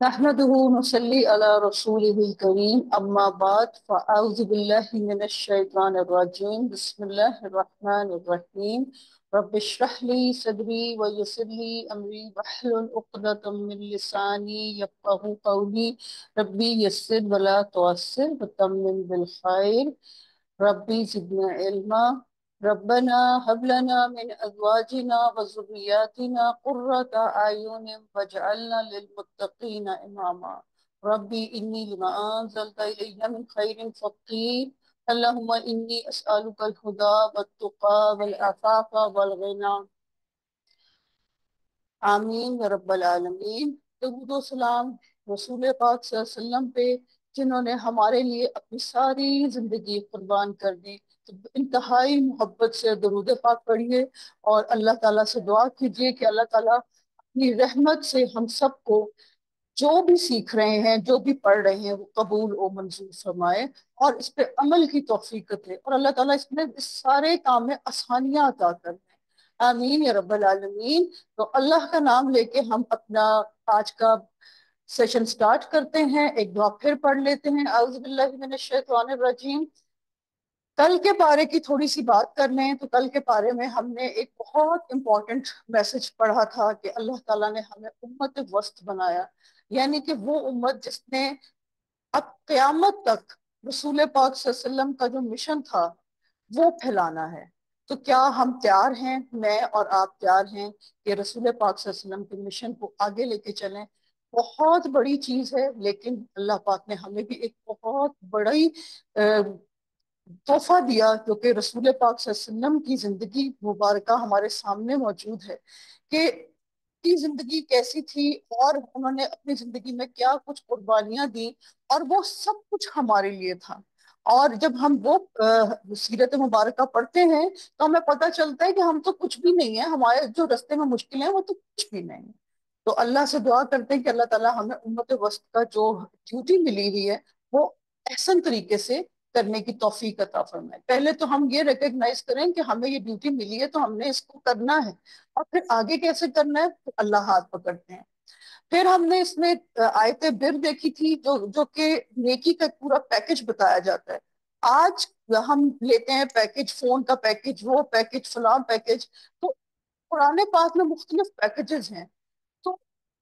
نحمده ونصلي على رسوله الكريم أما بعد فأعوذ بالله من الشيطان الرجيم بسم الله الرحمن الرحيم رب اشرح لي صدري ويسر لي أمري واحلل عقدة من لساني يفقهوا قولي ربي يسر ولا تعسر وتمم بالخير ربي زدنا علما ربنا هب لنا من أزواجنا وذرياتنا قرة أعين واجعلنا للمتقين إماما ربي إني لما أنزلت إلي من خير فقير اللهم إني أسألك الهدى والتقى والعفاف والغنى آمین یا رب العالمین۔ درود و سلام رسول پاک صلی اللہ علیہ وسلم پہ، جنہوں نے ہمارے لیے اپنی ساری زندگی قربان کر دی۔ تو انتہائی محبت سے درود پاک پڑھیے اور اللہ تعالیٰ سے دعا کیجیے کہ اللہ تعالیٰ اپنی رحمت سے ہم سب کو جو بھی سیکھ رہے ہیں، جو بھی پڑھ رہے ہیں، وہ قبول و منظور فرمائے اور اس پہ عمل کی توفیق دے، اور اللہ تعالیٰ اس سارے کام میں آسانیاں عطا کر دیں۔ آمین یا رب العالمین۔ تو اللہ کا نام لے کے ہم اپنا آج کا سیشن سٹارٹ کرتے ہیں۔ ایک دعا پھر پڑھ لیتے ہیں۔ اعوذ باللہ من الشیطان الرجیم۔ کل کے پارے کی تھوڑی سی بات کر لیں تو کل کے پارے میں ہم نے ایک بہت امپورٹنٹ میسج پڑھا تھا کہ اللہ تعالیٰ نے ہمیں امت وسط بنایا، یعنی کہ وہ امت جس نے اب قیامت تک رسول پاک صلی اللہ علیہ وسلم کا جو مشن تھا وہ پھیلانا ہے۔ تو کیا ہم تیار ہیں، میں اور آپ تیار ہیں کہ رسول پاک صلی اللہ علیہ وسلم کے مشن کو آگے لے کے چلیں؟ بہت بڑی چیز ہے، لیکن اللہ پاک نے ہمیں بھی ایک بہت بڑی تحفہ دیا، جو کہ رسول پاک صلی اللہ علیہ وسلم کی زندگی مبارکہ ہمارے سامنے موجود ہے کہ کی زندگی کیسی تھی اور انہوں نے اپنی زندگی میں کیا کچھ قربانیاں دی، اور وہ سب کچھ ہمارے لیے تھا۔ اور جب ہم وہ سیرت مبارکہ پڑھتے ہیں تو ہمیں پتہ چلتا ہے کہ ہم تو کچھ بھی نہیں ہیں، ہمارے جو رستے میں مشکلیں ہیں وہ تو کچھ بھی نہیں ہیں۔ تو اللہ سے دعا کرتے ہیں کہ اللہ تعالیٰ ہمیں امت وسط کا جو ڈیوٹی ملی ہوئی ہے وہ احسن طریقے سے کرنے کی توفیق عطا فرمائے۔ پہلے تو ہم یہ ریکگنائز کریں کہ ہمیں یہ ڈیوٹی ملی ہے تو ہم نے اس کو کرنا ہے، اور پھر آگے کیسے کرنا ہے تو اللہ ہاتھ پکڑتے ہیں۔ پھر ہم نے اس میں آیت بر دیکھی تھی، جو کہ نیکی کا پورا پیکج بتایا جاتا ہے۔ آج ہم لیتے ہیں پیکج، فون کا پیکج، وہ پیکج، فلاں پیکج، تو قرآن پاک میں مختلف پیکجز ہیں۔ تو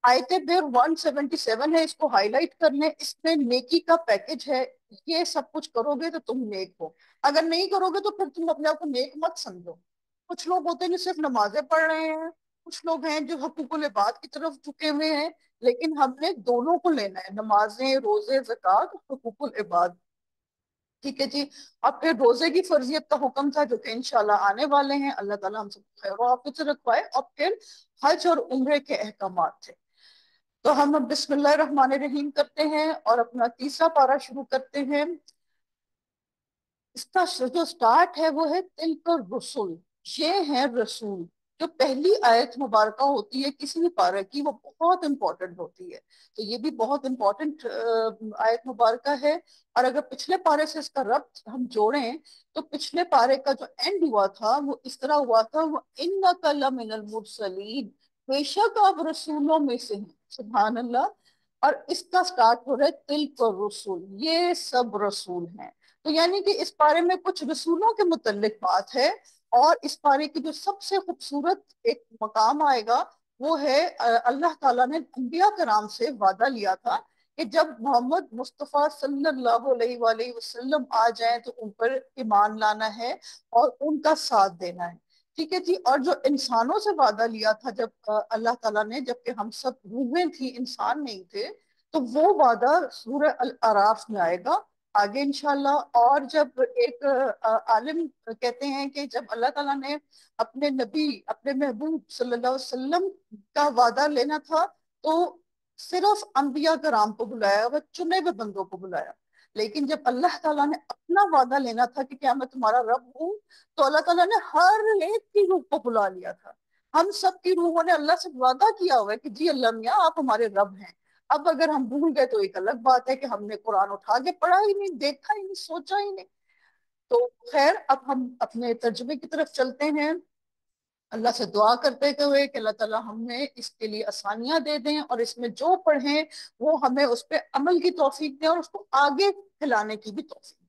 آیت بر 177 ہے، اس کو ہائی لائٹ کر لیں۔ اس میں نیکی کا پیکج ہے، یہ سب کچھ کرو گے تو تم نیک ہو، اگر نہیں کرو گے تو پھر تم اپنے آپ کو نیک مت سمجھو۔ کچھ لوگ ہوتے ہیں جو صرف نمازیں پڑھ رہے ہیں، کچھ لوگ ہیں جو حقوق العباد کی طرف جھکے ہوئے ہیں، لیکن ہم نے دونوں کو لینا ہے، نمازیں، روزے، زکوٰۃ، حقوق العباد۔ ٹھیک ہے جی۔ اب پھر روزے کی فرضیت کا حکم تھا، جو کہ انشاءاللہ آنے والے ہیں، اللہ تعالیٰ ہم سب کو خیر و عافیت سے رکھوائے۔ اور پھر حج اور عمرے کے احکامات تھے۔ تو ہم اب بسم اللہ الرحمن الرحیم کرتے ہیں اور اپنا تیسرا پارہ شروع کرتے ہیں۔ اس کا جو سٹارٹ ہے وہ ہے تلک الرسل، یہ ہے رسول۔ جو پہلی آیت مبارکہ ہوتی ہے کسی بھی پارہ کی وہ بہت امپورٹنٹ ہوتی ہے، تو یہ بھی بہت امپورٹنٹ آیت مبارکہ ہے۔ اور اگر پچھلے پارے سے اس کا ربط ہم جوڑیں تو پچھلے پارے کا جو اینڈ ہوا تھا وہ اس طرح ہوا تھا، وَإِنَّكَ لَمِنَ الْمُرْسَلِينَ، بے شک آپ رسولوں میں سے ہیں۔ سبحان اللہ۔ اور اس کا سٹارٹ ہو رہا ہے تلک الرسل، یہ سب رسول ہیں۔ تو یعنی کہ اس پارے میں کچھ رسولوں کے متعلق بات ہے، اور اس پارے کی جو سب سے خوبصورت ایک مقام آئے گا وہ ہے اللہ تعالیٰ نے انبیاء کرام سے وعدہ لیا تھا کہ جب محمد مصطفیٰ صلی اللہ علیہ وآلہ وسلم آ جائیں تو ان پر ایمان لانا ہے اور ان کا ساتھ دینا ہے۔ ٹھیک ہے جی۔ اور جو انسانوں سے وعدہ لیا تھا جب اللہ تعالیٰ نے، جبکہ ہم سب روحیں تھی، انسان نہیں تھے، تو وہ وعدہ سورہ الاعراف میں آئے گا آگے انشاءاللہ۔ اور جب ایک عالم کہتے ہیں کہ جب اللہ تعالیٰ نے اپنے نبی، اپنے محبوب صلی اللہ علیہ وسلم کا وعدہ لینا تھا تو صرف انبیاء کرام کو بلایا، وہ چنے ہوئے بندوں کو بلایا، لیکن جب اللہ تعالیٰ نے اپنا وعدہ لینا تھا کہ کیا میں تمہارا رب ہوں، تو اللہ تعالیٰ نے ہر ایک کی روح کو بلا لیا تھا۔ ہم سب کی روحوں نے اللہ سے وعدہ کیا ہوا ہے کہ جی اللہ میاں آپ ہمارے رب ہیں۔ اب اگر ہم بھول گئے تو ایک الگ بات ہے کہ ہم نے قرآن اٹھا کے پڑھا ہی نہیں، دیکھا ہی نہیں، سوچا ہی نہیں۔ تو خیر اب ہم اپنے ترجمے کی طرف چلتے ہیں۔ اللہ سے دعا کرتے ہوئے کہ اللہ تعالیٰ ہمیں اس کے لیے آسانیاں دے دیں، اور اس میں جو پڑھیں وہ ہمیں اس پہ عمل کی توفیق دیں، اور اس کو آگے پھیلانے کی بھی توفیق دیں۔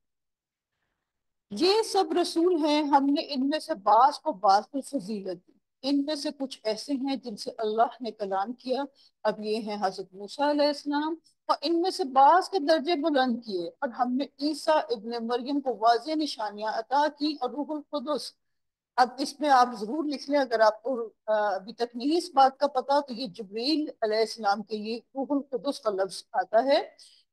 یہ سب رسول ہیں، ہم نے ان میں سے بعض کو بعض کو فضیلت دی۔ ان میں سے کچھ ایسے ہیں جن سے اللہ نے کلام کیا، اب یہ ہیں حضرت موسیٰ علیہ السلام، اور ان میں سے بعض کے درجے بلند کیے، اور ہم نے عیسیٰ ابن مریم کو واضح نشانیاں عطا کی، اور روح القدس۔ اب اس میں آپ ضرور لکھ لیں، اگر آپ کو ابھی تک نہیں اس بات کا پتا، تو یہ جبریل علیہ السلام کے لیے روح القدس کا لفظ آتا ہے،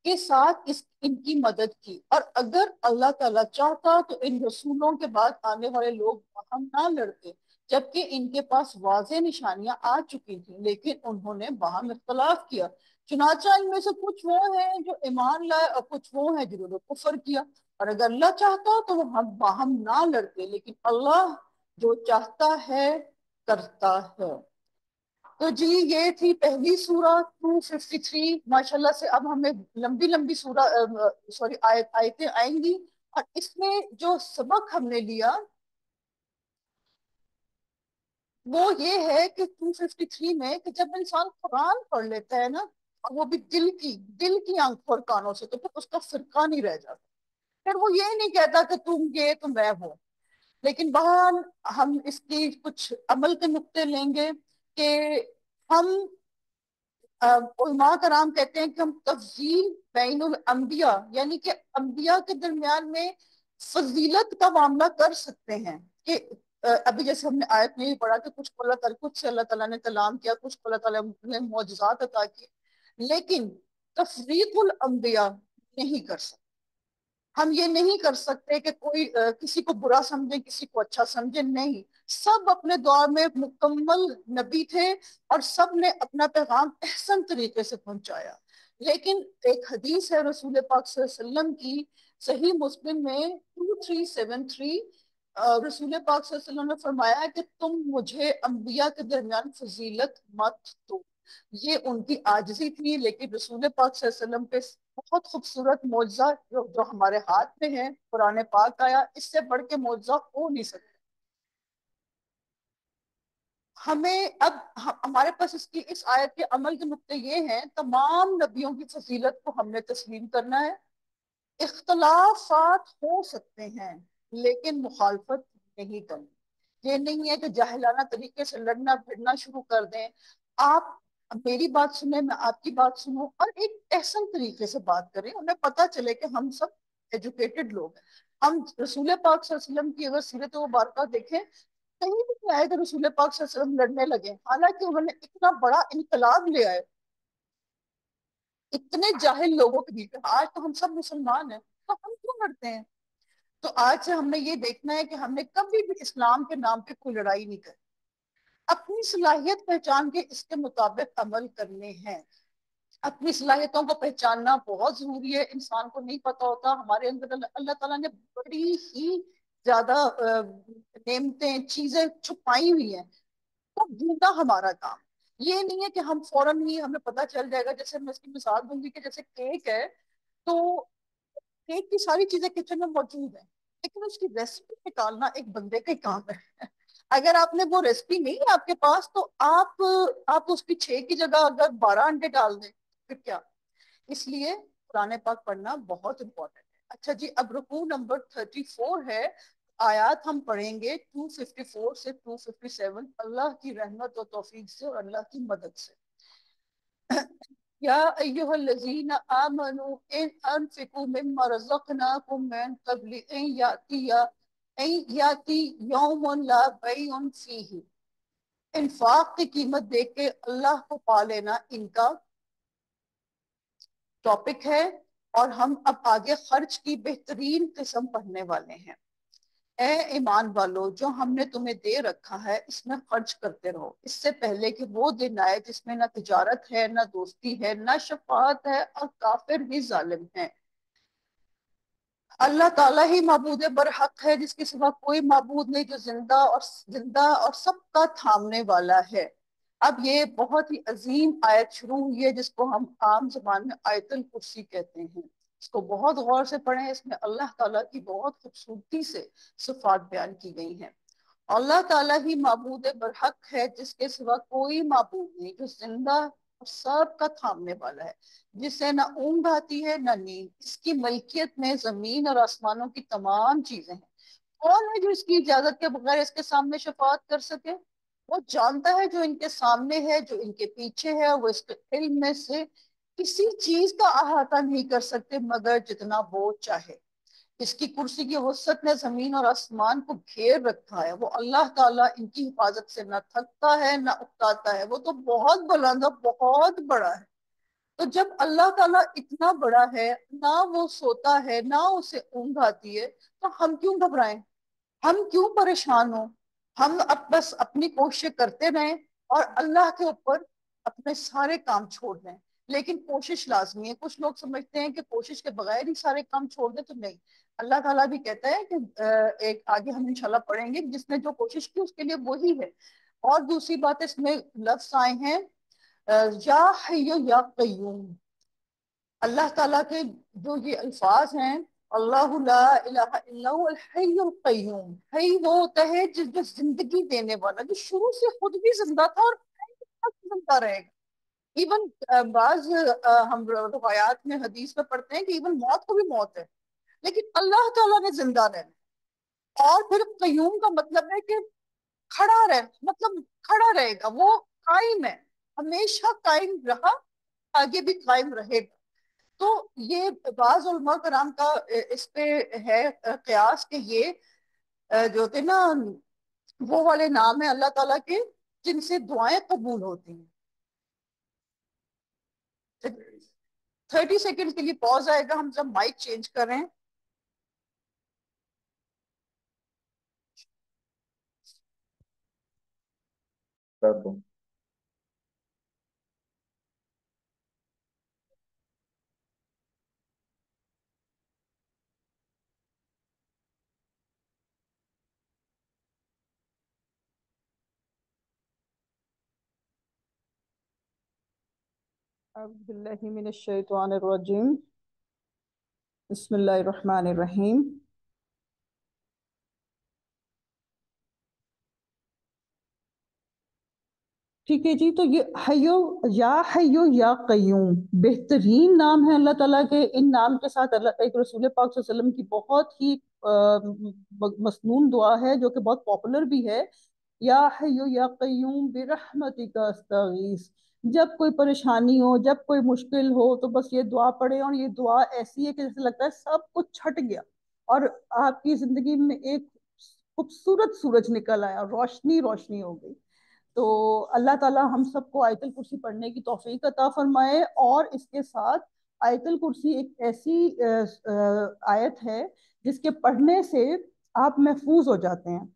کے ساتھ ان کی مدد کی، اور اگر اللہ تعالیٰ چاہتا تو ان رسولوں کے بعد آنے والے لوگ باہم نہ لڑتے، جبکہ ان کے پاس واضح نشانیاں آ چکی تھیں، لیکن انہوں نے باہم اختلاف کیا۔ چنانچہ ان میں سے کچھ وہ ہیں جو ایمان لائے، اور کچھ وہ ہیں جنہوں نے کفر کیا، اور اگر اللہ چاہتا تو وہ ہم باہم نہ لڑتے، لیکن اللہ جو چاہتا ہے کرتا ہے۔ تو جی یہ تھی پہلی سورہ 253۔ ماشاءاللہ سے اب ہمیں لمبی لمبی سورہ سوری آیتیں آئیں گی، اور اس میں جو سبق ہم نے لیا وہ یہ ہے کہ 253 میں کہ جب انسان قرآن پڑھ لیتا ہے نا، اور وہ بھی دل کی آنکھوں اور کانوں سے، تو پھر اس کا فرقہ نہیں رہ جاتا، پھر وہ یہ نہیں کہتا کہ تم یہ تم میں ہو۔ لیکن بہرحال ہم اس کی کچھ عمل کے نقطے لیں گے کہ ہم علماء کرام کہتے ہیں کہ ہم تفضیل بین الانبیاء، یعنی کہ انبیاء کے درمیان میں فضیلت کا معاملہ کر سکتے ہیں، کہ ابھی جیسے ہم نے آیت میں ہی پڑھا کہ کچھ سے اللہ تعالیٰ نے کلام کیا، کچھ کو اللہ تعالیٰ نے معجزات عطا کیے، لیکن تفریق الانبیاء نہیں کر سکتے۔ ہم یہ نہیں کر سکتے کہ کوئی کسی کو برا سمجھے کسی کو اچھا سمجھے، نہیں، سب اپنے دور میں مکمل نبی تھے، اور سب نے اپنا پیغام احسن طریقے سے پہنچایا۔ لیکن ایک حدیث ہے رسول پاک صلی اللہ علیہ وسلم کی، صحیح مسلم میں 2373، رسول پاک صلی اللہ علیہ وسلم نے فرمایا کہ تم مجھے انبیاء کے درمیان فضیلت مت دو۔ یہ ان کی عاجزی تھی، لیکن رسول پاک صلی اللہ علیہ وسلم پہ بہت خوبصورت معجزہ جو ہمارے ہاتھ میں ہے، قرآن پاک آیا، اس سے بڑھ کے معجزہ ہو نہیں سکتا۔ ہمیں اب ہمارے پاس اس آیت کے عمل کے نقطے یہ ہیں، تمام نبیوں کی فضیلت کو ہم نے تسلیم کرنا ہے۔ اختلافات ہو سکتے ہیں لیکن مخالفت نہیں کرنی۔ یہ نہیں ہے کہ جاہلانہ طریقے سے لڑنا پھرنا شروع کر دیں۔ آپ میری بات سنیں، میں آپ کی بات سنوں، اور ایک احسن طریقے سے بات کریں، ہمیں پتہ چلے کہ ہم سب ایجوکیٹڈ لوگ ہیں۔ ہم رسول پاک صلی اللہ علیہ وسلم کی اگر سیرت مبارکہ دیکھیں، کہیں بھی نہیں آئے کہ رسول پاک صلی اللہ علیہ وسلم لڑنے لگے، حالانکہ انہوں نے اتنا بڑا انقلاب لے آئے اتنے جاہل لوگوں کے بیچ میں۔ آج تو ہم سب مسلمان ہیں، تو ہم کیوں لڑتے ہیں؟ تو آج سے ہم نے یہ دیکھنا ہے کہ ہم نے کبھی بھی اسلام کے نام پہ کوئی لڑائی نہیں کری، اپنی صلاحیت پہچان کے اس کے مطابق عمل کرنے ہیں۔ اپنی صلاحیتوں کو پہچاننا بہت ضروری ہے، انسان کو نہیں پتا ہوتا ہمارے اندر اللہ تعالیٰ نے بڑی ہی زیادہ نعمتیں چیزیں چھپائی ہوئی ہیں، تو ڈھونڈنا ہمارا کام۔ یہ نہیں ہے کہ ہم فوراً ہی ہمیں پتہ چل جائے گا۔ جیسے میں اس کی مثال دوں گی کہ جیسے کیک ہے، تو کیک کی ساری چیزیں کچن میں موجود ہیں، لیکن اس کی ریسیپی نکالنا ایک بندے کا کام ہے۔ اگر آپ نے وہ ریسیپی نہیں ہے آپ کے پاس، تو آپ اس کی 6 کی جگہ اگر 12 انڈے ڈال دیں پھر کیا؟ اس لیے قرآن پاک پڑھنا بہت امپورٹنٹ ہے۔ اچھا جی، اب رکوع نمبر 34 ہے، آیات ہم پڑھیں گے 254 سے 257، اللہ کی رحمت و توفیق سے اور اللہ کی مدد سے۔ یا ایہا الذین آمنوا ان انفقوا مما رزقناکم من قبل ان یاتی یوم لا بیع فیہ۔ انفاق کی قیمت دیکھ کے اللہ کو پا لینا ان کا ٹاپک ہے، اور ہم اب آگے خرچ کی بہترین قسم پڑھنے والے ہیں۔ اے ایمان والو، جو ہم نے تمہیں دے رکھا ہے اس میں خرچ کرتے رہو، اس سے پہلے کہ وہ دن آئے جس میں نہ تجارت ہے، نہ دوستی ہے، نہ شفاعت ہے، اور کافر بھی ظالم ہیں۔ اللہ تعالیٰ ہی معبود برحق ہے، جس کے سوا کوئی معبود نہیں، جو زندہ اور سب کا تھامنے والا ہے۔ اب یہ بہت ہی عظیم آیت شروع ہوئی ہے، جس کو ہم عام زبان میں آیت الکرسی کہتے ہیں۔ اس کو بہت غور سے پڑھیں، اس میں اللہ تعالیٰ کی بہت خوبصورتی سے صفات بیان کی گئی ہیں۔ اللہ تعالیٰ ہی معبود برحق ہے، جس کے سوا کوئی معبود نہیں، جو زندہ اور سب کا تھامنے والا ہے، جسے نہ اونگ آتی ہے نہ نیند، اس کی ملکیت میں زمین اور آسمانوں کی تمام چیزیں ہیں۔ کون ہے جو اس کی اجازت کے بغیر اس کے سامنے شفاعت کر سکے؟ وہ جانتا ہے جو ان کے سامنے ہے، جو ان کے پیچھے ہے، وہ اس کے علم میں سے کسی چیز کا احاطہ نہیں کر سکتے مگر جتنا وہ چاہے۔ اس کی کرسی کی وسعت نے زمین اور آسمان کو گھیر رکھا ہے، وہ اللہ تعالیٰ ان کی حفاظت سے نہ تھکتا ہے نہ اکتاتا ہے، وہ تو بہت بلند اور بہت بڑا ہے۔ تو جب اللہ تعالیٰ اتنا بڑا ہے، نہ وہ سوتا ہے نہ اسے اونگ آتی ہے، تو ہم کیوں گھبرائیں؟ ہم کیوں پریشان ہوں؟ ہم اب بس اپنی کوشش کرتے رہیں اور اللہ کے اوپر اپنے سارے کام چھوڑ دیں۔ لیکن کوشش لازمی ہے۔ کچھ لوگ سمجھتے ہیں کہ کوشش کے بغیر ہی سارے کام چھوڑ دیں، تو نہیں۔ اللہ تعالیٰ بھی کہتا ہے کہ ایک آگے ہم انشاءاللہ پڑھیں گے، جس نے جو کوشش کی اس کے لیے وہی ہے۔ اور دوسری بات، اس میں لفظ آئے ہیں یا حی یا قیوم۔ اللہ تعالیٰ کے جو یہ الفاظ ہیں، اللہ لا الہ الا هو الحی القیوم، حی وہ ہوتا ہے جو زندگی دینے والا، جو شروع سے خود بھی زندہ تھا اور زندہ رہے گا۔ ایون بعض ہم روایات میں حدیث میں پڑھتے ہیں کہ ایون موت کو بھی موت ہے، لیکن اللہ تعالیٰ نے زندہ رہنا۔ اور پھر قیوم کا مطلب ہے کہ کھڑا رہنا، مطلب کھڑا رہے گا، وہ قائم ہے، ہمیشہ قائم رہا، آگے بھی قائم رہے گا۔ تو یہ بعض علماء کرام کا اس پہ ہے قیاس کہ یہ جو ہوتے نا، وہ والے نام ہیں اللہ تعالیٰ کے جن سے دعائیں قبول ہوتی ہیں۔ 30 سیکنڈ کے لیے پاز آئے گا، ہم جب مائک چینج کر رہے ہیں۔ کر دوں؟ اعوذ باللہ من الشیطان الرجیم، بسم اللہ الرحمن الرحیم۔ ٹھیک ہے جی، تو یہ حیو یا قیوم بہترین نام ہے اللہ تعالیٰ کے۔ ان نام کے ساتھ اللہ ایک رسول پاک صلی اللہ علیہ وسلم کی بہت ہی مسنون دعا ہے جو کہ بہت پاپولر بھی ہے، یا حیو یا قیوم برحمتک استغیث۔ جب کوئی پریشانی ہو، جب کوئی مشکل ہو، تو بس یہ دعا پڑھیں، اور یہ دعا ایسی ہے کہ جیسے لگتا ہے سب کچھ چھٹ گیا اور آپ کی زندگی میں ایک خوبصورت سورج نکل آیا، روشنی روشنی ہو گئی۔ تو اللہ تعالیٰ ہم سب کو آیت الکرسی پڑھنے کی توفیق عطا فرمائے۔ اور اس کے ساتھ آیت الکرسی ایک ایسی آیت ہے جس کے پڑھنے سے آپ محفوظ ہو جاتے ہیں،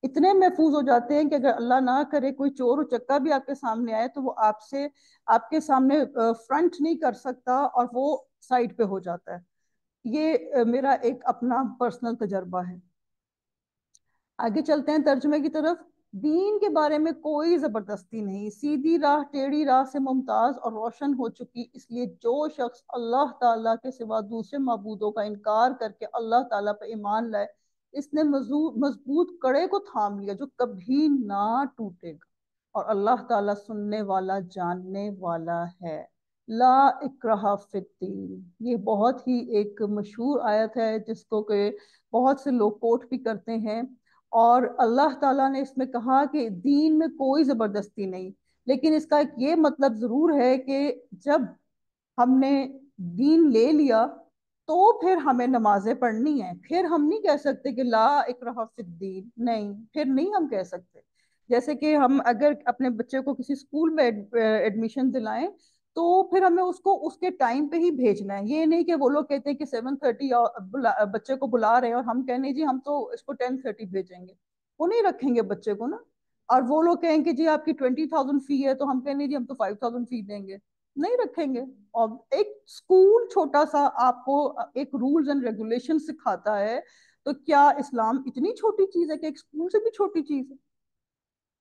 اتنے محفوظ ہو جاتے ہیں کہ اگر اللہ نہ کرے کوئی چور چکا بھی آپ کے سامنے آئے تو وہ آپ کے سامنے فرنٹ نہیں کر سکتا، اور وہ سائڈ پہ ہو جاتا ہے۔ یہ میرا ایک اپنا پرسنل تجربہ ہے۔ آگے چلتے ہیں ترجمے کی طرف۔ دین کے بارے میں کوئی زبردستی نہیں، سیدھی راہ ٹیڑھی راہ سے ممتاز اور روشن ہو چکی، اس لیے جو شخص اللہ تعالیٰ کے سوا دوسرے معبودوں کا انکار کر کے اللہ تعالیٰ پہ ایمان لائے، اس نے مضبوط کڑے کو تھام لیا جو کبھی نہ ٹوٹے گا، اور اللہ تعالیٰ سننے والا جاننے والا ہے۔ لا اکراہ فی الدین، یہ بہت ہی ایک مشہور آیت ہے جس کو کہ بہت سے لوگ کوٹ بھی کرتے ہیں۔ اور اللہ تعالیٰ نے اس میں کہا کہ دین میں کوئی زبردستی نہیں، لیکن اس کا ایک یہ مطلب ضرور ہے کہ جب ہم نے دین لے لیا تو پھر ہمیں نمازیں پڑھنی ہیں، پھر ہم نہیں کہہ سکتے کہ لا اکراہ فی الدین، نہیں، پھر نہیں ہم کہہ سکتے۔ جیسے کہ ہم اگر اپنے بچے کو کسی اسکول میں ایڈمیشن دلائیں تو پھر ہمیں اس کو اس کے ٹائم پہ ہی بھیجنا ہے۔ یہ نہیں کہ وہ لوگ کہتے ہیں کہ 7:30 بچے کو بلا رہے ہیں اور ہم کہنے جی ہم تو اس کو 10:30 بھیجیں گے، وہ نہیں رکھیں گے بچے کو نا۔ اور وہ لوگ کہیں کہ جی آپ کی 20,000 فی ہے تو ہم کہنے جی ہم تو 5,000 فی دیں گے، نہیں رکھیں گے۔ اور ایک اسکول چھوٹا سا آپ کو ایک رولز اینڈ ریگولیشن سکھاتا ہے، تو کیا اسلام اتنی چھوٹی چیز ہے کہ ایک اسکول سے بھی چھوٹی چیز ہے؟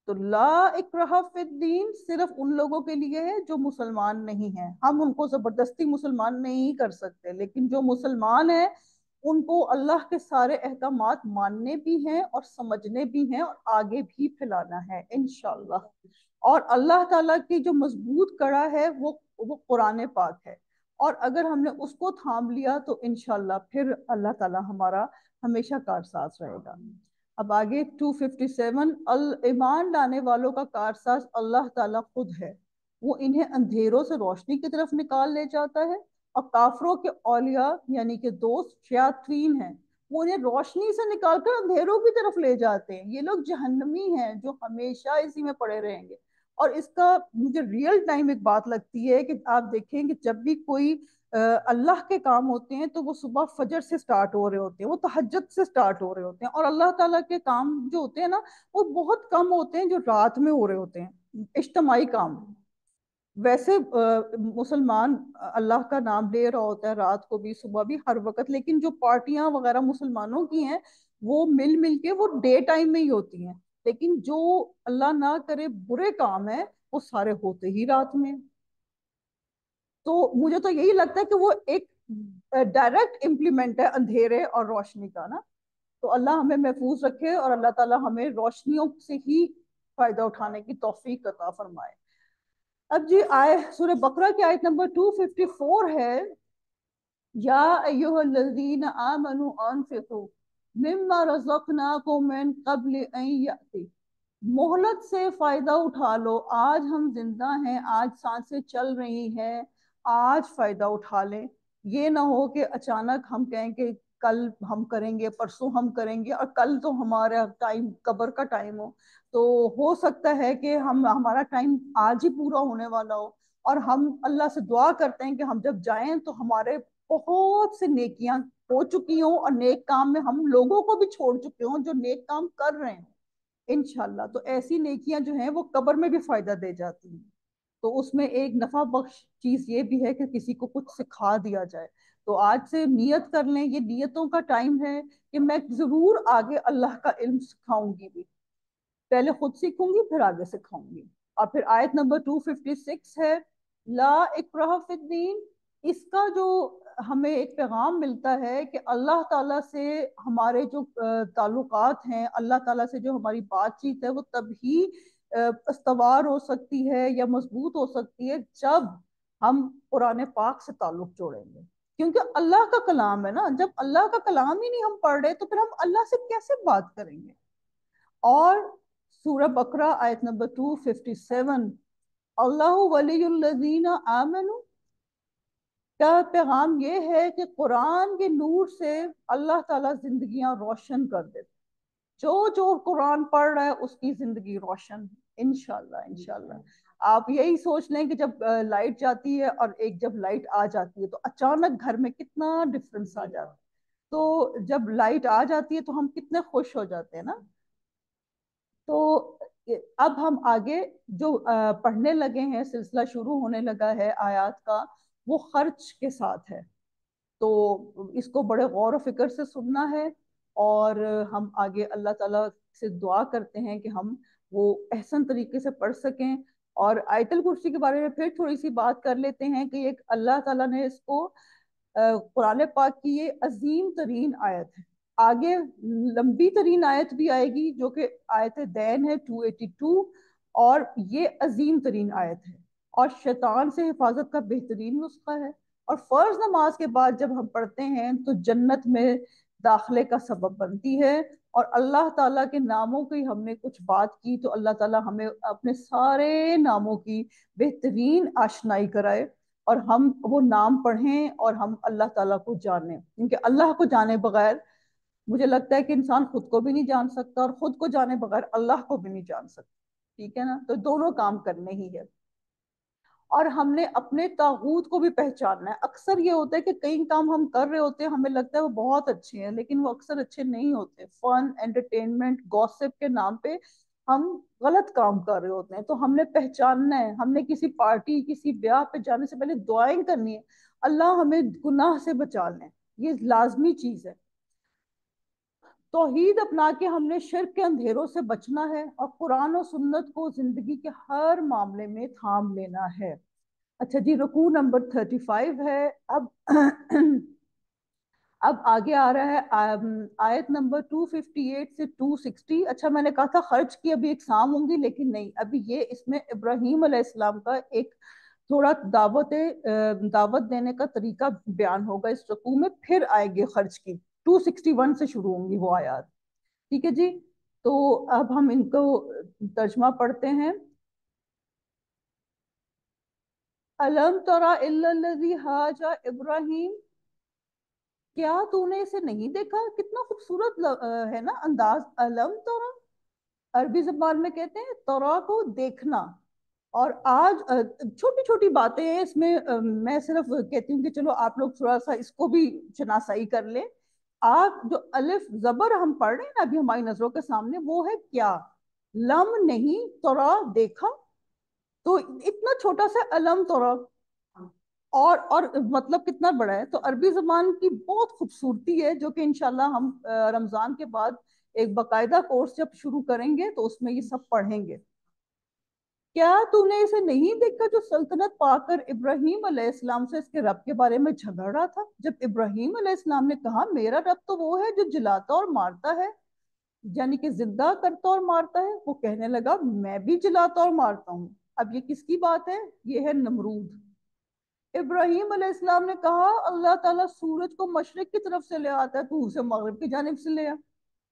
تو لا اکراہ فی الدین صرف ان لوگوں کے لیے ہے جو مسلمان نہیں ہیں، ہم ان کو زبردستی مسلمان نہیں کر سکتے، لیکن جو مسلمان ہیں ان کو اللہ کے سارے احکامات ماننے بھی ہیں اور سمجھنے بھی ہیں اور آگے بھی پھیلانا ہے انشاءاللہ۔ اور اللہ تعالیٰ کی جو مضبوط کڑا ہے وہ قرآن پاک ہے، اور اگر ہم نے اس کو تھام لیا تو انشاءاللہ پھر اللہ تعالیٰ ہمارا ہمیشہ کارساز رہے گا۔ اب آگے 257، ایمان لانے والوں کا کارساز اللہ تعالیٰ خود ہے، وہ انہیں اندھیروں سے روشنی کی طرف نکال لے جاتا ہے، اور کافروں کے اولیاء یعنی کہ دوست شیاطین ہیں، وہ انہیں روشنی سے نکال کر اندھیروں کی طرف لے جاتے ہیں۔ یہ لوگ جہنمی ہیں جو ہمیشہ اسی میں پڑے رہیں گے۔ اور اس کا مجھے ریئل ٹائم ایک بات لگتی ہے کہ آپ دیکھیں کہ جب بھی کوئی اللہ کے کام ہوتے ہیں تو وہ صبح فجر سے سٹارٹ ہو رہے ہوتے ہیں، وہ تہجد سے سٹارٹ ہو رہے ہوتے ہیں، اور اللہ تعالیٰ کے کام جو ہوتے ہیں نا وہ بہت کم ہوتے ہیں جو رات میں ہو رہے ہوتے ہیں، اجتماعی کام۔ ویسے مسلمان اللہ کا نام لے رہا ہوتا ہے رات کو بھی صبح بھی ہر وقت، لیکن جو پارٹیاں وغیرہ مسلمانوں کی ہیں وہ مل مل کے وہ ڈے ٹائم میں ہی ہوتی ہیں، لیکن جو اللہ نہ کرے برے کام ہیں وہ سارے ہوتے ہی رات میں۔ تو مجھے تو یہی لگتا ہے کہ وہ ایک ڈائریکٹ امپلیمنٹ ہے اندھیرے اور روشنی کا نا۔ تو اللہ ہمیں محفوظ رکھے اور اللہ تعالیٰ ہمیں روشنیوں سے ہی فائدہ اٹھانے کی توفیق عطا فرمائے۔ اب جی آئے سورہ بقرہ کی آیت نمبر 254 ہے، یا ایہا الذین آمنوا انفقوا مما رزقناکم من قبل ان یأتی، مہلت سے فائدہ اٹھا لو، آج ہم زندہ ہیں، آج سانسیں چل رہی ہیں، آج فائدہ اٹھا لیں۔ یہ نہ ہو کہ اچانک ہم کہیں کہ کل ہم کریں گے، پرسوں ہم کریں گے، اور کل تو ہمارا ٹائم قبر کا ٹائم ہو سکتا ہے کہ ہمارا ٹائم آج ہی پورا ہونے والا ہو، اور ہم اللہ سے دعا کرتے ہیں کہ ہم جب جائیں تو ہمارے بہت سے نیکیاں ہو چکی ہوں، اور نیک کام میں ہم لوگوں کو بھی چھوڑ چکے ہوں جو نیک کام کر رہے ہیں انشاءاللہ۔ تو ایسی نیکیاں جو ہیں وہ قبر میں بھی فائدہ دے جاتی ہیں۔ تو اس میں ایک نفع بخش چیز یہ بھی ہے کہ کسی کو کچھ سکھا دیا جائے۔ تو آج سے نیت کر لیں، یہ نیتوں کا ٹائم ہے کہ میں ضرور آگے اللہ کا علم سکھاؤں گی بھی، پہلے خود سیکھوں گی پھر آگے سکھاؤں گی۔ اور پھر آیت نمبر 256 ہے، لا اکراہ فی الدین، اس کا جو ہمیں ایک پیغام ملتا ہے کہ اللہ تعالیٰ سے ہمارے جو تعلقات ہیں، اللہ تعالیٰ سے جو ہماری بات چیت ہے وہ تبھی استوار ہو سکتی ہے یا مضبوط ہو سکتی ہے جب ہم قرآن پاک سے تعلق جوڑیں گے، کیونکہ اللہ کا کلام ہے نا۔ جب اللہ کا کلام ہی نہیں ہم پڑھ رہے تو پھر ہم اللہ سے کیسے بات کریں گے؟ اور سورہ بقرہ آیت نمبر 257، اللہ ولی الذین آمنوا کا پیغام یہ ہے کہ قرآن کے نور سے اللہ تعالیٰ زندگیاں روشن کر دیتے، جو جو قرآن پڑھ رہا ہے اس کی زندگی روشن انشاءاللہ انشاءاللہ۔ آپ یہی سوچ لیں کہ جب لائٹ جاتی ہے اور ایک جب لائٹ آ جاتی ہے تو اچانک گھر میں کتنا ڈفرنس آ جاتا ہے، تو جب لائٹ آ جاتی ہے تو ہم کتنے خوش ہو جاتے ہیں نا۔ تو اب ہم آگے جو پڑھنے لگے ہیں، سلسلہ شروع ہونے لگا ہے آیات کا، وہ خرچ کے ساتھ ہے، تو اس کو بڑے غور و فکر سے سننا ہے، اور ہم آگے اللہ تعالیٰ سے دعا کرتے ہیں کہ ہم وہ احسن طریقے سے پڑھ سکیں۔ اور آیت الکرسی کے بارے میں پھر تھوڑی سی بات کر لیتے ہیں کہ ایک اللہ تعالیٰ نے اس کو قرآن پاک کی یہ عظیم ترین آیت ہے، آگے لمبی ترین آیت بھی آئے گی جو کہ آیت دین ہے 282، اور یہ عظیم ترین آیت ہے، اور شیطان سے حفاظت کا بہترین نسخہ ہے، اور فرض نماز کے بعد جب ہم پڑھتے ہیں تو جنت میں داخلے کا سبب بنتی ہے۔ اور اللہ تعالیٰ کے ناموں کی ہم نے کچھ بات کی تو اللہ تعالیٰ ہمیں اپنے سارے ناموں کی بہترین آشنائی کرائے، اور ہم وہ نام پڑھیں اور ہم اللہ تعالیٰ کو جانیں، کیونکہ اللہ کو جانے بغیر مجھے لگتا ہے کہ انسان خود کو بھی نہیں جان سکتا، اور خود کو جانے بغیر اللہ کو بھی نہیں جان سکتا، ٹھیک ہے نا؟ تو دونوں کام کرنے ہی ہے۔ اور ہم نے اپنے طاغوت کو بھی پہچاننا ہے۔ اکثر یہ ہوتا ہے کہ کئی کام ہم کر رہے ہوتے ہیں، ہمیں لگتا ہے وہ بہت اچھے ہیں لیکن وہ اکثر اچھے نہیں ہوتے، فن انٹرٹینمنٹ گوسپ کے نام پہ ہم غلط کام کر رہے ہوتے ہیں۔ تو ہم نے پہچاننا ہے، ہم نے کسی پارٹی کسی بیاہ پہ جانے سے پہلے دعائیں کرنی ہے، اللہ ہمیں گناہ سے بچا لیں، یہ لازمی چیز ہے۔ توحید اپنا کے ہم نے شرک کے اندھیروں سے بچنا ہے، اور قرآن و سنت کو زندگی کے ہر معاملے میں تھام لینا ہے۔ اچھا جی، رکوع نمبر 35 ہے۔ اب اب آگے آ رہا ہے آیت نمبر 258 سے 260. اچھا میں نے کہا تھا خرچ کی ابھی اقسام ہوں گی، لیکن نہیں، ابھی یہ اس میں ابراہیم علیہ السلام کا ایک تھوڑا دعوت دینے کا طریقہ بیان ہوگا اس رکوع میں، پھر آئے گی خرچ کی. 261 سے شروع ہوں گی وہ آیات. ٹھیک ہے جی. تو اب ہم ان کو ترجمہ پڑھتے ہیں. الم ترى الا الذي حاج ابراہیم، کیا تو نے اسے نہیں دیکھا؟ کتنا خوبصورت ہے نا انداز. الم ترى، عربی زبان میں کہتے ہیں ترا کو دیکھنا. اور آج چھوٹی چھوٹی باتیں ہیں اس میں، میں صرف کہتی ہوں کہ چلو آپ لوگ تھوڑا سا اس کو بھی شناسائی کر لیں. آپ جو الف زبر ہم پڑھ رہے ہیں نا ابھی ہماری نظروں کے سامنے، وہ ہے کیا. لم نہیں، ترا دیکھا. تو اتنا چھوٹا سا الم ترا، اور مطلب کتنا بڑا ہے. تو عربی زبان کی بہت خوبصورتی ہے جو کہ انشاءاللہ ہم رمضان کے بعد ایک باقاعدہ کورس جب شروع کریں گے تو اس میں یہ سب پڑھیں گے. کیا تو نے اسے نہیں دیکھا جو سلطنت پا کر ابراہیم علیہ السلام سے اس کے رب کے بارے میں جھگڑ رہا تھا؟ جب ابراہیم علیہ السلام نے کہا میرا رب تو وہ ہے جو جلاتا اور مارتا ہے، یعنی کہ زندہ کرتا اور مارتا ہے، وہ کہنے لگا میں بھی جلاتا اور مارتا ہوں. اب یہ کس کی بات ہے؟ یہ ہے نمرود. ابراہیم علیہ السلام نے کہا اللہ تعالیٰ سورج کو مشرق کی طرف سے لے آتا ہے، تو اسے مغرب کی جانب سے لے آ.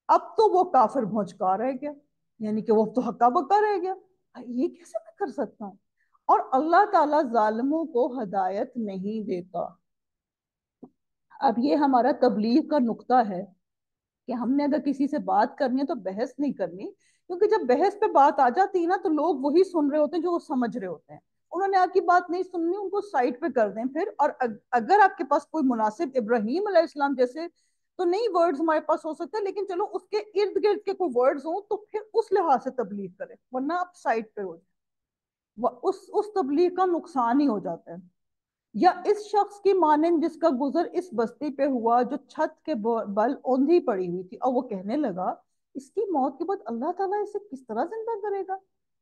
اب تو وہ کافر بھونچکا رہ گیا، یعنی کہ وہ تو ہکا بکا رہ گیا. یہ کیسے میں کر سکتا ہوں؟ اور اللہ تعالیٰ ظالموں کو ہدایت نہیں دیتا. اب یہ ہمارا تبلیغ کا نقطہ ہے کہ ہم نے اگر کسی سے بات کرنی ہے تو بحث نہیں کرنی، کیونکہ جب بحث پہ بات آ جاتی ہے نا تو لوگ وہی سن رہے ہوتے ہیں جو وہ سمجھ رہے ہوتے ہیں. انہوں نے آپ کی بات نہیں سننی، ان کو سائڈ پہ کر دیں پھر. اور اگر آپ کے پاس کوئی مناسب ابراہیم علیہ السلام جیسے تو نہیں ورڈز ہمارے پاس ہو سکتے، لیکن چلو اس کے ارد گرد کے کوئی ورڈز ہوں تو پھر اس لحاظ سے تبلیغ کریں، ورنہ آپ سائڈ پہ ہو جائیں، اس تبلیغ کا نقصان ہی ہو جاتا ہے. یا اس شخص کی مانند جس کا گزر اس بستی پہ ہوا جو چھت کے بل اوندھی پڑی ہوئی تھی، اور وہ کہنے لگا اس کی موت کے بعد اللہ تعالیٰ اسے کس طرح زندہ کرے گا.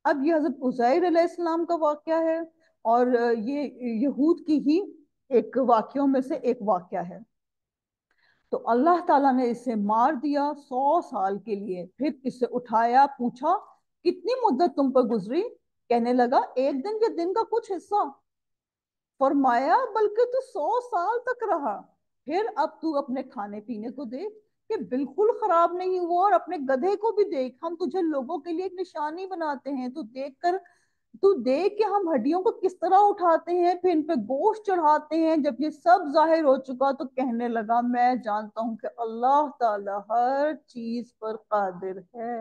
اب یہ حضرت عزیر علیہ السلام کا واقعہ ہے، اور یہ یہود کی ہی ایک واقعوں میں سے ایک واقعہ ہے. تو اللہ تعالیٰ نے اسے مار دیا 100 سال کے لیے. پھر اسے اٹھایا، پوچھا کتنی مدت تم پر گزری؟ کہنے لگا ایک دن یا دن کا کچھ حصہ. فرمایا بلکہ تو 100 سال تک رہا. پھر اب تو اپنے کھانے پینے کو دیکھ کہ بالکل خراب نہیں ہوا، اور اپنے گدھے کو بھی دیکھ، ہم تجھے لوگوں کے لیے ایک نشانی بناتے ہیں. تو دیکھ کہ ہم ہڈیوں کو کس طرح اٹھاتے ہیں، پھر ان پہ گوشت چڑھاتے ہیں. جب یہ سب ظاہر ہو چکا تو کہنے لگا میں جانتا ہوں کہ اللہ تعالی ہر چیز پر قادر ہے.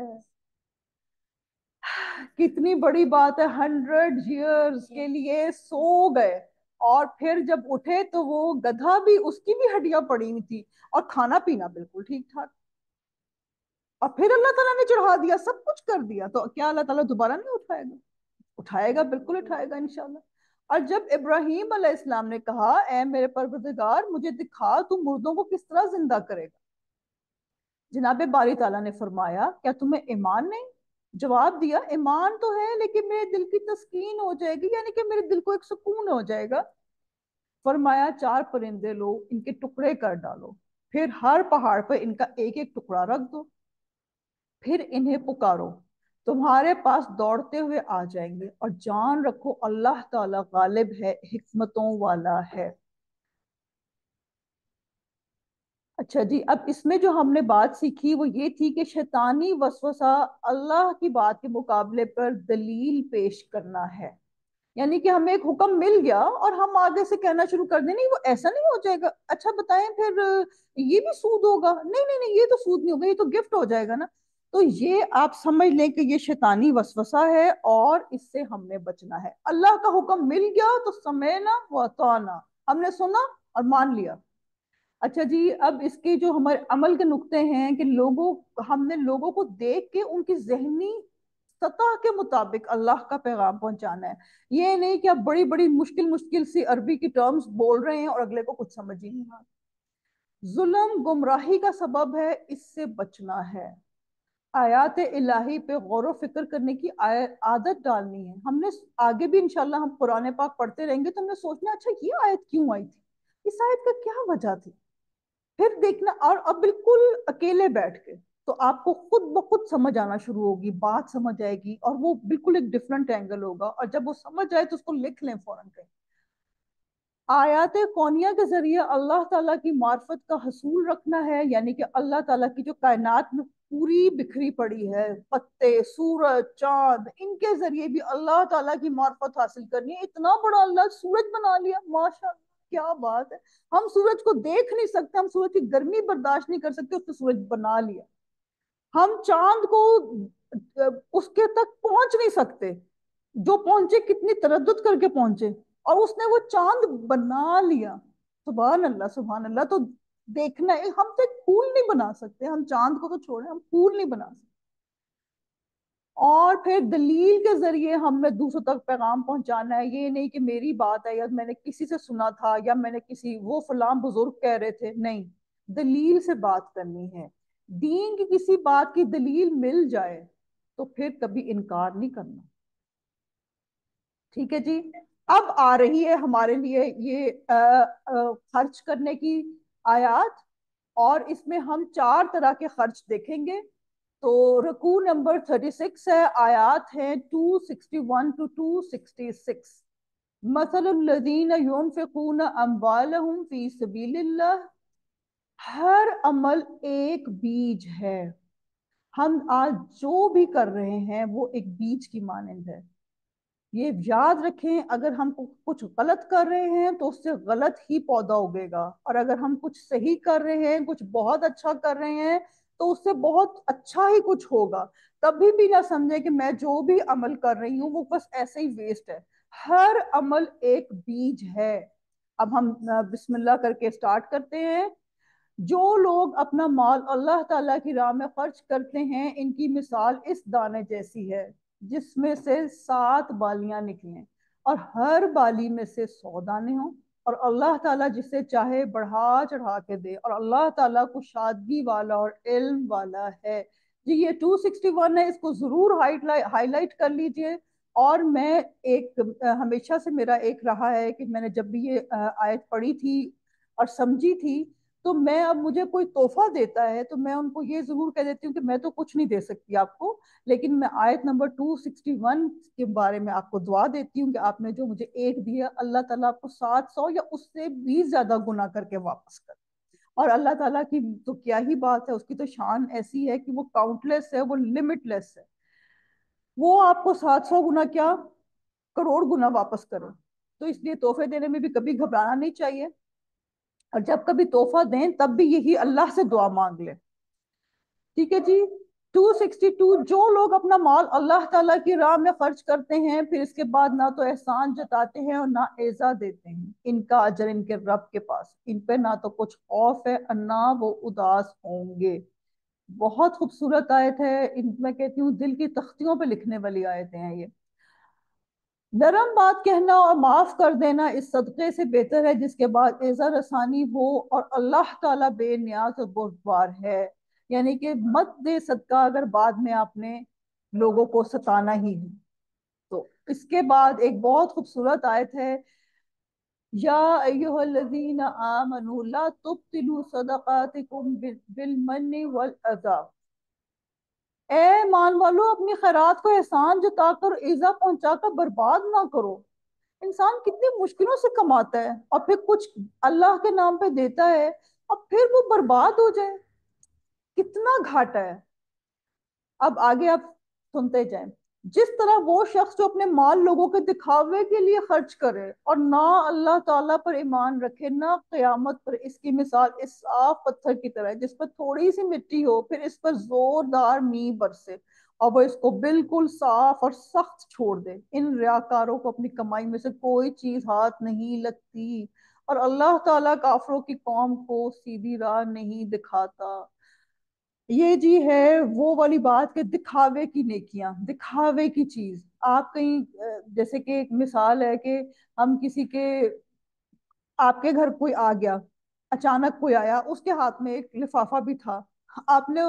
کتنی بڑی بات ہے. 100 ایئرز کے لیے سو گئے، اور پھر جب اٹھے تو وہ گدھا بھی، اس کی بھی ہڈیاں پڑی ہوئی تھی، اور کھانا پینا بالکل ٹھیک ٹھاک. اور پھر اللہ تعالیٰ نے چڑھا دیا، سب کچھ کر دیا. تو کیا اللہ تعالیٰ دوبارہ نہیں اٹھائے گا؟ اٹھائے گا، بالکل اٹھائے گا انشاءاللہ. اور جب ابراہیم علیہ السلام نے کہا اے میرے پروردگار مجھے دکھا تو مردوں کو کس طرح زندہ کرے گا، جناب باری تعالیٰ نے فرمایا کیا تمہیں ایمان نہیں؟ جواب دیا ایمان تو ہے، لیکن میرے دل کی تسکین ہو جائے گی، یعنی کہ میرے دل کو ایک سکون ہو جائے گا. فرمایا 4 پرندے لو، ان کے ٹکڑے کر ڈالو، پھر ہر پہاڑ پر ان کا ایک ایک ٹکڑا رکھ دو، پھر انہیں پکارو، تمہارے پاس دوڑتے ہوئے آ جائیں گے. اور جان رکھو اللہ تعالی غالب ہے، حکمتوں والا ہے. اچھا جی. اب اس میں جو ہم نے بات سیکھی وہ یہ تھی کہ شیطانی وسوسہ اللہ کی بات کے مقابلے پر دلیل پیش کرنا ہے. یعنی کہ ہمیں ایک حکم مل گیا اور ہم آگے سے کہنا شروع کر دیں نہیں وہ ایسا نہیں ہو جائے گا، اچھا بتائیں پھر یہ بھی سود ہوگا، نہیں نہیں نہیں یہ تو سود نہیں ہوگا، یہ تو گفٹ ہو جائے گا نا. تو یہ آپ سمجھ لیں کہ یہ شیطانی وسوسہ ہے، اور اس سے ہم نے بچنا ہے. اللہ کا حکم مل گیا تو سمعنا واطعنا، ہم نے سنا اور مان لیا. اچھا جی. اب اس کے جو ہمارے عمل کے نقطے ہیں کہ ہم نے لوگوں کو دیکھ کے ان کی ذہنی سطح کے مطابق اللہ کا پیغام پہنچانا ہے. یہ نہیں کہ آپ بڑی بڑی مشکل مشکل سی عربی کی ٹرمز بول رہے ہیں اور اگلے کو کچھ سمجھ ہی نہیں آتا. ظلم گمراہی کا سبب ہے، اس سے بچنا ہے. آیات الہی پہ غور و فکر کرنے کی عادت ڈالنی ہے. ہم نے آگے بھی انشاءاللہ ہم قرآن پاک پڑھتے رہیں گے تو ہم نے سوچنا اچھا یہ آیت کیوں آئی تھی، اس آیت کا کیا وجہ تھی. پھر دیکھنا، اور اب بالکل اکیلے بیٹھ کے تو آپ کو خود بخود سمجھ آنا شروع ہوگی، بات سمجھ آئے گی، اور وہ بالکل ایک ڈفرنٹ اینگل ہوگا، اور جب وہ سمجھ آئے تو اس کو لکھ لیں فوراً کہیں۔ آیات کونیہ کے ذریعے اللہ تعالیٰ کی معرفت کا حصول رکھنا ہے، یعنی کہ اللہ تعالیٰ کی جو کائنات میں پوری بکھری پڑی ہے، پتے، سورج، چاند، ان کے ذریعے بھی اللہ تعالیٰ کی معرفت حاصل کرنی ہے۔ اتنا بڑا اللہ سورج بنا لیا، ماشاء اللہ کیا بات ہے! ہم سورج کو دیکھ نہیں سکتے، ہم سورج کی گرمی برداشت نہیں کر سکتے، اس نے سورج بنا لیا۔ ہم چاند کو اس کے تک پہنچ نہیں سکتے، جو پہنچے کتنی تردد کر کے پہنچے، اور اس نے وہ چاند بنا لیا۔ سبحان اللہ سبحان اللہ! تو دیکھنا ہے، ہم تو ایک پھول نہیں بنا سکتے، ہم چاند کو تو چھوڑیں، ہم پھول نہیں بنا سکتے۔ اور پھر دلیل کے ذریعے ہم نے دوسروں تک پیغام پہنچانا ہے، یہ نہیں کہ میری بات ہے یا میں نے کسی سے سنا تھا یا میں نے کسی وہ فلاں بزرگ کہہ رہے تھے، نہیں، دلیل سے بات کرنی ہے۔ دین کی کسی بات کی دلیل مل جائے تو پھر کبھی انکار نہیں کرنا۔ ٹھیک ہے جی؟ اب آ رہی ہے ہمارے لیے یہ خرچ کرنے کی آیات، اور اس میں ہم 4 طرح کے خرچ دیکھیں گے۔ تو رکوع نمبر 36 ہے، آیات ہیں 261 to 266۔ مثل الذین ينفقون اموالهم فی سبیل اللہ، ہر عمل ایک بیج ہے۔ ہم آج جو بھی کر رہے ہیں وہ ایک بیج کی مانند ہے۔ یہ یاد رکھیں، اگر ہم کچھ غلط کر رہے ہیں تو اس سے غلط ہی پودا اگے گا، اور اگر ہم کچھ صحیح کر رہے ہیں، کچھ بہت اچھا کر رہے ہیں، تو اس سے بہت اچھا ہی کچھ ہوگا۔ کبھی بھی نہ سمجھے کہ میں جو بھی عمل کر رہی ہوں وہ بس ایسے ہی ویسٹ ہے۔ ہر عمل ایک بیج ہے۔ اب ہم بسم اللہ کر کے سٹارٹ کرتے ہیں۔ جو لوگ اپنا مال اللہ تعالیٰ کی راہ میں خرچ کرتے ہیں، ان کی مثال اس دانے جیسی ہے جس میں سے 7 بالیاں نکلیں، اور ہر بالی میں سے 100 دانے ہوں، اور اللہ تعالیٰ جسے چاہے بڑھا چڑھا کے دے، اور اللہ تعالیٰ کو شادگی والا اور علم والا ہے۔ جی یہ 261 ہے، اس کو ضرور ہائی لائٹ کر لیجئے۔ اور میں ایک ہمیشہ سے میرا ایک رہا ہے کہ میں نے جب بھی یہ آیت پڑھی تھی اور سمجھی تھی، تو میں اب مجھے کوئی تحفہ دیتا ہے تو میں ان کو یہ ضرور کہہ دیتی ہوں کہ میں تو کچھ نہیں دے سکتی آپ کو، لیکن میں آیت نمبر 261 کے بارے میں آپ کو دعا دیتی ہوں کہ آپ نے جو مجھے ایک دیا، اللہ تعالیٰ آپ کو 700 یا اس سے بھی زیادہ گنا کر کے واپس کر۔ اور اللہ تعالیٰ کی تو کیا ہی بات ہے، اس کی تو شان ایسی ہے کہ وہ کاؤنٹ لیس ہے، وہ لمٹ لیس ہے، وہ آپ کو 700 گنا کیا، کروڑ گنا واپس کرے۔ تو اس لیے تحفے دینے میں بھی کبھی گھبرانا نہیں چاہیے، اور جب کبھی تحفہ دیں تب بھی یہی اللہ سے دعا مانگ لیں۔ ٹھیک ہے جی؟ 262، جو لوگ اپنا مال اللہ تعالیٰ کی راہ میں خرچ کرتے ہیں، پھر اس کے بعد نہ تو احسان جتاتے ہیں اور نہ ایذا دیتے ہیں، ان کا اجر ان کے رب کے پاس، ان پہ نہ تو کچھ خوف ہے اور نہ وہ اداس ہوں گے۔ بہت خوبصورت آیت ہے، ان میں کہتی ہوں دل کی تختیوں پہ لکھنے والی آیتیں ہیں یہ۔ نرم بات کہنا اور معاف کر دینا اس صدقے سے بہتر ہے جس کے بعد ایزا رسانی ہو، اور اللہ تعالیٰ بے نیاز اور بردبار ہے۔ یعنی کہ مت دے صدقہ اگر بعد میں آپ نے لوگوں کو ستانا ہی ہے۔ تو اس کے بعد ایک بہت خوبصورت آیت ہے، یا ایہا الذین آمنوا لا تبطلوا صدقاتکم بالمن والاذی، اے ایمان والو اپنی خیرات کو احسان جتا کر ایزا پہنچا کر برباد نہ کرو۔ انسان کتنی مشکلوں سے کماتا ہے اور پھر کچھ اللہ کے نام پہ دیتا ہے اور پھر وہ برباد ہو جائے، کتنا گھاٹا ہے۔ اب آگے آپ سنتے جائیں۔ جس طرح وہ شخص جو اپنے مال لوگوں کے دکھاوے کے لیے خرچ کرے اور نہ اللہ تعالیٰ پر ایمان رکھے نہ قیامت پر، اس کی مثال اس صاف پتھر کی طرح ہے جس پر تھوڑی سی مٹی ہو، پھر اس پر زوردار میںہ برسے اور وہ اس کو بالکل صاف اور سخت چھوڑ دے۔ ان ریاکاروں کو اپنی کمائی میں سے کوئی چیز ہاتھ نہیں لگتی، اور اللہ تعالیٰ کافروں کی قوم کو سیدھی راہ نہیں دکھاتا۔ یہ جی ہے وہ والی بات کہ دکھاوے کی نیکیاں، دکھاوے کی چیز آپ کہیں جیسے کہ ایک مثال ہے کہ ہم کسی کے، آپ کے گھر کوئی آ گیا، اچانک کوئی آیا، اس کے ہاتھ میں ایک لفافہ بھی تھا، آپ نے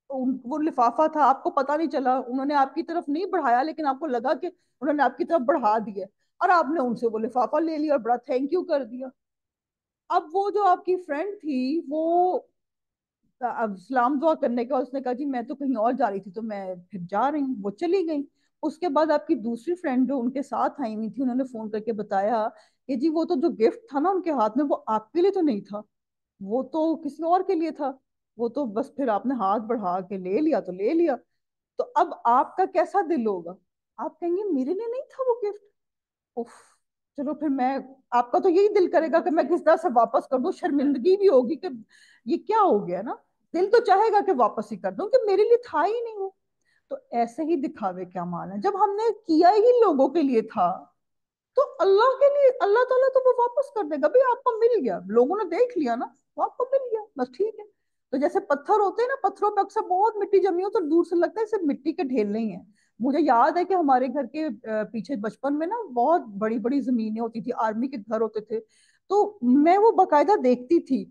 وہ لفافہ تھا، آپ کو پتہ نہیں چلا، انہوں نے آپ کی طرف نہیں بڑھایا لیکن آپ کو لگا کہ انہوں نے آپ کی طرف بڑھا دیا، اور آپ نے ان سے وہ لفافہ لے لیا اور بڑا تھینک یو کر دیا۔ اب وہ جو آپ کی فرینڈ تھی وہ اب سلام دعا کرنے کا اس نے کہا جی میں تو کہیں اور جا رہی تھی تو میں پھر جا رہی ہوں، وہ چلی گئی۔ اس کے بعد آپ کی دوسری فرینڈ جو ان کے ساتھ آئی ہوئی تھی انہوں نے فون کر کے بتایا کہ جی وہ تو جو گفٹ تھا نا ان کے ہاتھ میں وہ آپ کے لیے تو نہیں تھا، وہ تو کسی اور کے لیے تھا، وہ تو بس پھر آپ نے ہاتھ بڑھا کے لے لیا تو لے لیا۔ تو اب آپ کا کیسا دل ہوگا؟ آپ کہیں گے میرے لیے نہیں تھا وہ گفٹ، اف، چلو پھر میں، آپ کا تو یہی دل کرے گا کہ میں کس طرح سے واپس کر دوں، شرمندگی بھی ہوگی کہ یہ کیا ہو گیا نا، دل تو چاہے گا کہ واپس ہی کر دوں کہ میرے لیے تھا ہی نہیں وہ۔ تو ایسے ہی دکھاوے کیا مان ہے، جب ہم نے کیا ہی لوگوں کے لیے تھا تو اللہ کے لیے اللہ تعالیٰ تو وہ واپس کر دے گا، بھائی آپ کو مل گیا، لوگوں نے دیکھ لیا نا، وہ آپ کو مل گیا بس ٹھیک ہے۔ تو جیسے پتھر ہوتے ہیں نا، پتھروں پہ اکثر بہت مٹی جمی ہو تو دور سے لگتا ہے صرف مٹی کے ڈھیر نہیں ہیں۔ مجھے یاد ہے کہ ہمارے گھر کے پیچھے بچپن میں نا بہت بڑی بڑی زمینیں ہوتی تھی، آرمی کے گھر ہوتے تھے، تو میں وہ باقاعدہ دیکھتی تھی،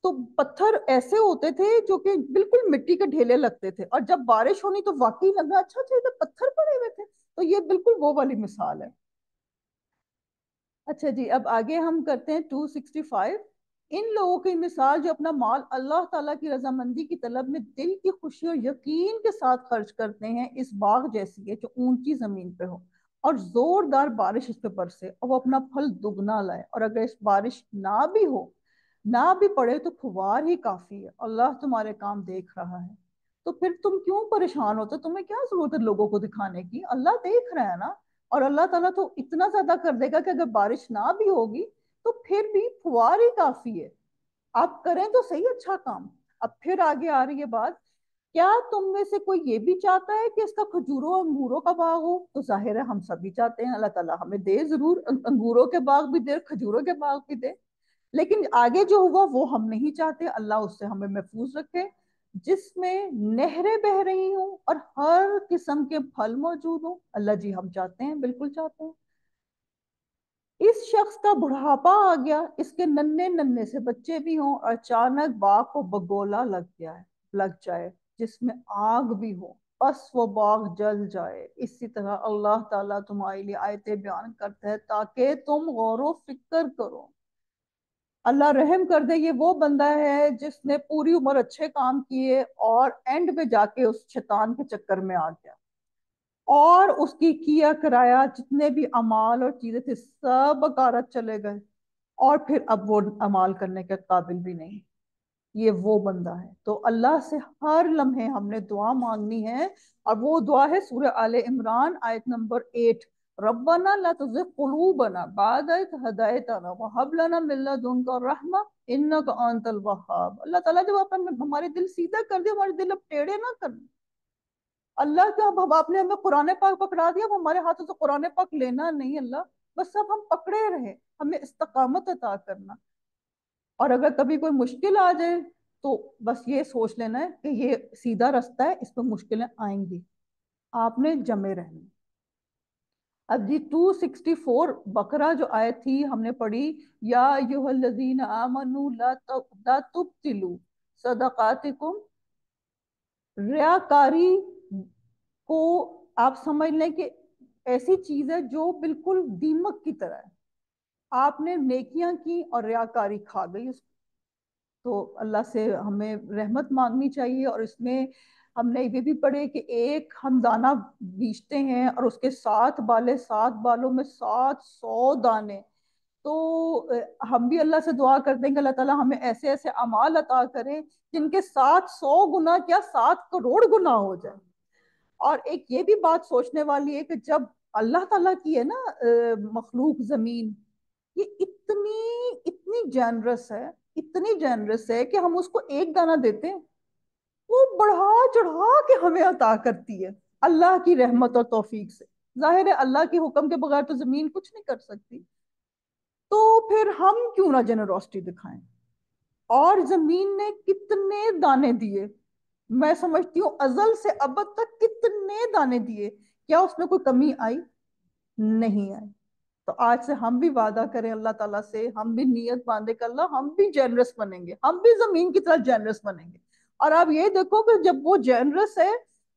تو پتھر ایسے ہوتے تھے جو کہ بالکل مٹی کے ڈھیلے لگتے تھے، اور جب بارش ہونی تو واقعی لگنا اچھا اچھا ادھر پتھر پڑے ہوئے تھے۔ تو یہ بالکل وہ والی مثال ہے۔ اچھا جی، اب آگے ہم کرتے ہیں 265۔ ان لوگوں کی مثال جو اپنا مال اللہ تعالیٰ کی رضامندی کی طلب میں دل کی خوشی اور یقین کے ساتھ خرچ کرتے ہیں، اس باغ جیسی ہے جو اونچی زمین پہ ہو اور زوردار بارش اس پہ برسے اور وہ اپنا پھل دگنا لائے، اور اگر اس بارش نہ بھی ہو، نہ بھی پڑے تو پھوار ہی کافی ہے، اللہ تمہارے کام دیکھ رہا ہے۔ تو پھر تم کیوں پریشان ہوتے، تمہیں کیا ضرورت ہے لوگوں کو دکھانے کی، اللہ دیکھ رہا ہے نا، اور اللہ تعالیٰ تو اتنا زیادہ کر دے گا کہ اگر بارش نہ بھی ہوگی تو پھر بھی فوار ہی کافی ہے، آپ کریں تو صحیح اچھا کام۔ اب پھر آگے آ رہی ہے بات، کیا تم میں سے کوئی یہ بھی چاہتا ہے کہ اس کا کھجوروں اور انگوروں کا باغ ہو؟ تو ظاہر ہے ہم سبھی چاہتے ہیں، اللہ تعالیٰ ہمیں دے ضرور، انگوروں کے باغ بھی دے، کھجوروں کے باغ بھی دے، لیکن آگے جو ہوا وہ ہم نہیں چاہتے، اللہ اس سے ہمیں محفوظ رکھے، جس میں نہریں بہ رہی ہوں اور ہر قسم کے پھل موجود ہوں۔ اللہ جی ہم چاہتے ہیں، بالکل چاہتے ہیں۔ اس شخص کا بڑھاپا آ گیا، اس کے ننھے ننھے سے بچے بھی ہوں اور اچانک باغ کو بگولا لگ جائے جس میں آگ بھی ہو، بس وہ باغ جل جائے۔ اسی طرح اللہ تعالیٰ تمہارے لیے آیتیں بیان کرتا ہے تاکہ تم غور و فکر کرو۔ اللہ رحم کر دے، یہ وہ بندہ ہے جس نے پوری عمر اچھے کام کیے اور اینڈ میں جا کے اس شیطان کے چکر میں آ گیا، اور اس کی کیا کرایا جتنے بھی اعمال اور چیزیں تھے سب غارت چلے گئے، اور پھر اب وہ اعمال کرنے کے قابل بھی نہیں۔ یہ وہ بندہ ہے۔ تو اللہ سے ہر لمحے ہم نے دعا مانگنی ہے، اور وہ دعا ہے سورہ آل عمران آیت نمبر 8، ربنا لا تزغ قلوبنا بعد اذ ہدیتنا وہب لنا من لدنک رحمہ انک انت الوہاب۔ اللہ تعالیٰ جب آپ ہمارے دل سیدھا کر دے، ہمارے دل اب ٹیڑے نہ کر دے۔ اللہ کا اب آپ نے ہمیں قرآن پاک پکڑا دیا، اب ہمارے ہاتھوں سے قرآن پاک لینا نہیں اللہ، بس اب ہم پکڑے رہے، ہمیں استقامت عطا کرنا، اور اگر کبھی کوئی مشکل آ جائے تو بس یہ سوچ لینا ہے کہ یہ سیدھا رستہ ہے، اس پہ مشکلیں آئیں گی، آپ نے جمے رہنا۔ اب جی 264 بقرہ جو آیت تھی ہم نے پڑھی، یا ایھا الذین آمنوا لا تبطلوا صدقاتکم، ریاکاری کو آپ سمجھ لیں کہ ایسی چیز ہے جو بالکل دیمک کی طرح ہے، آپ نے نیکیاں کی اور ریاکاری کھا گئی اس کو۔ تو اللہ سے ہمیں رحمت مانگنی چاہیے، اور اس میں ہم نے یہ بھی پڑھے کہ ایک ہم دانہ بیچتے ہیں اور اس کے 7 بالے، 7 بالوں میں 700 دانے، تو ہم بھی اللہ سے دعا کرتے ہیں کہ اللہ تعالیٰ ہمیں ایسے ایسے اعمال عطا کرے جن کے 700 گنا کیا 7 کروڑ گنا ہو جائے۔ اور ایک یہ بھی بات سوچنے والی ہے کہ جب اللہ تعالیٰ کی ہے نا مخلوق زمین، یہ اتنی اتنی جینرس ہے، اتنی جینرس ہے کہ ہم اس کو ایک دانہ دیتے ہیں وہ بڑھا چڑھا کے ہمیں عطا کرتی ہے اللہ کی رحمت اور توفیق سے۔ ظاہر ہے اللہ کے حکم کے بغیر تو زمین کچھ نہیں کر سکتی، تو پھر ہم کیوں نہ جنروسٹی دکھائیں؟ اور زمین نے کتنے دانے دیے، میں سمجھتی ہوں ازل سے ابد تک کتنے دانے دیے، کیا اس میں کوئی کمی آئی؟ نہیں آئی۔ تو آج سے ہم بھی وعدہ کریں اللہ تعالیٰ سے، ہم بھی نیت باندھے کہ اللہ ہم بھی جنرس بنیں گے، ہم بھی زمین کی طرح جنرس بنیں گے۔ اور آپ یہ دیکھو کہ جب وہ جنرس ہے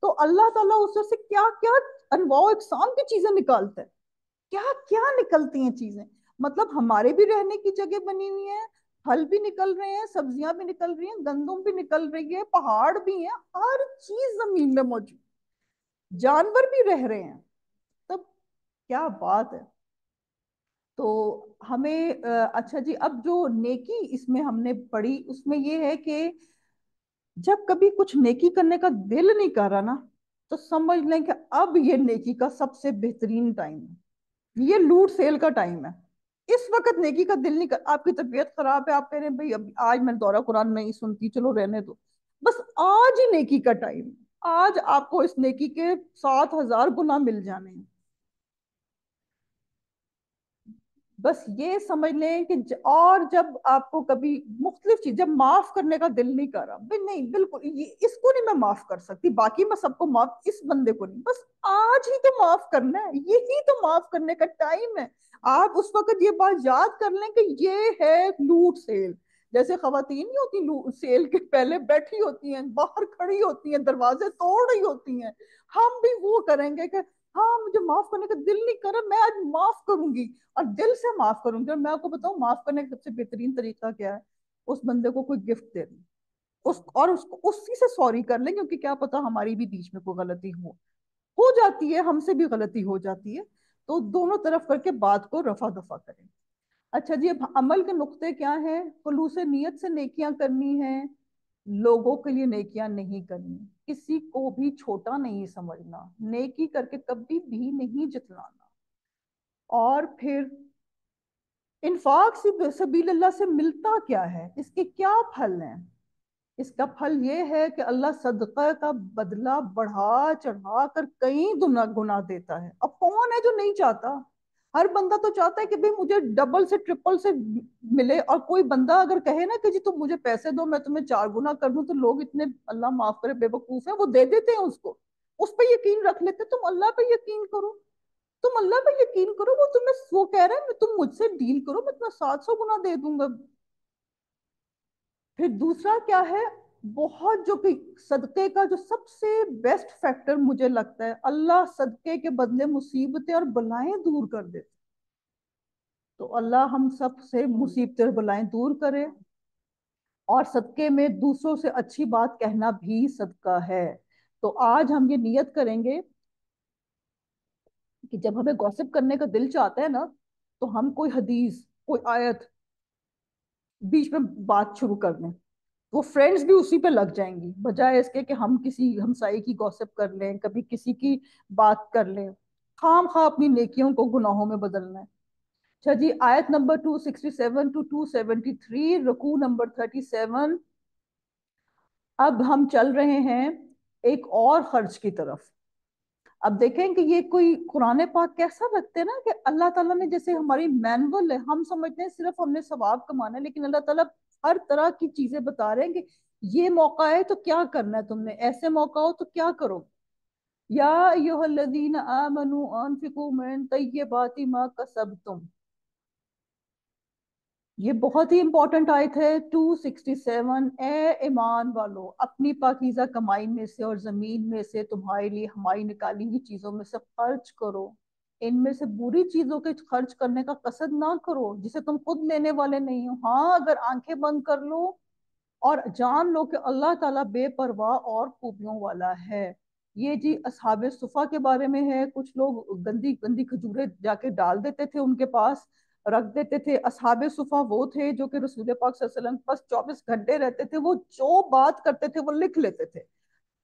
تو اللہ تعالیٰ اس سے کیا کیا انواع و اقسام کی چیزیں نکالتا ہے، کیا کیا نکلتی ہیں چیزیں، مطلب ہمارے بھی رہنے کی جگہ بنی ہوئی ہے، پھل بھی نکل رہے ہیں، سبزیاں بھی نکل رہی ہیں، گندم بھی نکل رہی ہے، پہاڑ بھی ہیں، ہر چیز زمین میں موجود، جانور بھی رہ رہے ہیں. تب کیا بات ہے. تو ہمیں اچھا جی، اب جو نیکی اس میں ہم نے پڑھی اس میں یہ ہے کہ جب کبھی کچھ نیکی کرنے کا دل نہیں کر رہا نا، تو سمجھ لیں کہ اب یہ نیکی کا سب سے بہترین ٹائم ہے، یہ لوٹ سیل کا ٹائم ہے. اس وقت نیکی کا دل نہیں کر، آپ کی طبیعت خراب ہے، آپ کہہ رہے ہیں بھائی اب آج میں دورہ قرآن نہیں سنتی، چلو رہنے دو، بس آج ہی نیکی کا ٹائم ہے. آج آپ کو اس نیکی کے 7,000 گنا مل جانے ہیں. بس یہ سمجھ لیں کہ اور جب آپ کو کبھی مختلف چیز، جب معاف کرنے کا دل نہیں کر رہا، نہیں بالکل اس کو نہیں میں معاف کر سکتی، باقی میں سب کو معاف، اس بندے کو نہیں، بس آج ہی تو معاف کرنا ہے، یہی تو معاف کرنے کا ٹائم ہے. آپ اس وقت یہ بات یاد کر لیں کہ یہ ہے لوٹ سیل. جیسے خواتین نہیں ہوتی سیل کے پہلے بیٹھی ہوتی ہیں، باہر کھڑی ہوتی ہیں، دروازے توڑ رہی ہوتی ہیں، ہم بھی وہ کریں گے کہ ہاں مجھے معاف کرنے کا دل نہیں کر رہا، میں آج معاف کروں گی اور دل سے معاف کروں گی. اور میں آپ کو بتاؤں معاف کرنے کا سب سے بہترین طریقہ کیا ہے؟ اس بندے کو کوئی گفٹ دے دیں، اور اس کو اسی سے سوری کر لیں، کیونکہ کیا پتا ہماری بھی بیچ میں کوئی غلطی ہو جاتی ہے، ہم سے بھی غلطی ہو جاتی ہے. تو دونوں طرف کر کے بات کو رفع دفع کریں. اچھا جی، اب عمل کے نقطے کیا ہیں؟ خلوص نیت سے نیکیاں کرنی ہیں، لوگوں کے لیے نیکیاں نہیں کرنی، کسی کو بھی چھوٹا نہیں سمجھنا، نیکی کر کے کبھی بھی نہیں جتلانا. اور پھر انفاق سبیل اللہ سے ملتا کیا ہے، اس کے کیا پھل ہیں؟ اس کا پھل یہ ہے کہ اللہ صدقہ کا بدلہ بڑھا چڑھا کر کئی گنا دیتا ہے. اب کون ہے جو نہیں چاہتا؟ ہر بندہ تو چاہتا ہے کہ بھئی مجھے ڈبل سے ٹرپل سے ملے. اور کوئی بندہ اگر کہے نا کہ جی تم مجھے پیسے دو میں تمہیں 4 گنا کر دوں، تو لوگ اتنے اللہ معاف کرے بے وقوف ہیں، وہ دے دیتے ہیں اس کو، اس پہ یقین رکھ لیتے. تم اللہ پہ یقین کرو، تم اللہ پہ یقین کرو، وہ تمہیں وہ کہہ رہا ہے تم مجھ سے ڈیل کرو، میں تمہیں 700 گنا دے دوں گا. پھر دوسرا کیا ہے؟ بہت جو کہ صدقے کا جو سب سے بیسٹ فیکٹر مجھے لگتا ہے، اللہ صدقے کے بدلے مصیبتیں اور بلائیں دور کر دیتے. تو اللہ ہم سب سے مصیبتیں اور بلائیں دور کرے. اور صدقے میں دوسروں سے اچھی بات کہنا بھی صدقہ ہے. تو آج ہم یہ نیت کریں گے کہ جب ہمیں گوسپ کرنے کا دل چاہتا ہے نا، تو ہم کوئی حدیث، کوئی آیت بیچ میں بات شروع کر دیں، وہ فرینڈز بھی اسی پہ لگ جائیں گی، بجائے اس کے کہ ہم کسی ہمسائی کی گوسپ کر لیں، کبھی کسی کی بات کر لیں. خام خواہ اپنی نیکیوں کو گناہوں میں بدلنا ہے. اچھا جی، آیت نمبر 267 to 273، رکوع نمبر 37. اب ہم چل رہے ہیں ایک اور خرچ کی طرف. اب دیکھیں کہ یہ کوئی قرآن پاک کیسا لگتے ہیں نا، کہ اللہ تعالیٰ نے جیسے ہماری مینول ہے، ہم سمجھتے ہیں صرف ہم نے ثواب کمانا ہے، لیکن اللہ تعالیٰ ہر طرح کی چیزیں بتا رہے ہیں کہ یہ موقع ہے تو کیا کرنا ہے تم نے، ایسے موقع ہو تو کیا کرو. یا ایھا الذین آمنوا انفقوا من طیبات ما کسبتم. یہ بہت ہی امپورٹنٹ آیت ہے 267. اے ایمان والو، اپنی پاکیزہ کمائی میں سے اور زمین میں سے تمہارے لیے ہماری نکالی ہوئی چیزوں میں سے خرچ کرو. ان میں سے بری چیزوں کے خرچ کرنے کا قصد نہ کرو جسے تم خود لینے والے نہیں ہو. ہاں اگر آنکھیں بند کر لو اور جان لو کہ اللہ تعالیٰ بے پرواہ اور خوبیوں والا ہے. یہ جی اصحاب صفا کے بارے میں ہے. کچھ لوگ گندی گندی کھجوریں جا کے ڈال دیتے تھے، ان کے پاس رکھ دیتے تھے. اصحاب صفا وہ تھے جو کہ رسول پاک صلی اللہ علیہ وسلم کے پاس 24 گھنٹے رہتے تھے، وہ جو بات کرتے تھے وہ لکھ لیتے تھے.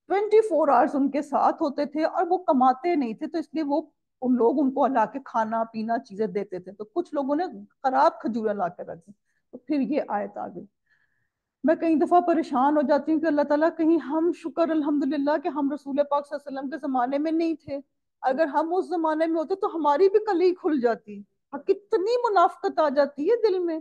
24 آورس ان کے ساتھ ہوتے تھے اور وہ کماتے نہیں تھے، تو اس لیے وہ ان لوگ ان کو لا کے کھانا پینا چیزیں دیتے تھے. تو کچھ لوگوں نے خراب کھجوریں لا کے رکھ دی. تو پھر یہ آیت آ گئی. میں کئی دفعہ پریشان ہو جاتی ہوں کہ اللہ تعالیٰ کہیں ہم شکر الحمدللہ کہ ہم رسول پاک صلی اللہ علیہ وسلم کے زمانے میں نہیں تھے. اگر ہم اس زمانے میں ہوتے تو ہماری بھی کلی کھل جاتی. کتنی منافقت آ جاتی ہے دل میں.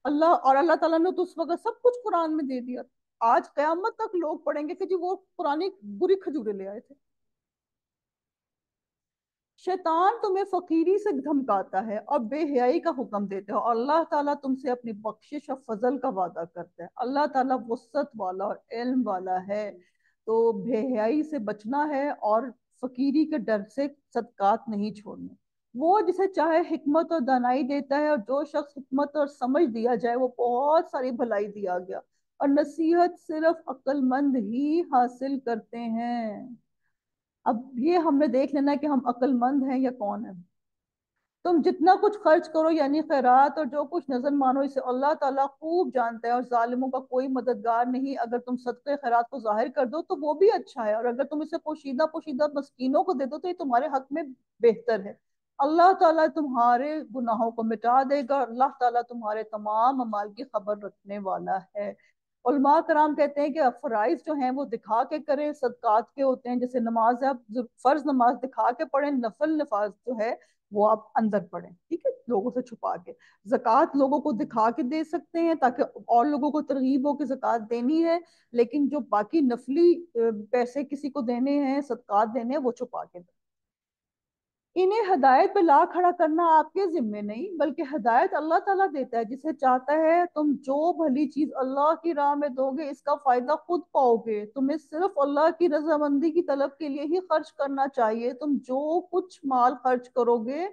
اللہ تعالیٰ نے تو اس وقت سب کچھ قرآن میں دے دیا. آج قیامت تک لوگ پڑھیں گے کہ جی وہ پرانی بری کھجوریں لے آئے تھے. شیطان تمہیں فقیری سے دھمکاتا ہے اور بے حیائی کا حکم دیتا ہے، اور اللہ تعالیٰ تم سے اپنی بخشش اور فضل کا وعدہ کرتا ہے. اللہ تعالیٰ وسعت والا اور علم والا ہے. تو بے حیائی سے بچنا ہے اور فقیری کے ڈر سے صدقات نہیں چھوڑنے. وہ جسے چاہے حکمت اور دانائی دیتا ہے، اور جو شخص حکمت اور سمجھ دیا جائے وہ بہت ساری بھلائی دیا گیا، اور نصیحت صرف عقل مند ہی حاصل کرتے ہیں۔ اب یہ ہم نے دیکھ لینا ہے کہ ہم عقل مند ہیں یا کون ہے۔ تم جتنا کچھ خرچ کرو یعنی خیرات اور جو کچھ نظر مانو، اسے اللہ تعالیٰ خوب جانتا ہے، اور ظالموں کا کوئی مددگار نہیں۔ اگر تم صدقے خیرات کو ظاہر کر دو تو وہ بھی اچھا ہے، اور اگر تم اسے پوشیدہ پوشیدہ مسکینوں کو دے دو تو یہ تمہارے حق میں بہتر ہے۔ اللہ تعالیٰ تمہارے گناہوں کو مٹا دے گا، اللہ تعالیٰ تمہارے تمام اعمال کی خبر رکھنے والا ہے۔ علماء کرام کہتے ہیں کہ فرائض جو ہیں وہ دکھا کے کریں، صدقات کے ہوتے ہیں جیسے نماز ہے، آپ فرض نماز دکھا کے پڑھیں، نفل نماز جو ہے وہ آپ اندر پڑھیں، ٹھیک ہے، لوگوں سے چھپا کے۔ زکوٰۃ لوگوں کو دکھا کے دے سکتے ہیں تاکہ اور لوگوں کو ترغیب ہو کہ زکوٰۃ دینی ہے، لیکن جو باقی نفلی پیسے کسی کو دینے ہیں، صدقات دینے ہیں، وہ چھپا کے دیں۔ انہیں ہدایت پہ لا کھڑا کرنا آپ کے ذمے نہیں، بلکہ ہدایت اللہ تعالیٰ دیتا ہے جسے چاہتا ہے۔ تم جو بھلی چیز اللہ کی راہ میں دو گے اس کا فائدہ خود پاؤ گے، تمہیں صرف اللہ کی رضامندی کی طلب کے لیے ہی خرچ کرنا چاہیے۔ تم جو کچھ مال خرچ کرو گے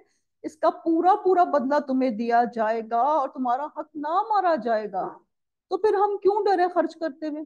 اس کا پورا پورا بدلہ تمہیں دیا جائے گا، اور تمہارا حق نہ مارا جائے گا۔ تو پھر ہم کیوں ڈرے خرچ کرتے ہوئے؟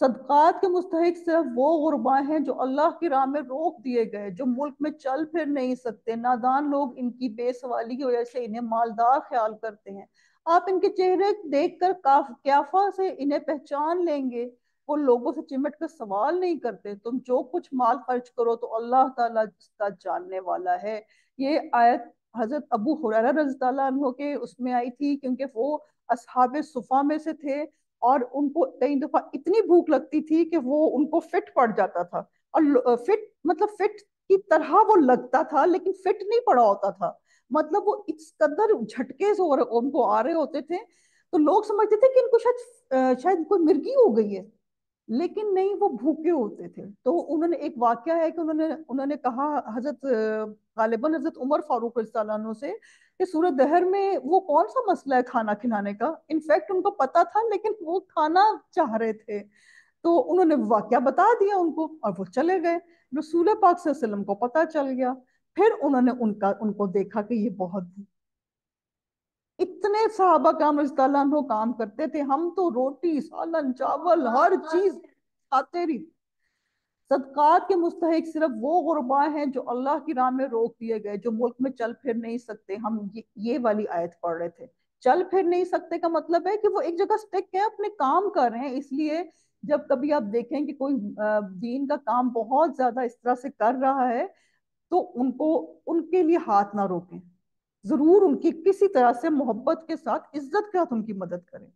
صدقات کے مستحق صرف وہ غرباء ہیں جو اللہ کی راہ میں روک دیے گئے، جو ملک میں چل پھر نہیں سکتے۔ نادان لوگ ان کی بے سوالی کی وجہ سے انہیں مالدار خیال کرتے ہیں۔ آپ ان کے چہرے دیکھ کر قیافہ سے انہیں پہچان لیں گے، وہ لوگوں سے چمٹ کر سوال نہیں کرتے۔ تم جو کچھ مال خرچ کرو تو اللہ تعالیٰ اس کا جاننے والا ہے۔ یہ آیت حضرت ابو ہریرہ رضی اللہ عنہ کے اس میں آئی تھی، کیونکہ وہ اصحاب صفا میں سے تھے، اور ان کو کئی دفعہ اتنی بھوک لگتی تھی کہ وہ ان کو فٹ پڑ جاتا تھا، اور فٹ مطلب فٹ کی طرح وہ لگتا تھا لیکن فٹ نہیں پڑا ہوتا تھا، مطلب وہ اس قدر جھٹکے سے ان کو آ رہے ہوتے تھے، تو لوگ سمجھتے تھے کہ ان کو شاید کوئی مرگی ہو گئی ہے، لیکن نہیں، وہ بھوکے ہوتے تھے۔ تو انہوں نے ایک واقعہ ہے کہ انہوں نے کہا حضرت غالباً حضرت عمر فاروق رضی اللہ عنہ سے کہ سورۃ دہر میں وہ کون سا مسئلہ ہے کھانا کھلانے کا، انفیکٹ ان کو پتا تھا لیکن وہ کھانا چاہ رہے تھے، تو انہوں نے واقعہ بتا دیا ان کو اور وہ چلے گئے۔ رسول پاک صلی اللہ علیہ وسلم کو پتا چل گیا، پھر انہوں نے ان کو دیکھا کہ یہ بہت اتنے صحابہ کرام رضی اللہ عنہ کام کرتے تھے، ہم تو روٹی سالن چاول ہر چیز کھاتے رہی۔ صدقات کے مستحق صرف وہ غرباء ہیں جو اللہ کی راہ میں روک دیے گئے، جو ملک میں چل پھر نہیں سکتے۔ ہم یہ والی آیت پڑھ رہے تھے، چل پھر نہیں سکتے کا مطلب ہے کہ وہ ایک جگہ سٹک ہے، اپنے کام کر رہے ہیں۔ اس لیے جب کبھی آپ دیکھیں کہ کوئی دین کا کام بہت زیادہ اس طرح سے کر رہا ہے تو ان کے لیے ہاتھ نہ روکیں، ضرور ان کی کسی طرح سے محبت کے ساتھ، عزت کے ساتھ ان کی مدد کریں۔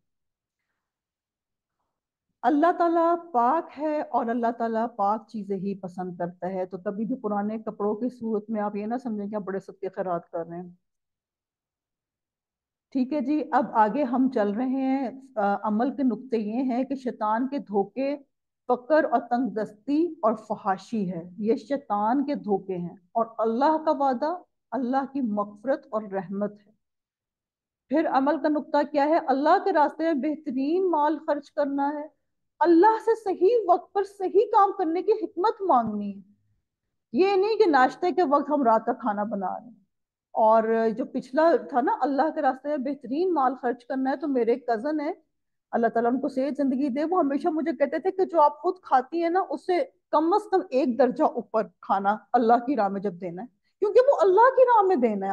اللہ تعالیٰ پاک ہے اور اللہ تعالیٰ پاک چیزیں ہی پسند کرتا ہے، تو کبھی بھی پرانے کپڑوں کی صورت میں آپ یہ نہ سمجھیں کہ آپ بڑے صدقے خیرات کر رہے ہیں۔ ٹھیک ہے جی، اب آگے ہم چل رہے ہیں۔ عمل کے نقطے یہ ہیں کہ شیطان کے دھوکے فقر اور تنگ دستی اور فحاشی ہے، یہ شیطان کے دھوکے ہیں، اور اللہ کا وعدہ اللہ کی مغفرت اور رحمت ہے۔ پھر عمل کا نقطہ کیا ہے؟ اللہ کے راستے میں بہترین مال خرچ کرنا ہے، اللہ سے صحیح وقت پر صحیح کام کرنے کی حکمت مانگنی ہے۔ یہ نہیں کہ ناشتے کے وقت ہم رات کا کھانا بنا رہے ہیں۔ اور جو پچھلا تھا نا، اللہ کے راستے میں بہترین مال خرچ کرنا ہے، تو میرے ایک کزن ہے، اللہ تعالیٰ ان کو صحت زندگی دے، وہ ہمیشہ مجھے کہتے تھے کہ جو آپ خود کھاتی ہیں نا اس سے کم از کم ایک درجہ اوپر کھانا اللہ کی راہ میں جب دینا ہے، کیونکہ وہ اللہ کی راہ میں دینا ہے۔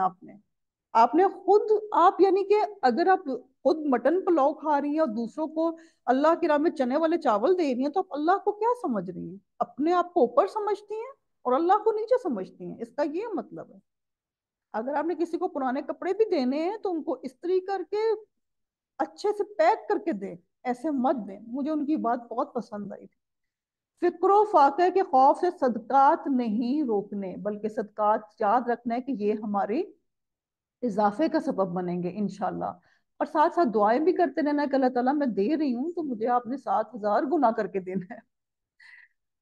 آپ نے خود، آپ یعنی کہ اگر آپ خود مٹن پلاؤ کھا رہی ہیں اور دوسروں کو اللہ کی راہ میں چنے والے چاول دے رہی ہیں، تو آپ اللہ کو کیا سمجھ رہی ہیں؟ اپنے آپ کو اوپر سمجھتی ہیں اور اللہ کو نیچے سمجھتی ہیں، اس کا یہ مطلب ہے۔ اگر آپ نے کسی کو پرانے کپڑے بھی دینے ہیں تو ان کو استری کر کے اچھے سے پیک کر کے دیں، ایسے مت دیں۔ مجھے ان کی بات بہت پسند آئی تھی۔ فکر و فاقے کے خوف سے صدقات نہیں روکنے، بلکہ صدقات یاد رکھنا ہے کہ یہ ہماری اضافے کا سبب بنیں گے انشاءاللہ، اور ساتھ ساتھ دعائیں بھی کرتے رہنا ہے کہ اللہ تعالیٰ میں دے رہی ہوں تو مجھے آپ نے 7,000 گنا کر کے دینا ہے۔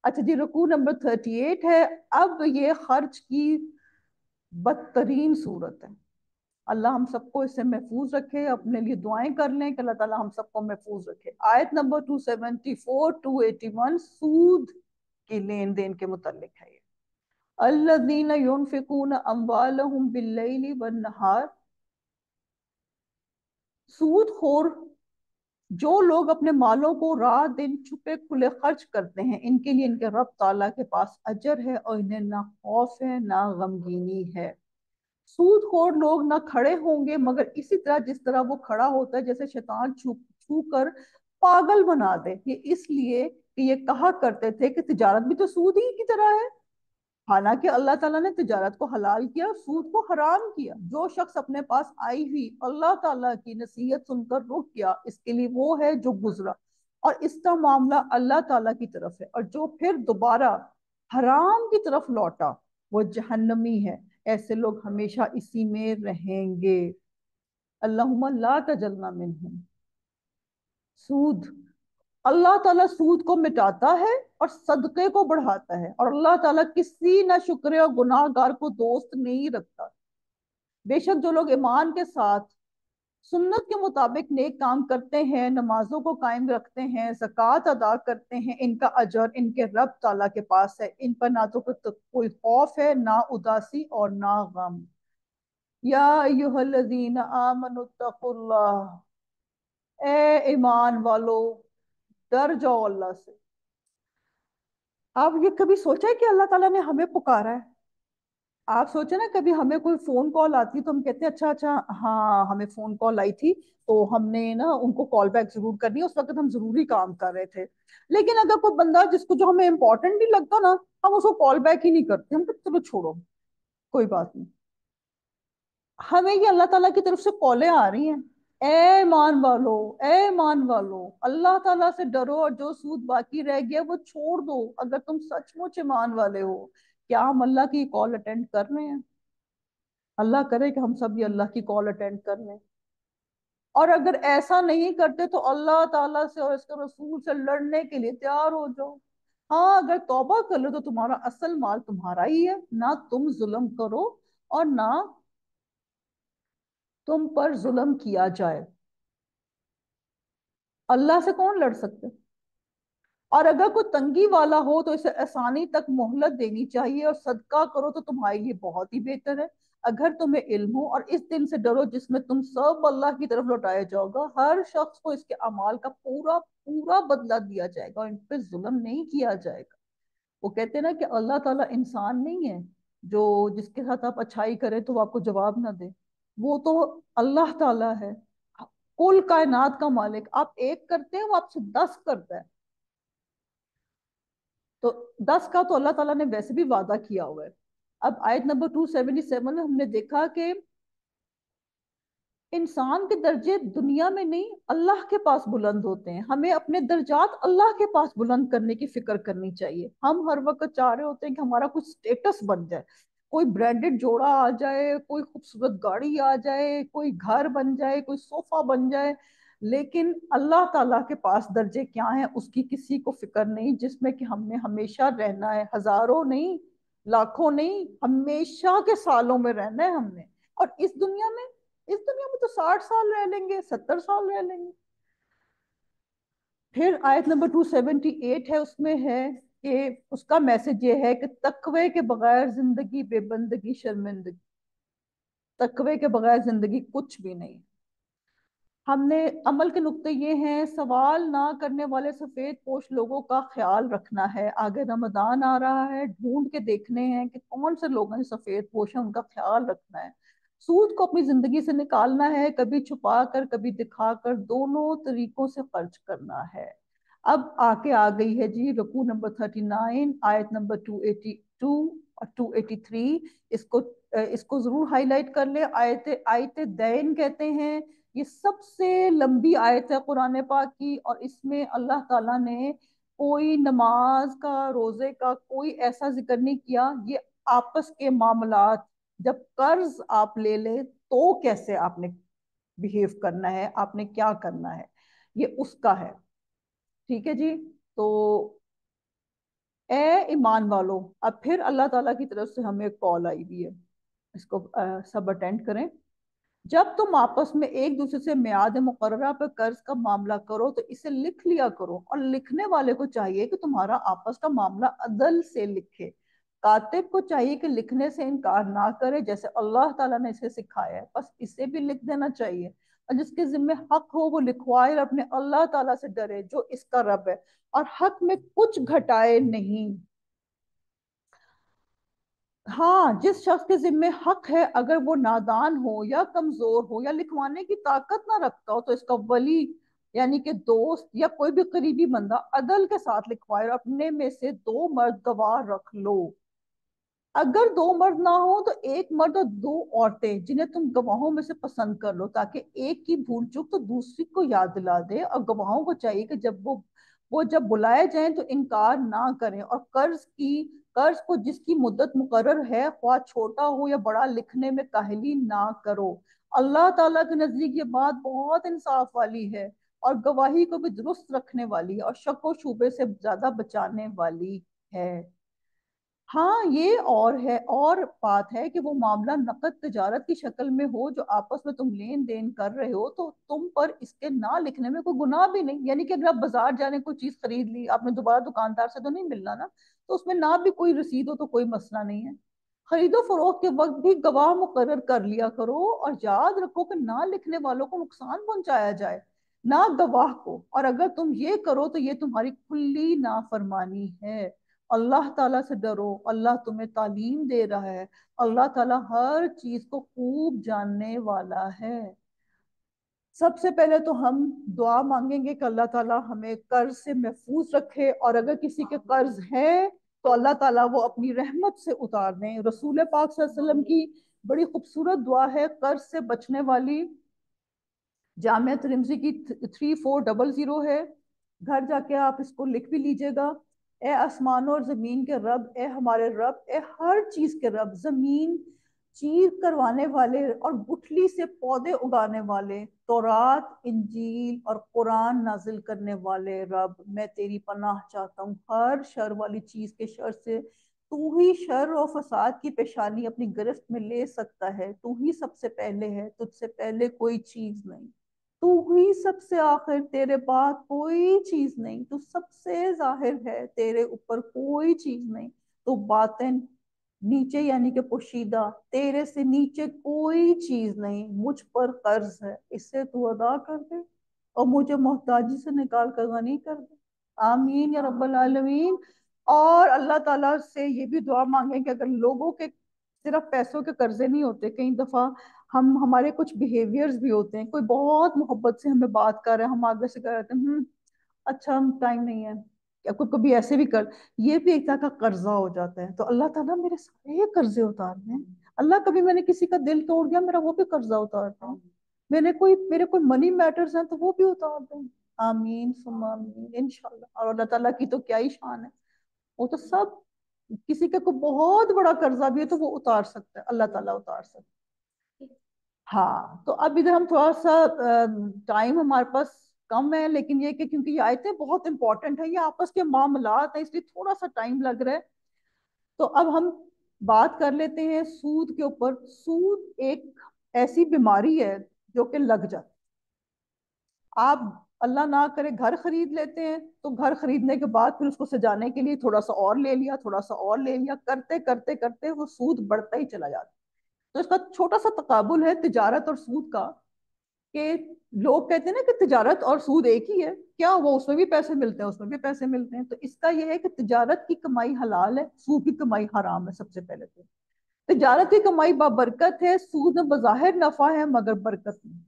اچھا جی، رکوع نمبر 38 ہے۔ اب یہ خرچ کی بدترین صورت ہے، اللہ ہم سب کو اس سے محفوظ رکھے، اپنے لیے دعائیں کر لیں کہ اللہ تعالیٰ ہم سب کو محفوظ رکھے۔ آیت نمبر 274 281 سود کی لین دین کے متعلق ہے یہ۔ الذین ينفقون اموالهم باللیل والنہار، سود خور جو لوگ اپنے مالوں کو رات دن چھپے کھلے خرچ کرتے ہیں، ان کے لیے ان کے رب تعالیٰ کے پاس اجر ہے، اور انہیں نہ خوف ہے نہ غمگینی ہے۔ سود خور لوگ نہ کھڑے ہوں گے مگر اسی طرح جس طرح وہ کھڑا ہوتا ہے، جیسے شیطان چھو چھو کر پاگل بنا دے، یہ اس لیے کہ یہ کہا کرتے تھے کہ تجارت بھی تو سود ہی کی طرح ہے۔ حالانکہ اللہ تعالیٰ نے تجارت کو حلال کیا، سود کو حرام کیا۔ جو شخص اپنے پاس آئی ہوئی اللہ تعالیٰ کی نصیحت سن کر رک گیا، اس کے لیے وہ ہے جو گزرا، اور اس کا معاملہ اللہ تعالیٰ کی طرف ہے، اور جو پھر دوبارہ حرام کی طرف لوٹا وہ جہنمی ہے، ایسے لوگ ہمیشہ اسی میں رہیں گے۔ اللہم لا تجلنا منہم۔ سود، اللہ تعالیٰ سود کو مٹاتا ہے اور صدقے کو بڑھاتا ہے، اور اللہ تعالیٰ کسی نہ شکرے اور گناہ گار کو دوست نہیں رکھتا۔ بے شک جو لوگ ایمان کے ساتھ سنت کے مطابق نیک کام کرتے ہیں، نمازوں کو قائم رکھتے ہیں، زکوٰۃ ادا کرتے ہیں، ان کا اجر ان کے رب تعالیٰ کے پاس ہے، ان پر نہ تو کوئی خوف ہے، نہ اداسی اور نہ غم۔ یا ایہا الذین آمنوا اتقوا اللہ، اے ایمان والو ڈر جاؤ اللہ سے۔ آپ یہ کبھی سوچا ہے کہ اللہ تعالیٰ نے ہمیں پکارا ہے؟ آپ سوچیں نا، کبھی ہمیں کوئی فون کال آتی تو ہم کہتے ہیں اچھا اچھا ہاں ہمیں فون کال آئی تھی تو ہم نے نا ان کو کال بیک ضرور کرنی ہے، اس وقت ہم ضروری کام کر رہے تھے۔ لیکن اگر کوئی بندہ جس کو جو ہمیں امپورٹنٹ نہیں لگتا نا، ہم اس کو کال بیک ہی نہیں کرتے، ہم کہتے چلو چھوڑو کوئی بات نہیں۔ ہمیں یہ اللہ تعالیٰ کی طرف سے کالیں آ رہی ہیں، اے ایمان والو، اے ایمان والو اللہ تعالیٰ سے ڈرو، اور جو سود باقی رہ گیا وہ چھوڑ دو اگر تم سچ مچ ایمان والے ہو۔ کیا ہم اللہ کی کال اٹینڈ کر رہے ہیں؟ اللہ کرے کہ ہم سب یہ اللہ کی کال اٹینڈ کر لیں، اور اگر ایسا نہیں کرتے تو اللہ تعالیٰ سے اور اس کے رسول سے لڑنے کے لیے تیار ہو جاؤ۔ ہاں اگر توبہ کر لو تو تمہارا اصل مال تمہارا ہی ہے، نہ تم ظلم کرو اور نہ تم پر ظلم کیا جائے۔ اللہ سے کون لڑ سکتے؟ اور اگر کوئی تنگی والا ہو تو اسے آسانی تک مہلت دینی چاہیے، اور صدقہ کرو تو تمہارے لیے بہت ہی بہتر ہے، اگر تمہیں علم ہو، اور اس دن سے ڈرو جس میں تم سب اللہ کی طرف لوٹائے جاؤ گا، ہر شخص کو اس کے اعمال کا پورا پورا بدلہ دیا جائے گا اور ان پہ ظلم نہیں کیا جائے گا۔ وہ کہتے ہیں نا کہ اللہ تعالیٰ انسان نہیں ہے جو جس کے ساتھ آپ اچھائی کریں تو وہ آپ کو جواب نہ دے، وہ تو اللہ تعالیٰ ہے، کل کائنات کا مالک۔ آپ ایک کرتے ہیں وہ آپ سے 10 کرتا ہے، تو 10 کا تو اللہ تعالیٰ نے ویسے بھی وعدہ کیا ہوا ہے۔ اب آیت نمبر 277 میں ہم نے دیکھا کہ انسان کے درجے دنیا میں نہیں اللہ کے پاس بلند ہوتے ہیں، ہمیں اپنے درجات اللہ کے پاس بلند کرنے کی فکر کرنی چاہیے۔ ہم ہر وقت چاہ رہے ہوتے ہیں کہ ہمارا کچھ سٹیٹس بن جائے، کوئی برانڈڈ جوڑا آ جائے، کوئی خوبصورت گاڑی آ جائے، کوئی گھر بن جائے، کوئی صوفہ بن جائے، لیکن اللہ تعالیٰ کے پاس درجے کیا ہیں اس کی کسی کو فکر نہیں، جس میں کہ ہم نے ہمیشہ رہنا ہے، ہزاروں نہیں، لاکھوں نہیں، ہمیشہ کے سالوں میں رہنا ہے ہم نے، اور اس دنیا میں تو 60 سال رہ لیں گے، 70 سال رہ لیں گے۔ پھر آیت نمبر 278 ہے، اس میں ہے کہ اس کا میسج یہ ہے کہ تقوی کے بغیر زندگی بے بندگی شرمندگی، تقوی کے بغیر زندگی کچھ بھی نہیں۔ ہم نے عمل کے نقطے یہ ہیں، سوال نہ کرنے والے سفید پوش لوگوں کا خیال رکھنا ہے، آگے رمضان آ رہا ہے، ڈھونڈ کے دیکھنے ہیں کہ کون سے لوگ ہیں سفید پوش ہیں، ان کا خیال رکھنا ہے۔ سود کو اپنی زندگی سے نکالنا ہے، کبھی چھپا کر کبھی دکھا کر، دونوں طریقوں سے خرچ کرنا ہے۔ اب آگے آ گئی ہے جی رکوع نمبر 39، آیت نمبر 282 اور 283، اس کو ضرور ہائی لائٹ کر لیں۔ آیت دین کہتے ہیں، یہ سب سے لمبی آیت ہے قرآن پاک کی، اور اس میں اللہ تعالیٰ نے کوئی نماز کا، روزے کا کوئی ایسا ذکر نہیں کیا، یہ آپس کے معاملات، جب قرض آپ لے لیں تو کیسے آپ نے بہیو کرنا ہے، آپ نے کیا کرنا ہے، یہ اس کا ہے۔ ٹھیک ہے جی، تو اے ایمان والو، اب پھر اللہ تعالیٰ کی طرف سے ہمیں کال آئی ہوئی ہے، اس کو سب اٹینڈ کریں۔ جب تم آپس میں ایک دوسرے سے میعاد مقررہ پر قرض کا معاملہ کرو تو اسے لکھ لیا کرو، اور لکھنے والے کو چاہیے کہ تمہارا آپس کا معاملہ عدل سے لکھے، کاتب کو چاہیے کہ لکھنے سے انکار نہ کرے جیسے اللہ تعالیٰ نے اسے سکھایا ہے، بس اسے بھی لکھ دینا چاہیے، اور جس کے ذمہ حق ہو وہ لکھوائے اور اپنے اللہ تعالیٰ سے ڈرے جو اس کا رب ہے، اور حق میں کچھ گھٹائے نہیں۔ ہاں، جس شخص کے ذمہ حق ہے اگر وہ نادان ہو یا کمزور ہو یا لکھوانے کی طاقت نہ رکھتا ہو تو اس کا ولی یعنی کہ دوست یا کوئی بھی قریبی بندہ عدل کے ساتھ لکھوائے، اور اپنے میں سے 2 مرد گواہ رکھ لو۔ اگر 2 مرد نہ ہو تو 1 مرد اور 2 عورتیں جنہیں تم گواہوں میں سے پسند کر لو، تاکہ ایک کی بھول چوک تو دوسری کو یاد دلا دے، اور گواہوں کو چاہیے کہ جب بلائے جائیں تو انکار نہ کریں، اور قرض کو جس کی مدت مقرر ہے خواہ چھوٹا ہو یا بڑا لکھنے میں کاہلی نہ کرو۔ اللہ تعالیٰ کے نزدیک یہ بات بہت انصاف والی ہے، اور گواہی کو بھی درست رکھنے والی ہے، اور شک و شبے سے زیادہ بچانے والی ہے۔ ہاں، یہ اور بات ہے کہ وہ معاملہ نقد تجارت کی شکل میں ہو جو آپس میں تم لین دین کر رہے ہو، تو تم پر اس کے نہ لکھنے میں کوئی گناہ بھی نہیں، یعنی کہ اگر آپ بازار جانے کوئی چیز خرید لی، آپ نے دوبارہ دکاندار سے تو نہیں ملنا نا، تو اس میں نہ بھی کوئی رسید ہو تو کوئی مسئلہ نہیں ہے۔ خرید و فروخت کے وقت بھی گواہ مقرر کر لیا کرو، اور یاد رکھو کہ نہ لکھنے والوں کو نقصان پہنچایا جائے، نہ گواہ کو، اور اگر تم یہ کرو تو یہ تمہاری کھلی نافرمانی ہے۔ اللہ تعالیٰ سے ڈرو، اللہ تمہیں تعلیم دے رہا ہے، اللہ تعالیٰ ہر چیز کو خوب جاننے والا ہے۔ سب سے پہلے تو ہم دعا مانگیں گے کہ اللہ تعالیٰ ہمیں قرض سے محفوظ رکھے، اور اگر کسی کے قرض ہے تو اللہ تعالیٰ وہ اپنی رحمت سے اتار دیں۔ رسول پاک صلی اللہ علیہ وسلم کی بڑی خوبصورت دعا ہے قرض سے بچنے والی، جامعہ ترمذی کی 3400 ہے، گھر جا کے آپ اس کو لکھ بھی لیجئے گا۔ اے آسمانوں اور زمین کے رب، اے ہمارے رب، اے ہر چیز کے رب، زمین چیر کروانے والے اور گٹھلی سے پودے اگانے والے، تورات، انجیل اور قرآن نازل کرنے والے رب، میں تیری پناہ چاہتا ہوں ہر شر والی چیز کے شر سے۔ تو ہی شر و فساد کی پیشانی اپنی گرفت میں لے سکتا ہے، تو ہی سب سے پہلے ہے، تجھ سے پہلے کوئی چیز نہیں، تو ہی سب سے آخر، تیرے بعد کوئی چیز نہیں، تو سب سے ظاہر ہے، تیرے اوپر کوئی چیز نہیں، تو باطن نیچے یعنی کہ پوشیدہ، تیرے سے نیچے کوئی چیز نہیں، مجھ پر قرض ہے، اسے تو ادا کر دے اور مجھے محتاجی سے نکال کر غنی کر دے، آمین یا رب العالمین۔ اور اللہ تعالیٰ سے یہ بھی دعا مانگیں کہ اگر لوگوں کے صرف پیسوں کے قرضے نہیں ہوتے، کئی دفعہ ہمارے کچھ بیہیویئرز بھی ہوتے ہیں، کوئی بہت محبت سے ہمیں بات کر رہے ہیں، ہم آگے سے کہہ رہے ہیں اچھا ٹائم نہیں ہے، یا کوئی کبھی ایسے بھی کر، یہ بھی ایک طرح کا قرضہ ہو جاتا ہے، تو اللہ تعالیٰ میرے سارے قرضے اتار دیں، اللہ کبھی میں نے کسی کا دل توڑ دیا میرا وہ بھی قرضہ اتار دیں، میرے کوئی منی میٹرز ہیں تو وہ بھی اتار دیں، آمین ثم آمین انشاءاللہ۔ اور اللہ تعالیٰ کی تو کیا ہی شان ہے، وہ تو سب، کسی کا کوئی بہت بڑا قرضہ بھی ہے تو وہ اتار سکتا ہے، اللہ تعالیٰ اتار سکتا ہے۔ ہاں، تو اب ادھر ہم تھوڑا سا ٹائم ہمارے پاس کم ہے، لیکن یہ کہ کیونکہ یہ آیتیں بہت امپورٹنٹ ہیں، یہ آپس کے معاملات ہیں، اس لیے تھوڑا سا ٹائم لگ رہا ہے، تو اب ہم بات کر لیتے ہیں سود کے اوپر۔ سود ایک ایسی بیماری ہے جو کہ لگ جاتی، آپ اللہ نہ کرے گھر خرید لیتے ہیں تو گھر خریدنے کے بعد پھر اس کو سجانے کے لیے تھوڑا سا اور لے لیا، تھوڑا سا اور لے لیا، کرتے کرتے کرتے وہ سود بڑھتا ہی چلا جاتا ہے۔ تو اس کا چھوٹا سا تقابل ہے تجارت اور سود کا، کہ لوگ کہتے ہیں نا کہ تجارت اور سود ایک ہی ہے، کیا وہ اس میں بھی پیسے ملتے ہیں، اس میں بھی پیسے ملتے ہیں، تو اس کا یہ ہے کہ تجارت کی کمائی حلال ہے، سود کی کمائی حرام ہے۔ سب سے پہلے تو تجارت کی کمائی بابرکت ہے، سود میں بظاہر نفع ہے مگر برکت نہیں،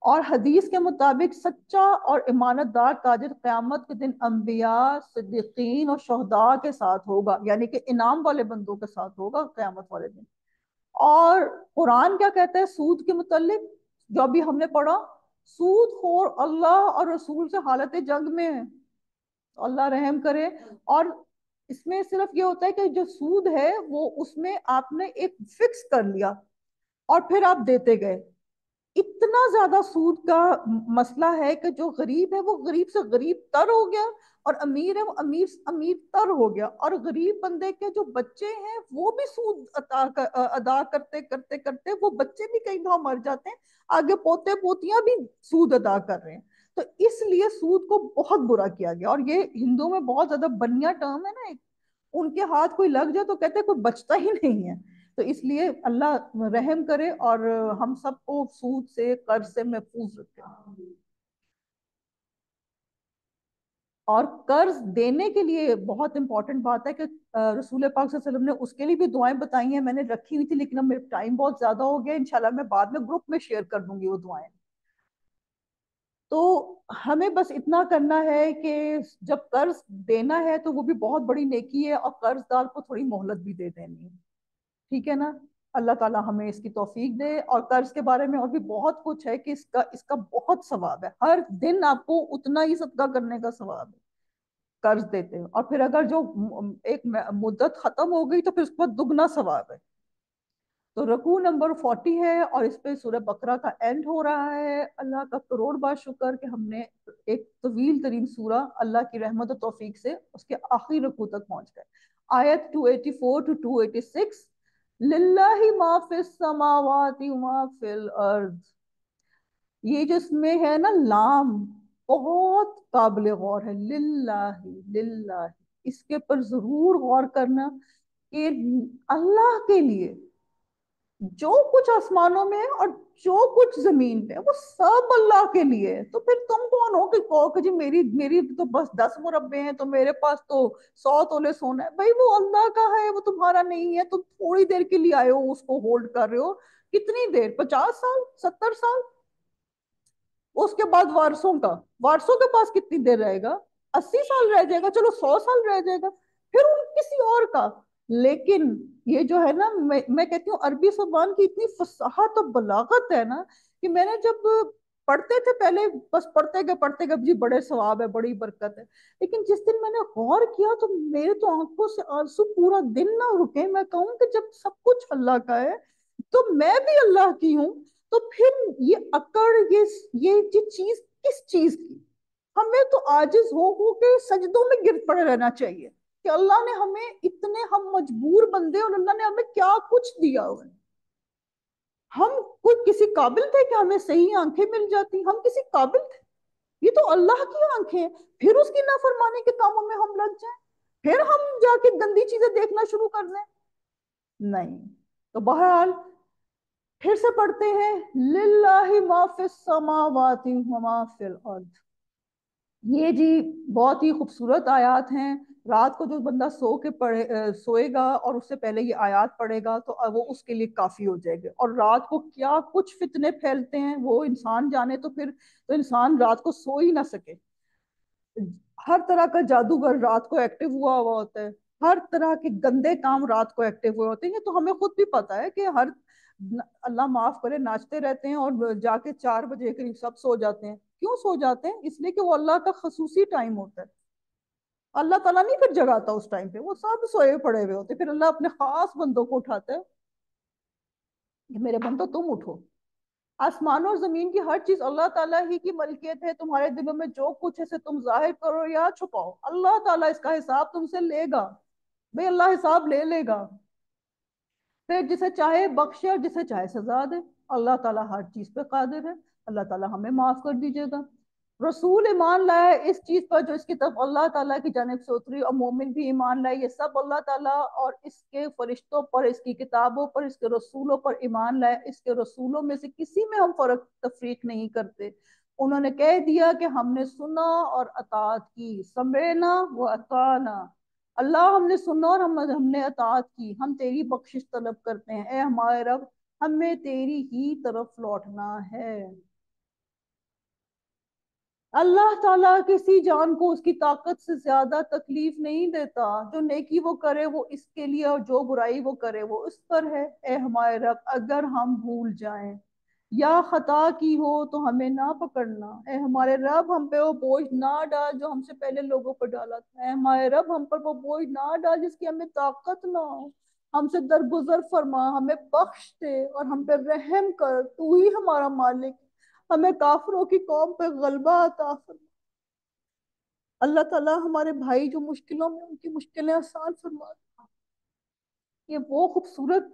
اور حدیث کے مطابق سچا اور امانت دار تاجر قیامت کے دن انبیاء، صدیقین اور شہداء کے ساتھ ہوگا، یعنی کہ انعام والے بندوں کے ساتھ ہوگا قیامت والے دن۔ اور قرآن کیا کہتا ہے سود کے متعلق، جو ابھی ہم نے پڑھا، سود خور اللہ اور رسول سے حالت جنگ میں ہے، اللہ رحم کرے۔ اور اس میں صرف یہ ہوتا ہے کہ جو سود ہے وہ اس میں آپ نے ایک فکس کر لیا اور پھر آپ دیتے گئے، اتنا زیادہ سود کا مسئلہ ہے کہ جو غریب ہے وہ غریب سے غریب تر ہو گیا، اور امیر ہے وہ امیر تر ہو گیا، اور غریب بندے کے جو بچے ہیں وہ بھی سود ادا کرتے کرتے کرتے وہ بچے بھی کئی دفعہ مر جاتے ہیں، آگے پوتے پوتیاں بھی سود ادا کر رہے ہیں۔ تو اس لیے سود کو بہت برا کیا گیا، اور یہ ہندوؤں میں بہت زیادہ بنیا ٹرم ہے نا، ان کے ہاتھ کوئی لگ جائے تو کہتے ہیں کوئی بچتا ہی نہیں ہے. تو اس لیے اللہ رحم کرے اور ہم سب کو سود سے قرض سے محفوظ رکھے. اور قرض دینے کے لیے بہت امپورٹنٹ بات ہے کہ رسول پاک صلی اللہ علیہ وسلم نے اس کے لیے بھی دعائیں بتائی ہیں. میں نے رکھی ہوئی تھی لیکن اب میرا ٹائم بہت زیادہ ہو گیا, انشاءاللہ میں بعد میں گروپ میں شیئر کر دوں گی وہ دعائیں. تو ہمیں بس اتنا کرنا ہے کہ جب قرض دینا ہے تو وہ بھی بہت بڑی نیکی ہے, اور قرض دار کو تھوڑی مہلت بھی دے دینی ہے. ٹھیک ہے نا. اللہ تعالیٰ ہمیں اس کی توفیق دے. اور قرض کے بارے میں اور بھی بہت کچھ ہے کہ اس کا بہت ثواب ہے. ہر دن آپ کو اتنا ہی صدقہ کرنے کا ثواب ہے قرض دیتے ہیں. اور پھر اگر جو ایک مدت ختم ہو گئی تو پھر اس کے بعد دگنا ثواب ہے. تو رکوع نمبر 40 ہے اور اس پہ سورہ بقرہ کا اینڈ ہو رہا ہے. اللہ کا کروڑ بار شکر کہ ہم نے ایک طویل ترین سورہ اللہ کی رحمت و توفیق سے اس کے آخری رکوع تک پہنچ گئے. آیت 284 to 286, للہ ما فی السماوات وما فی الارض. یہ جو اس میں ہے نا لام, بہت قابل غور ہے. للہ, للہ, اس کے پر ضرور غور کرنا کہ اللہ کے لیے جو کچھ آسمانوں میں اور جو کچھ زمین پہ وہ سب اللہ کے لیے. تو پھر تم کون ہو کہ کہو کہ جی میری تو بس 10 مربع ہیں تو میرے پاس تو 100 تولے سونا ہے. بھائی وہ اللہ کا ہے, وہ تمہارا نہیں ہے. تم تھوڑی دیر کے لیے آئے ہو, اس کو ہولڈ کر رہے ہو. کتنی دیر, 50 سال, 70 سال. اس کے بعد وارثوں کے پاس کتنی دیر رہے گا؟ 80 سال رہ جائے گا, چلو 100 سال رہ جائے گا, پھر ان کسی اور کا. لیکن یہ جو ہے نا, میں کہتی ہوں عربی زبان کی اتنی فصاحت اور بلاغت ہے نا, کہ میں نے جب پڑھتے تھے پہلے بس پڑھتے گئے جی بڑے ثواب ہے, بڑی برکت ہے. لیکن جس دن میں نے غور کیا تو میرے تو آنکھوں سے آنسو پورا دن نہ رکے. میں کہوں کہ جب سب کچھ اللہ کا ہے تو میں بھی اللہ کی ہوں, تو پھر یہ اکڑ, یہ چیز کس چیز کی؟ ہمیں تو عاجز ہو کے سجدوں میں گر پڑے رہنا چاہیے کہ اللہ نے ہمیں اتنے, ہم مجبور بندے, اور اللہ نے ہمیں کیا کچھ دیا ہوئے. ہم کوئی کسی قابل تھے کہ ہمیں صحیح آنکھیں مل جاتی؟ ہم کسی قابل تھے؟ یہ تو اللہ کی آنکھیں ہیں. پھر اس کی نافرمانی کے کاموں میں ہم لگ جائیں, پھر ہم جا کے گندی چیزیں دیکھنا شروع کر دیں؟ نہیں. تو بہرحال پھر سے پڑھتے ہیں, للہ ما فی السماوات وما فی الارض. یہ جی بہت ہی خوبصورت آیات ہیں. رات کو جو بندہ سوئے گا اور اس سے پہلے یہ آیات پڑھے گا تو وہ اس کے لیے کافی ہو جائے گا. اور رات کو کیا کچھ فتنے پھیلتے ہیں وہ انسان جانے, تو پھر تو انسان رات کو سو ہی نہ سکے. ہر طرح کا جادوگر رات کو ایکٹیو ہوا ہوتا ہے, ہر طرح کے گندے کام رات کو ایکٹیو ہوئے ہوتے ہیں. یہ تو ہمیں خود بھی پتا ہے کہ اللہ معاف کرے, ناچتے رہتے ہیں اور جا کے 4 بجے قریب سب سو جاتے ہیں. کیوں سو جاتے ہیں؟ اس لیے کہ وہ اللہ کا خصوصی ٹائم ہوتا ہے. اللہ تعالیٰ نہیں پھر جگاتا اس ٹائم پہ, وہ سب سوئے پڑے ہوئے ہوتے. پھر اللہ اپنے خاص بندوں کو اٹھاتا ہے کہ میرے بندو تم اٹھو. آسمان اور زمین کی ہر چیز اللہ تعالیٰ ہی کی ملکیت ہے. تمہارے دلوں میں جو کچھ ہے اسے تم ظاہر کرو یا چھپاؤ, اللہ تعالیٰ اس کا حساب تم سے لے گا. بھئی اللہ حساب لے لے گا. پھر جسے چاہے بخشے اور جسے چاہے سزا دے. اللہ تعالیٰ ہر چیز پہ قادر ہے. اللہ تعالیٰ ہمیں معاف کر دیجیے گا. رسول ایمان لائے اس چیز پر جو اس کی طرف اللہ تعالیٰ کی جانب سے اتری, اور مومن بھی ایمان لائے. یہ سب اللہ تعالیٰ اور اس کے فرشتوں پر, اس کی کتابوں پر, اس کے رسولوں پر ایمان لائے. اس کے رسولوں میں سے کسی میں ہم فرق تفریق نہیں کرتے. انہوں نے کہہ دیا کہ ہم نے سنا اور اطاعت کی, سمعنا و اطعنا. اللہ ہم نے سنا اور ہم نے اطاعت کی, ہم تیری بخشش طلب کرتے ہیں. اے ہمارے رب, ہمیں تیری ہی طرف لوٹنا ہے. اللہ تعالیٰ کسی جان کو اس کی طاقت سے زیادہ تکلیف نہیں دیتا. جو نیکی وہ کرے وہ اس کے لیے, اور جو برائی وہ کرے وہ اس پر ہے. اے ہمارے رب, اگر ہم بھول جائیں یا خطا کی ہو تو ہمیں نہ پکڑنا. اے ہمارے رب, ہم پہ وہ بوجھ نہ ڈال جو ہم سے پہلے لوگوں پر ڈالا تھا. اے ہمارے رب, ہم پر وہ بوجھ نہ ڈال جس کی ہمیں طاقت نہ ہو. ہم سے درگزر فرما, ہمیں بخش دے اور ہم پہ رحم کر. تو ہی ہمارا مالک, ہمیں کافروں کی قوم پہ غلبہ عطا فرما. اللہ تعالیٰ ہمارے بھائی جو مشکلوں میں, ان کی مشکلیں آسان فرما. یہ وہ خوبصورت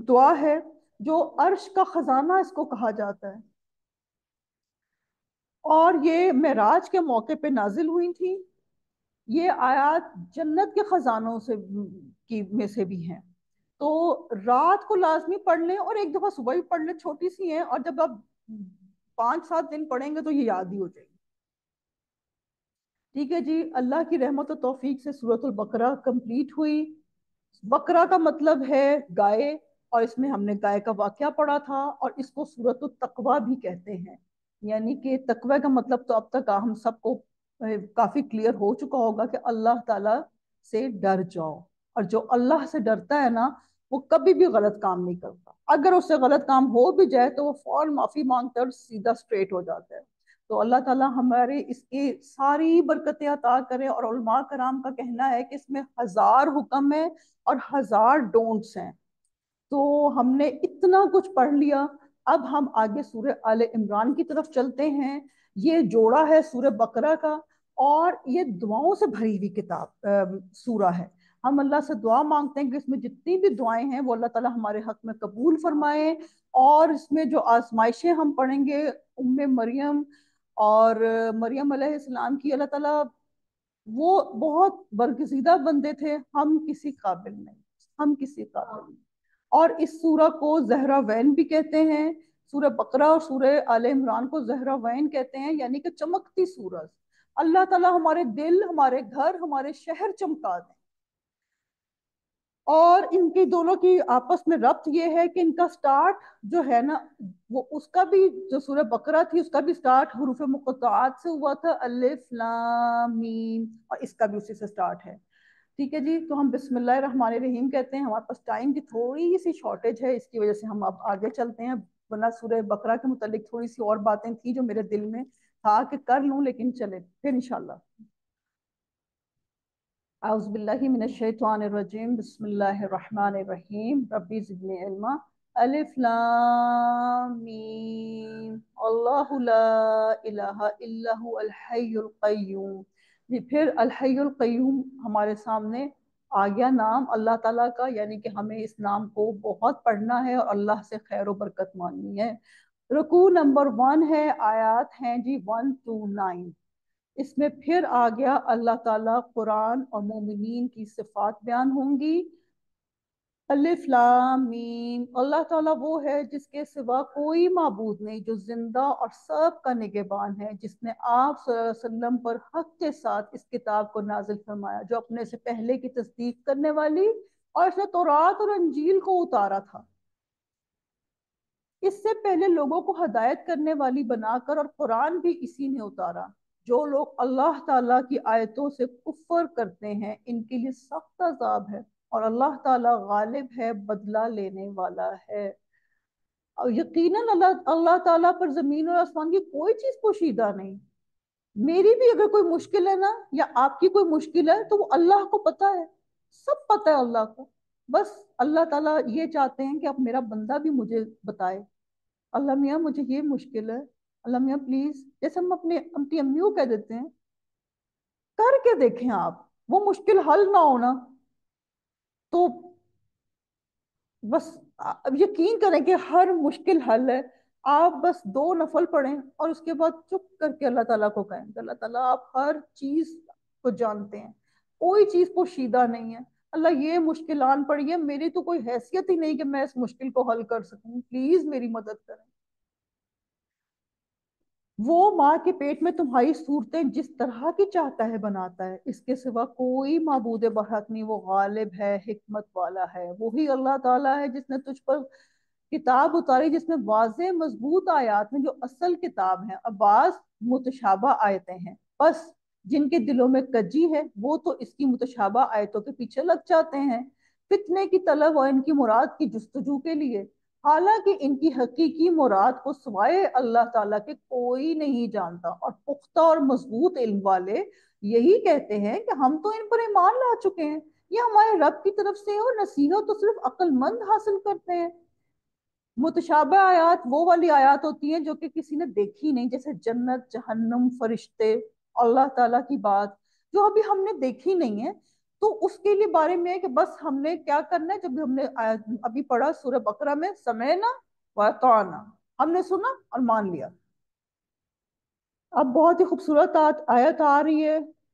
دعا ہے جو عرش کا خزانہ اس کو کہا جاتا ہے, اور یہ معراج کے موقع پہ نازل ہوئی تھی. یہ آیات جنت کے خزانوں سے کی میں سے بھی ہیں، تو رات کو لازمی پڑھ لیں اور ایک دفعہ صبح بھی پڑھ لیں، چھوٹی سی ہیں، اور جب آپ 5-7 دن پڑھیں گے تو یہ یاد ہی ہو جائے گی۔ ٹھیک ہے جی، اللہ کی رحمت و توفیق سے سورۃ البقرہ کمپلیٹ ہوئی۔ بقرہ کا مطلب ہے گائے، اور اس میں ہم نے گائے کا واقعہ پڑھا تھا، اور اس کو سورۃ التقویٰ بھی کہتے ہیں، یعنی کہ تقوی کا مطلب تو اب تک ہم سب کو کافی کلیئر ہو چکا ہوگا کہ اللہ تعالی سے ڈر جاؤ، اور جو اللہ سے ڈرتا ہے نا وہ کبھی بھی غلط کام نہیں کرتا، اگر اس سے غلط کام ہو بھی جائے تو وہ فوراً معافی مانگتا ہے اور سیدھا اسٹریٹ ہو جاتا ہے۔ تو اللہ تعالیٰ ہمارے اس کی ساری برکتیں عطا کرے، اور علماء کرام کا کہنا ہے کہ اس میں 1000 حکم ہے اور 1000 ڈونٹس ہیں۔ تو ہم نے اتنا کچھ پڑھ لیا، اب ہم آگے سورہ آل عمران کی طرف چلتے ہیں۔ یہ جوڑا ہے سورہ بقرہ کا، اور یہ دعاؤں سے بھری ہوئی کتاب سورہ ہے۔ ہم اللہ سے دعا مانگتے ہیں کہ اس میں جتنی بھی دعائیں ہیں وہ اللہ تعالیٰ ہمارے حق میں قبول فرمائے، اور اس میں جو آزمائشیں ہم پڑھیں گے مریم اور مریم علیہ السلام کی، اللہ تعالیٰ وہ بہت برگزیدہ بندے تھے، ہم کسی قابل نہیں، ہم کسی قابل نہیں۔ اور اس سورہ کو زہرا وین بھی کہتے ہیں، سورہ بقرہ اور سورہ آل عمران کو زہرا وین کہتے ہیں، یعنی کہ چمکتی سورج۔ اللہ تعالیٰ ہمارے دل، ہمارے گھر، ہمارے شہر چمکا دیں۔ اور ان کی دونوں کی آپس میں ربط یہ ہے کہ ان کا سٹارٹ جو ہے نا، وہ اس کا بھی جو سورہ بقرہ تھی اس کا بھی سٹارٹ حروف مقطعات سے ہوا تھا، الف لام میم، اور اس کا بھی اسی سے سٹارٹ ہے۔ ٹھیک ہے جی، تو ہم بسم اللہ الرحمن الرحیم کہتے ہیں۔ ہمارے پاس ٹائم کی تھوڑی سی شارٹیج ہے، اس کی وجہ سے ہم اب آگے چلتے ہیں، ورنہ سورہ بقرہ کے متعلق تھوڑی سی اور باتیں تھیں جو میرے دل میں تھا کہ کر لوں، لیکن چلے پھر انشاءاللہ۔ اعوذ باللہ من الشیطان الرجیم، بسم اللہ الرحمن الرحیم، ربی زدنی علما۔ الف لام میم، اللہ لا الہ الا هو الحی القیوم۔ جی، پھر الحی القیوم ہمارے سامنے آ گیا نام اللہ تعالیٰ کا، یعنی کہ ہمیں اس نام کو بہت پڑھنا ہے اور اللہ سے خیر و برکت مانگنی ہے۔ رکوع نمبر 1 ہے، آیات ہیں جی 1 to 9۔ اس میں پھر آ گیا اللہ تعالیٰ قرآن اور مومنین کی صفات بیان ہوں گی۔ الف لام میم، اللہ تعالیٰ وہ ہے جس کے سوا کوئی معبود نہیں، جو زندہ اور سب کا نگہبان ہے، جس نے آپ صلی اللہ علیہ وسلم پر حق کے ساتھ اس کتاب کو نازل فرمایا، جو اپنے سے پہلے کی تصدیق کرنے والی، اور اس نے تورات اور انجیل کو اتارا تھا، اس سے پہلے لوگوں کو ہدایت کرنے والی بنا کر، اور قرآن بھی اسی نے اتارا۔ جو لوگ اللہ تعالیٰ کی آیتوں سے کفر کرتے ہیں ان کے لیے سخت عذاب ہے، اور اللہ تعالیٰ غالب ہے، بدلہ لینے والا ہے۔ اور یقیناً اللہ تعالیٰ پر زمین اور آسمان کی کوئی چیز پوشیدہ نہیں۔ میری بھی اگر کوئی مشکل ہے نا، یا آپ کی کوئی مشکل ہے، تو وہ اللہ کو پتا ہے، سب پتا ہے اللہ کو۔ بس اللہ تعالیٰ یہ چاہتے ہیں کہ اب میرا بندہ بھی مجھے بتائے، اللہ میاں مجھے یہ مشکل ہے، اللہ میاں پلیز، جیسے ہم اپنی امی کو کہہ دیتے ہیں، کر کے دیکھیں آپ، وہ مشکل حل نہ ہونا تو بس اب یقین کریں کہ ہر مشکل حل ہے۔ آپ بس 2 نفل پڑھیں اور اس کے بعد چپ کر کے اللہ تعالیٰ کو کہیں کہ اللہ تعالیٰ آپ ہر چیز کو جانتے ہیں، کوئی چیز پوشیدہ نہیں ہے، اللہ یہ مشکل آن پڑی ہے، میری تو کوئی حیثیت ہی نہیں کہ میں اس مشکل کو حل کر سکوں، پلیز میری مدد کریں۔ وہ ماں کے پیٹ میں تمہاری صورتیں جس طرح کی چاہتا ہے بناتا ہے، اس کے سوا کوئی معبود برحق نہیں، وہ غالب ہے، حکمت والا ہے۔ وہی اللہ تعالیٰ ہے جس نے تجھ پر کتاب اتاری، جس میں واضح مضبوط آیات ہیں جو اصل کتاب ہیں، اور بعض متشابہ آیتیں ہیں، بس جن کے دلوں میں کجی ہے وہ تو اس کی متشابہ آیتوں کے پیچھے لگ جاتے ہیں، فتنے کی طلب اور ان کی مراد کی جستجو کے لیے، حالانکہ ان کی حقیقی مراد کو سوائے اللہ تعالیٰ کے کوئی نہیں جانتا، اور پختہ اور مضبوط علم والے یہی کہتے ہیں کہ ہم تو ان پر ایمان لا چکے ہیں، یہ ہمارے رب کی طرف سے، اور نصیحت تو صرف عقل مند حاصل کرتے ہیں۔ متشابہ آیات وہ والی آیات ہوتی ہیں جو کہ کسی نے دیکھی نہیں، جیسے جنت، جہنم، فرشتے، اللہ تعالیٰ کی بات جو ابھی ہم نے دیکھی نہیں ہے، تو اس کے لیے بارے میں ہے کہ بس ہم نے کیا کرنا ہے، جب ہم نے ابھی پڑھا سورہ بقرہ میں، سمعنا وَأَطَعْنَا، ہم نے سنا اور مان لیا۔ اب بہت ہی خوبصورت آیت آ رہی ہے،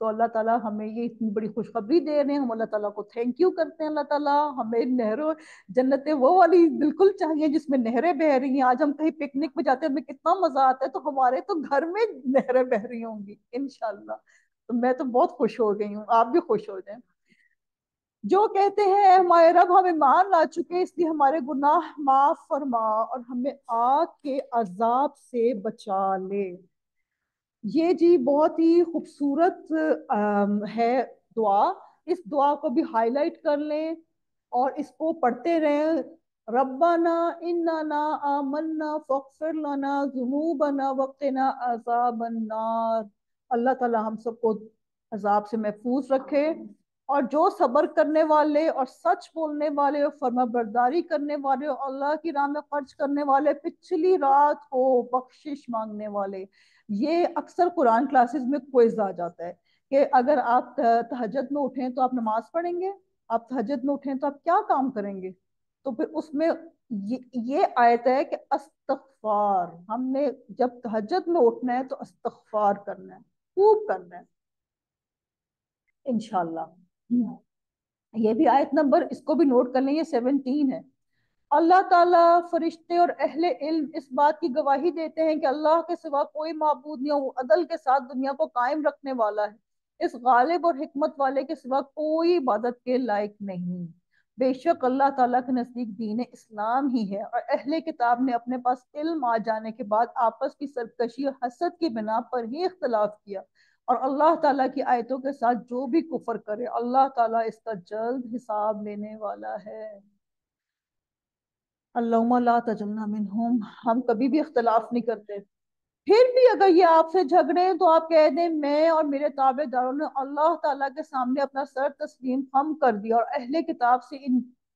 تو اللہ تعالیٰ ہمیں یہ اتنی بڑی خوشخبری دے رہے ہیں، ہم اللہ تعالیٰ کو تھینک یو کرتے ہیں۔ اللہ تعالیٰ ہمیں نہروں، جنتیں وہ والی بالکل چاہیے جس میں نہریں بہ رہی ہیں۔ آج ہم کہیں پکنک پہ جاتے ہیں ہمیں کتنا مزہ آتا ہے، تو ہمارے تو گھر میں نہریں بہ رہی ہوں گی انشاءاللہ۔ تو میں تو بہت خوش ہو گئی ہوں، آپ بھی خوش ہو جائیں۔ جو کہتے ہیں اے ہمارے رب ہم ایمان لا چکے اس لیے ہمارے گناہ معاف فرما اور ہمیں آگ کے عذاب سے بچا لے۔ یہ جی بہت ہی خوبصورت ہے دعا۔ اس دعا کو بھی ہائی لائٹ کر لیں اور اس کو پڑھتے رہیں۔ ربنا اننا آمنا فاغفر لنا ذنوبنا وقنا عذاب النار۔ اللہ تعالی ہم سب کو عذاب سے محفوظ رکھے، اور جو صبر کرنے والے اور سچ بولنے والے اور فرما برداری کرنے والے اور اللہ کی راہ میں خرچ کرنے والے، پچھلی رات کو بخشش مانگنے والے۔ یہ اکثر قرآن کلاسز میں کوئز آ جاتا ہے کہ اگر آپ تہجد میں اٹھیں تو آپ نماز پڑھیں گے، آپ تہجد میں اٹھیں تو آپ کیا کام کریں گے؟ تو پھر اس میں یہ آیت ہے کہ استغفار، ہم نے جب تہجد میں اٹھنا ہے تو استغفار کرنا ہے، خوب کرنا ہے انشاءاللہ۔ یہ بھی آیت نمبر، اس کو بھی نوٹ کر لیں، یہ 17 ہے۔ اللہ تعالیٰ، فرشتے اور اہل علم اس بات کی گواہی دیتے ہیں کہ اللہ کے سوا کوئی معبود نہیں، وہ عدل کے ساتھ دنیا کو قائم رکھنے والا ہے، اس غالب اور حکمت والے کے سوا کوئی عبادت کے لائق نہیں۔ بے شک اللہ تعالیٰ کے نزدیک دین اسلام ہی ہے، اور اہل کتاب نے اپنے پاس علم آ جانے کے بعد آپس کی سرکشی اور حسد کی بنا پر ہی اختلاف کیا، اور اللہ تعالیٰ کی آیتوں کے ساتھ جو بھی کفر کرے اللہ تعالیٰ اس کا جلد حساب لینے والا ہے۔ اللہم لا تجلنا منہم، ہم کبھی بھی اختلاف نہیں کرتے۔ پھر بھی اگر یہ آپ سے جھگڑے تو آپ کہہ دیں میں اور میرے تابع داروں نے اللہ تعالیٰ کے سامنے اپنا سر تسلیم خم کر دیا، اور اہل کتاب سے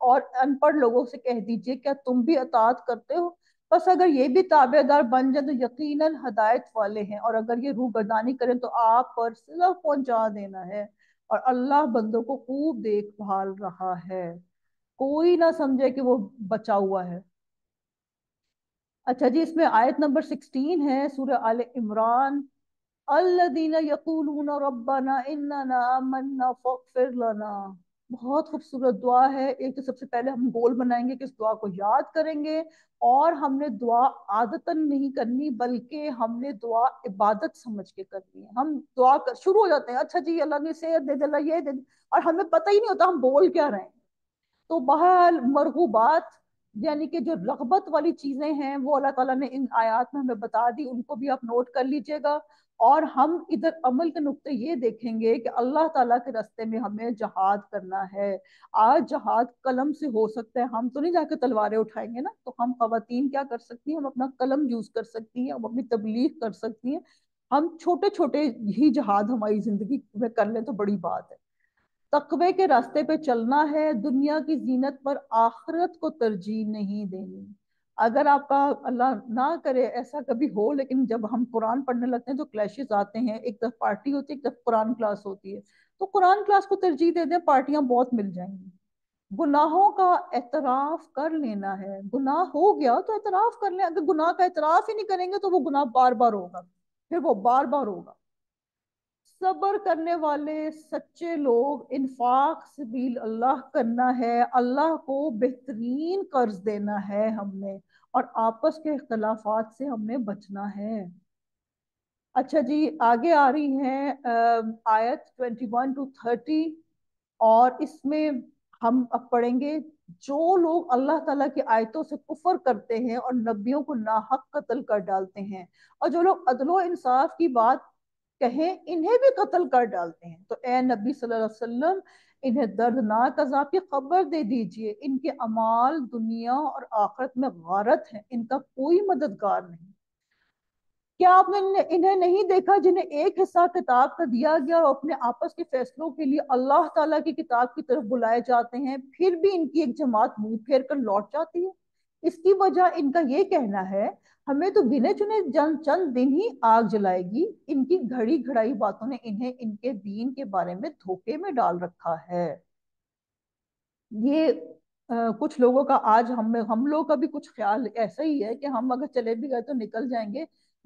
اور ان پڑھ لوگوں سے کہہ دیجئے کیا تم بھی اطاعت کرتے ہو؟ بس اگر یہ بھی تابع دار بن جائیں تو یقیناً ہدایت والے ہیں، اور اگر یہ روگردانی کریں تو آپ پر صرف پہنچا دینا ہے، اور اللہ بندوں کو خوب دیکھ بھال رہا ہے، کوئی نہ سمجھے کہ وہ بچا ہوا ہے۔ اچھا جی، اس میں آیت نمبر 16 ہے سورہ آل عمران۔ الذین یقولون ربنا اننا آمنا فاغفر لنا۔ بہت خوبصورت دعا ہے۔ ایک تو سب سے پہلے ہم گول بنائیں گے کہ اس دعا کو یاد کریں گے، اور ہم نے دعا عادتاً نہیں کرنی بلکہ ہم نے دعا عبادت سمجھ کے کرنی ہے۔ ہم دعا شروع ہو جاتے ہیں، اچھا جی اللہ نے صحت دے دے، اللہ یہ دے دے، اور ہمیں پتہ ہی نہیں ہوتا ہم بول کیا رہے ہیں۔ تو بہرحال مرغوبات یعنی کہ جو رغبت والی چیزیں ہیں وہ اللہ تعالیٰ نے ان آیات میں ہمیں بتا دی، ان کو بھی آپ نوٹ کر لیجئے گا۔ اور ہم ادھر عمل کے نقطے یہ دیکھیں گے کہ اللہ تعالیٰ کے راستے میں ہمیں جہاد کرنا ہے۔ آج جہاد قلم سے ہو سکتا ہے، ہم تو نہیں جا کے تلواریں اٹھائیں گے نا، تو ہم خواتین کیا کر سکتی ہیں؟ ہم اپنا قلم یوز کر سکتی ہیں، ہم اپنی تبلیغ کر سکتی ہیں۔ ہم چھوٹے چھوٹے ہی جہاد ہماری زندگی میں کر لیں تو بڑی بات ہے۔ تقوی کے راستے پہ چلنا ہے، دنیا کی زینت پر آخرت کو ترجیح نہیں دینی۔ اگر آپ کا اللہ نہ کرے ایسا کبھی ہو، لیکن جب ہم قرآن پڑھنے لگتے ہیں تو کلیشز آتے ہیں، ایک طرف پارٹی ہوتی ہے ایک طرف قرآن کلاس ہوتی ہے، تو قرآن کلاس کو ترجیح دے دیں، پارٹیاں بہت مل جائیں گی۔ گناہوں کا اعتراف کر لینا ہے، گناہ ہو گیا تو اعتراف کر لیں، اگر گناہ کا اعتراف ہی نہیں کریں گے تو وہ گناہ بار بار ہوگا، پھر وہ بار بار ہوگا۔ صبر کرنے والے سچے لوگ، انفاق سبیل اللہ کرنا ہے، اللہ کو بہترین قرض دینا ہے ہم نے، اور آپس کے اختلافات سے ہم نے بچنا ہے۔ اچھا جی، آگے آ رہی ہیں آیت 21 to 30، اور اس میں ہم اب پڑھیں گے جو لوگ اللہ تعالیٰ کی آیتوں سے کفر کرتے ہیں اور نبیوں کو ناحق قتل کر ڈالتے ہیں، اور جو لوگ عدل و انصاف کی بات کہیں انہیں بھی قتل کر ڈالتے ہیں، تو اے نبی صلی اللہ علیہ وسلم انہیں دردناک عذاب کی خبر دے دیجئے، ان کے اعمال دنیا اور آخرت میں غارت ہیں، ان کا کوئی مددگار نہیں۔ کیا آپ نے انہیں نہیں دیکھا جنہیں ایک حصہ کتاب کا دیا گیا اور اپنے آپس کے فیصلوں کے لیے اللہ تعالیٰ کی کتاب کی طرف بلائے جاتے ہیں، پھر بھی ان کی ایک جماعت منہ پھیر کر لوٹ جاتی ہے؟ اس کی وجہ ان کا یہ کہنا ہے ہمیں تو گنے چنے چند دن ہی آگ جلائے گی، ان کی گھڑی گھڑائی باتوں نے انہیں ان کے دین کے بارے میں دھوکے میں ڈال رکھا ہے۔ یہ کچھ لوگوں کا آج ہم لوگ کا بھی کچھ خیال ایسا ہی ہے کہ ہم اگر چلے بھی گئے تو نکل جائیں گے،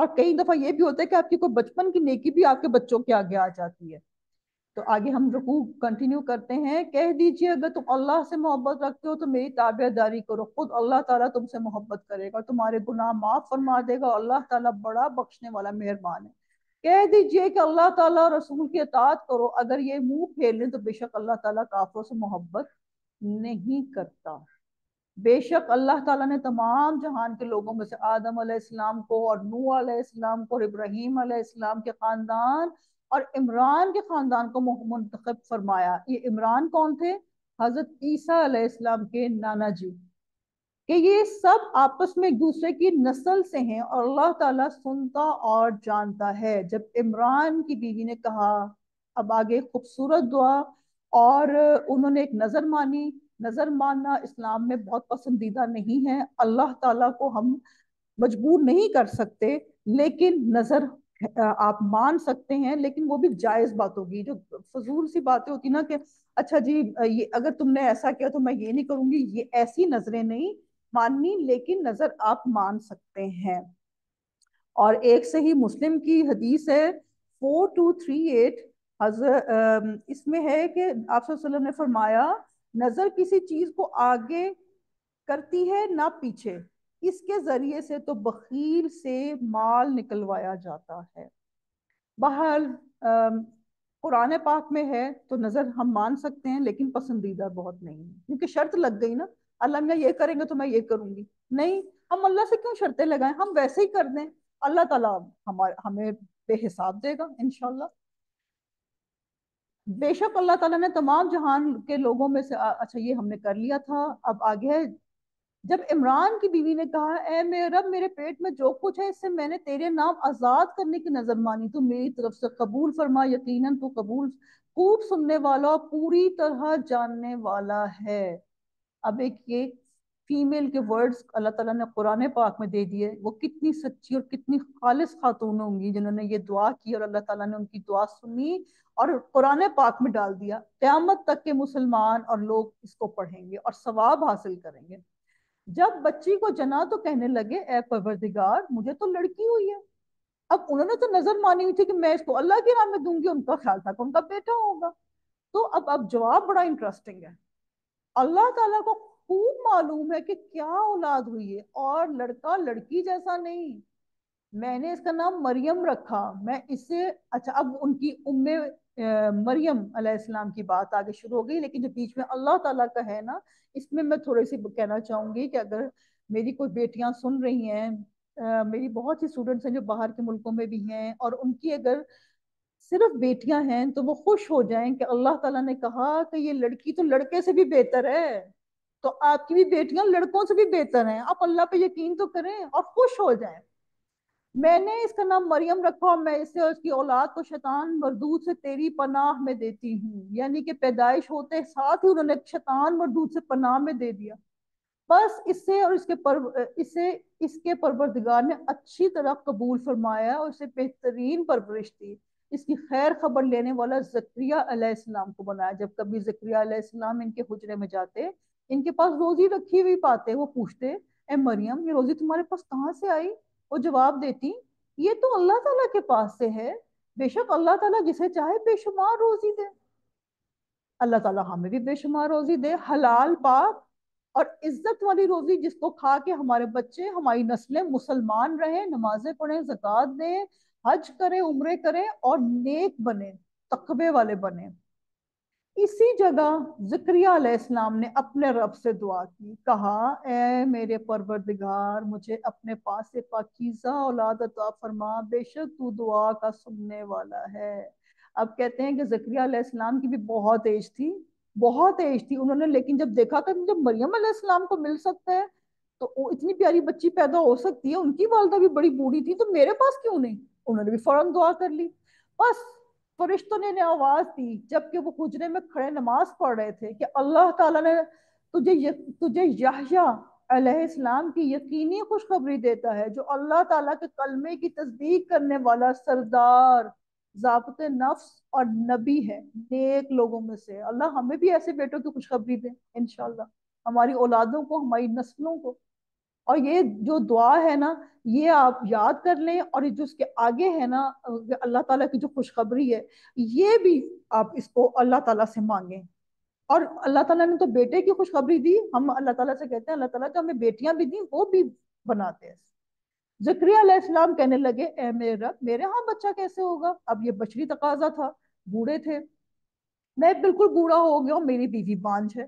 اور کئی دفعہ یہ بھی ہوتا ہے کہ آپ کی کوئی بچپن کی نیکی بھی آپ کے بچوں کے آگے آ جاتی ہے۔ تو آگے ہم رکوع کنٹینیو کرتے ہیں۔ کہہ دیجئے اگر تم اللہ سے محبت رکھتے ہو تو میری تابع داری کرو، خود اللہ تعالیٰ تم سے محبت کرے گا، تمہارے گناہ معاف فرما دے گا، اللہ تعالیٰ بڑا بخشنے والا مہربان ہے۔ کہہ دیجئے کہ اللہ تعالیٰ اور رسول کی اطاعت کرو، اگر یہ منہ پھیر لیں تو بے شک اللہ تعالیٰ کافروں سے محبت نہیں کرتا۔ بے شک اللہ تعالیٰ نے تمام جہان کے لوگوں میں سے آدم علیہ السلام کو اور نوح علیہ السلام کو اور ابراہیم علیہ السلام کے خاندان اور عمران کے خاندان کو منتخب فرمایا۔ یہ عمران کون تھے؟ حضرت عیسیٰ علیہ السلام کے نانا جی، کہ یہ سب آپس میں ایک دوسرے کی نسل سے ہیں اور اللہ تعالیٰ سنتا اور جانتا ہے۔ جب عمران کی بیوی نے کہا، اب آگے خوبصورت دعا، اور انہوں نے ایک نظر مانی۔ نظر ماننا اسلام میں بہت پسندیدہ نہیں ہے، اللہ تعالیٰ کو ہم مجبور نہیں کر سکتے، لیکن نظر آپ مان سکتے ہیں، لیکن وہ بھی جائز بات ہوگی۔ جو فضول سی باتیں ہوتی نا کہ اچھا جی یہ اگر تم نے ایسا کیا تو میں یہ نہیں کروں گی، یہ ایسی نظریں نہیں ماننی، لیکن نظر آپ مان سکتے ہیں۔ اور ایک صحیح مسلم کی حدیث ہے 4238، حضرت اس میں ہے کہ آپ صلی اللہ علیہ وسلم نے فرمایا، نظر کسی چیز کو آگے کرتی ہے نہ پیچھے، اس کے ذریعے سے تو بخیل سے مال نکلوایا جاتا ہے۔ بہرحال قرآن پاک میں ہے تو نظر ہم مان سکتے ہیں، لیکن پسندیدہ بہت نہیں ہے، کیونکہ شرط لگ گئی نا، اللہ میاں یہ کریں گے تو میں یہ کروں گی، نہیں، ہم اللہ سے کیوں شرطیں لگائیں، ہم ویسے ہی کر دیں، اللہ تعالیٰ ہمیں بے حساب دے گا انشاءاللہ۔ بے شک اللہ تعالیٰ نے تمام جہان کے لوگوں میں سے اچھا یہ ہم نے کر لیا تھا، اب آگے ہے۔ جب عمران کی بیوی نے کہا، اے میرے رب، میرے پیٹ میں جو کچھ ہے اس سے میں نے تیرے نام آزاد کرنے کی نظر مانی، تو میری طرف سے قبول فرما، یقیناً تو قبول خوب سننے والا، پوری طرح جاننے والا ہے۔ اب ایک یہ فیمیل کے ورڈز اللہ تعالیٰ نے قرآن پاک میں دے دیے، وہ کتنی سچی اور کتنی خالص خاتون ہوں گی جنہوں نے یہ دعا کی اور اللہ تعالیٰ نے ان کی دعا سنی اور قرآن پاک میں ڈال دیا۔ قیامت تک کے مسلمان اور لوگ اس کو پڑھیں گے اور ثواب حاصل کریں گے۔ جب بچی کو جنا تو کہنے لگے، اے پروردگار مجھے تو لڑکی ہوئی ہے۔ اب انہوں نے تو نظر مانی ہوئی تھی کہ میں اس کو اللہ کی راہ میں دوں گی، ان کا خیال تھا کہ ان کا بیٹا ہوگا۔ تو اب جواب بڑا انٹرسٹنگ ہے۔ اللہ تعالیٰ کو خوب معلوم ہے کہ کیا اولاد ہوئی ہے، اور لڑکا لڑکی جیسا نہیں، میں نے اس کا نام مریم رکھا، میں اسے اچھا اب ان کی مریم علیہ السلام کی بات آگے شروع ہو گئی، لیکن جو بیچ میں اللہ تعالیٰ کا ہے نا، اس میں تھوڑی سی کہنا چاہوں گی کہ اگر میری کوئی بیٹیاں سن رہی ہیں، میری بہت سی اسٹوڈنٹس ہیں جو باہر کے ملکوں میں بھی ہیں، اور ان کی اگر صرف بیٹیاں ہیں تو وہ خوش ہو جائیں کہ اللہ تعالیٰ نے کہا کہ یہ لڑکی تو لڑکے سے بھی بہتر ہے، تو آپ کی بھی بیٹیاں لڑکوں سے بھی بہتر ہیں، آپ اللہ پہ یقین تو کریں اور خوش ہو جائیں۔ میں نے اس کا نام مریم رکھا اور میں اسے اور اس کی اولاد کو شیطان مردود سے تیری پناہ میں دیتی ہوں، یعنی کہ پیدائش ہوتے ساتھ ہی انہوں نے شیطان مردود سے پناہ میں دے دیا۔ بس اسے اور اس کے پروردگار نے اچھی طرح قبول فرمایا اور اسے بہترین پرورش دی، اس کی خیر خبر لینے والا زکریا علیہ السلام کو بنایا۔ جب کبھی زکریا علیہ السلام ان کے حجرے میں جاتے، ان کے پاس روزی رکھی ہوئی پاتے، وہ پوچھتے، اے مریم یہ روزی تمہارے پاس کہاں سے آئی؟ وہ جواب دیتی، یہ تو اللہ تعالیٰ کے پاس سے ہے، بے شک اللہ تعالیٰ جسے چاہے بے شمار روزی دے۔ اللہ تعالیٰ ہمیں بھی بے شمار روزی دے، حلال پاک اور عزت والی روزی، جس کو کھا کے ہمارے بچے، ہماری نسلیں مسلمان رہیں، نمازیں پڑھیں، زکوٰۃ دیں، حج کریں، عمرے کریں اور نیک بنیں، تقوی والے بنیں۔ اسی جگہ زکریا علیہ السلام نے اپنے رب سے دعا کی، کہا، اے میرے پروردگار مجھے اپنے پاس سے پاکیزہ اولاد عطا فرما، بے شک تو دعا کا سننے والا ہے۔ اب کہتے ہیں کہ زکریا علیہ السلام کی بھی بہت ایج تھی، بہت ایج تھی انہوں نے، لیکن جب دیکھا کہ جب مریم علیہ السلام کو مل سکتا ہے تو وہ اتنی پیاری بچی پیدا ہو سکتی ہے، ان کی والدہ بھی بڑی بوڑھی تھی، تو میرے پاس کیوں نہیں؟ انہوں نے بھی فوراً دعا کر لی۔ بس فرشتوں نے آواز دی جبکہ وہ حجرے میں کھڑے نماز پڑھ رہے تھے کہ اللہ تعالیٰ نے تجھے یحییٰ علیہ السلام کی یقینی خوشخبری دیتا ہے، جو اللہ تعالیٰ کے کلمے کی تصدیق کرنے والا سردار، ضابط نفس اور نبی ہے، نیک لوگوں میں سے۔ اللہ ہمیں بھی ایسے بیٹوں کی خوشخبری دے انشاءاللہ، ہماری اولادوں کو، ہماری نسلوں کو۔ اور یہ جو دعا ہے نا، یہ آپ یاد کر لیں، اور جو اس کے آگے ہے نا، اللہ تعالیٰ کی جو خوشخبری ہے، یہ بھی آپ اس کو اللہ تعالیٰ سے مانگیں۔ اور اللہ تعالیٰ نے تو بیٹے کی خوشخبری دی، ہم اللہ تعالیٰ سے کہتے ہیں اللہ تعالیٰ جو ہمیں بیٹیاں بھی دیں وہ بھی بناتے ہیں۔ زکریا علیہ السلام کہنے لگے اے میرے رب، میرے ہاں بچہ کیسے ہوگا؟ اب یہ بشری تقاضا تھا، بوڑھے تھے، میں بالکل بوڑھا ہو گیا ہوں، میری بیوی بانجھ ہے۔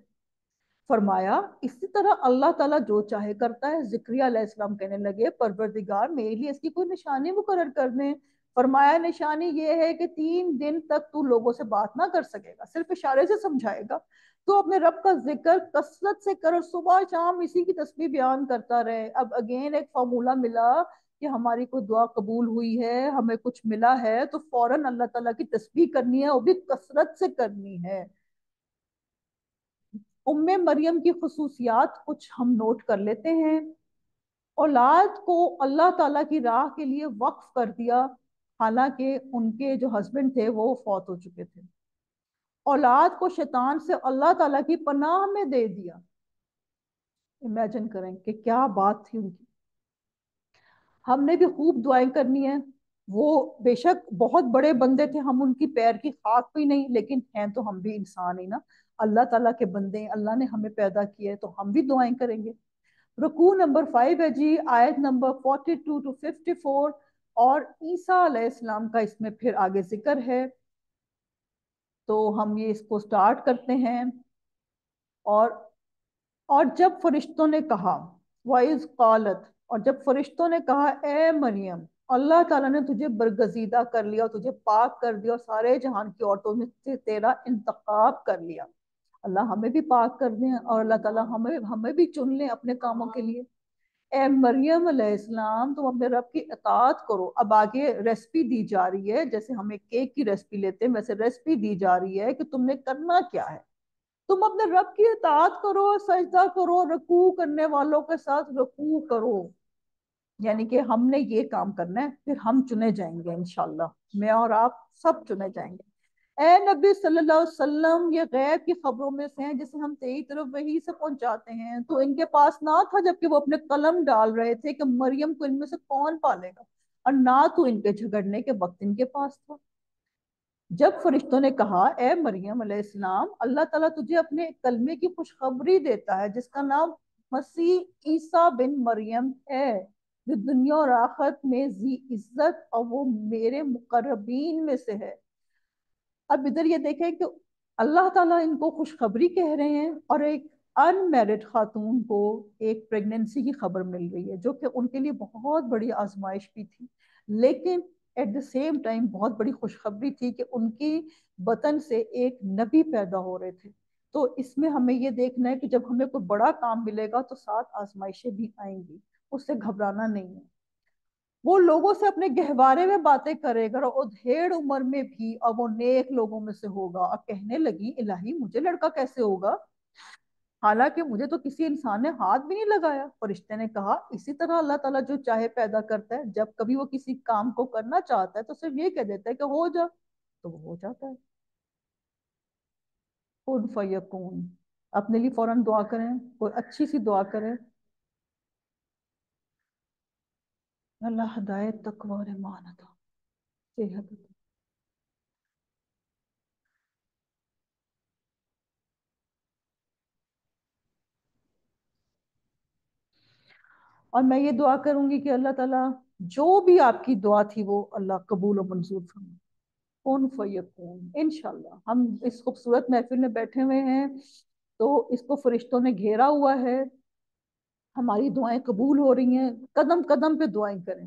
فرمایا اسی طرح اللہ تعالیٰ جو چاہے کرتا ہے۔ زکریا علیہ السلام کہنے لگے پروردگار میرے لیے اس کی کوئی نشانی مقرر کر دیں۔ فرمایا نشانی یہ ہے کہ 3 دن تک تو لوگوں سے بات نہ کر سکے گا، صرف اشارے سے سمجھائے گا، تو اپنے رب کا ذکر کثرت سے کر، اور صبح شام اسی کی تسبیح بیان کرتا رہے۔ اب اگین ایک فارمولا ملا کہ ہماری کوئی دعا قبول ہوئی ہے، ہمیں کچھ ملا ہے، تو فوراً اللہ تعالیٰ کی تسبیح کرنی ہے، وہ بھی کثرت سے کرنی ہے۔ ام مریم کی خصوصیات کچھ ہم نوٹ کر لیتے ہیں۔ اولاد کو اللہ تعالیٰ کی راہ کے لیے وقف کر دیا، حالانکہ ان کے جو ہسبینڈ تھے وہ فوت ہو چکے تھے۔ اولاد کو شیطان سے اللہ تعالیٰ کی پناہ میں دے دیا۔ امیجن کریں کہ کیا بات تھی ان کی۔ ہم نے بھی خوب دعائیں کرنی ہیں۔ وہ بے شک بہت بڑے بندے تھے، ہم ان کی پیر کی خاک بھی نہیں، لیکن ہیں تو ہم بھی انسان ہی نا، اللہ تعالیٰ کے بندے ہیں، اللہ نے ہمیں پیدا کیا ہے، تو ہم بھی دعائیں کریں گے۔ رکوع نمبر 5 ہے جی، آیت نمبر 42 to 54، اور عیسیٰ علیہ السلام کا اس میں پھر آگے ذکر ہے، تو ہم یہ اس کو سٹارٹ کرتے ہیں۔ اور اور جب فرشتوں نے کہا، وَإِذْ قَالَتْ، اور جب فرشتوں نے کہا اے مریم، اللہ تعالیٰ نے تجھے برگزیدہ کر لیا، اور تجھے پاک کر دیا، اور سارے جہان کی عورتوں میں سے تیرا انتخاب کر لیا۔ اللہ ہمیں بھی پاک کر دیں، اور اللہ تعالیٰ ہمیں بھی چن لیں اپنے کاموں کے لیے۔ اے مریم علیہ السلام، تم اپنے رب کی اطاعت کرو۔ اب آگے ریسپی دی جا رہی ہے، جیسے ہم ایک کیک کی ریسپی لیتے ہیں ویسے ریسپی دی جا رہی ہے کہ تم نے کرنا کیا ہے۔ تم اپنے رب کی اطاعت کرو، سجدہ کرو، رکوع کرنے والوں کے ساتھ رکوع کرو، یعنی کہ ہم نے یہ کام کرنا ہے، پھر ہم چنے جائیں گے انشاءاللہ، میں اور آپ سب چنے جائیں گے۔ اے نبی صلی اللہ علیہ وسلم، یہ غیب کی خبروں میں سے ہیں جسے ہم تیری طرف وحی سے پہنچاتے ہیں، تو ان کے پاس نہ تھا جبکہ وہ اپنے قلم ڈال رہے تھے کہ مریم کو ان میں سے کون پالے گا، اور نہ تو ان کے جھگڑنے کے وقت ان کے پاس تھا۔ جب فرشتوں نے کہا اے مریم علیہ السلام، اللہ تعالیٰ تجھے اپنے کلمے کی خوشخبری دیتا ہے جس کا نام مسیح عیسیٰ بن مریم ہے، جو دنیا اور آخرت میں ذی عزت اور وہ میرے مقربین میں سے ہے۔ اب ادھر یہ دیکھیں کہ اللہ تعالیٰ ان کو خوشخبری کہہ رہے ہیں، اور ایک ان میرڈ خاتون کو ایک پریگننسی کی خبر مل رہی ہے، جو کہ ان کے لیے بہت بڑی آزمائش بھی تھی، لیکن ایٹ دا سیم ٹائم بہت بڑی خوشخبری تھی کہ ان کی بطن سے ایک نبی پیدا ہو رہے تھے۔ تو اس میں ہمیں یہ دیکھنا ہے کہ جب ہمیں کوئی بڑا کام ملے گا تو ساتھ آزمائشیں بھی آئیں گی، اس سے گھبرانا نہیں ہے۔ وہ لوگوں سے اپنے گہوارے میں باتیں کرے گا، اور ادھیڑ عمر میں بھی، اور وہ نیک لوگوں میں سے ہوگا۔ اور کہنے لگی الہی مجھے لڑکا کیسے ہوگا، حالانکہ مجھے تو کسی انسان نے ہاتھ بھی نہیں لگایا۔ فرشتے نے کہا اسی طرح اللہ تعالیٰ جو چاہے پیدا کرتا ہے، جب کبھی وہ کسی کام کو کرنا چاہتا ہے تو صرف یہ کہہ دیتا ہے کہ ہو جا، تو وہ ہو جاتا ہے۔ کن فیکون، اپنے لیے فوراً دعا کریں، کوئی اچھی سی دعا کریں۔ اللہ ہدایت، تقوی اور ایمان عطا، صحت عطا۔ اور میں یہ دعا کروں گی کہ اللہ تعالیٰ جو بھی آپ کی دعا تھی وہ اللہ قبول و منظور فرمائے۔ کون فیکون، انشاءاللہ ہم اس خوبصورت محفل میں بیٹھے ہوئے ہیں، تو اس کو فرشتوں نے گھیرا ہوا ہے، ہماری دعائیں قبول ہو رہی ہیں، قدم قدم پہ دعائیں کریں۔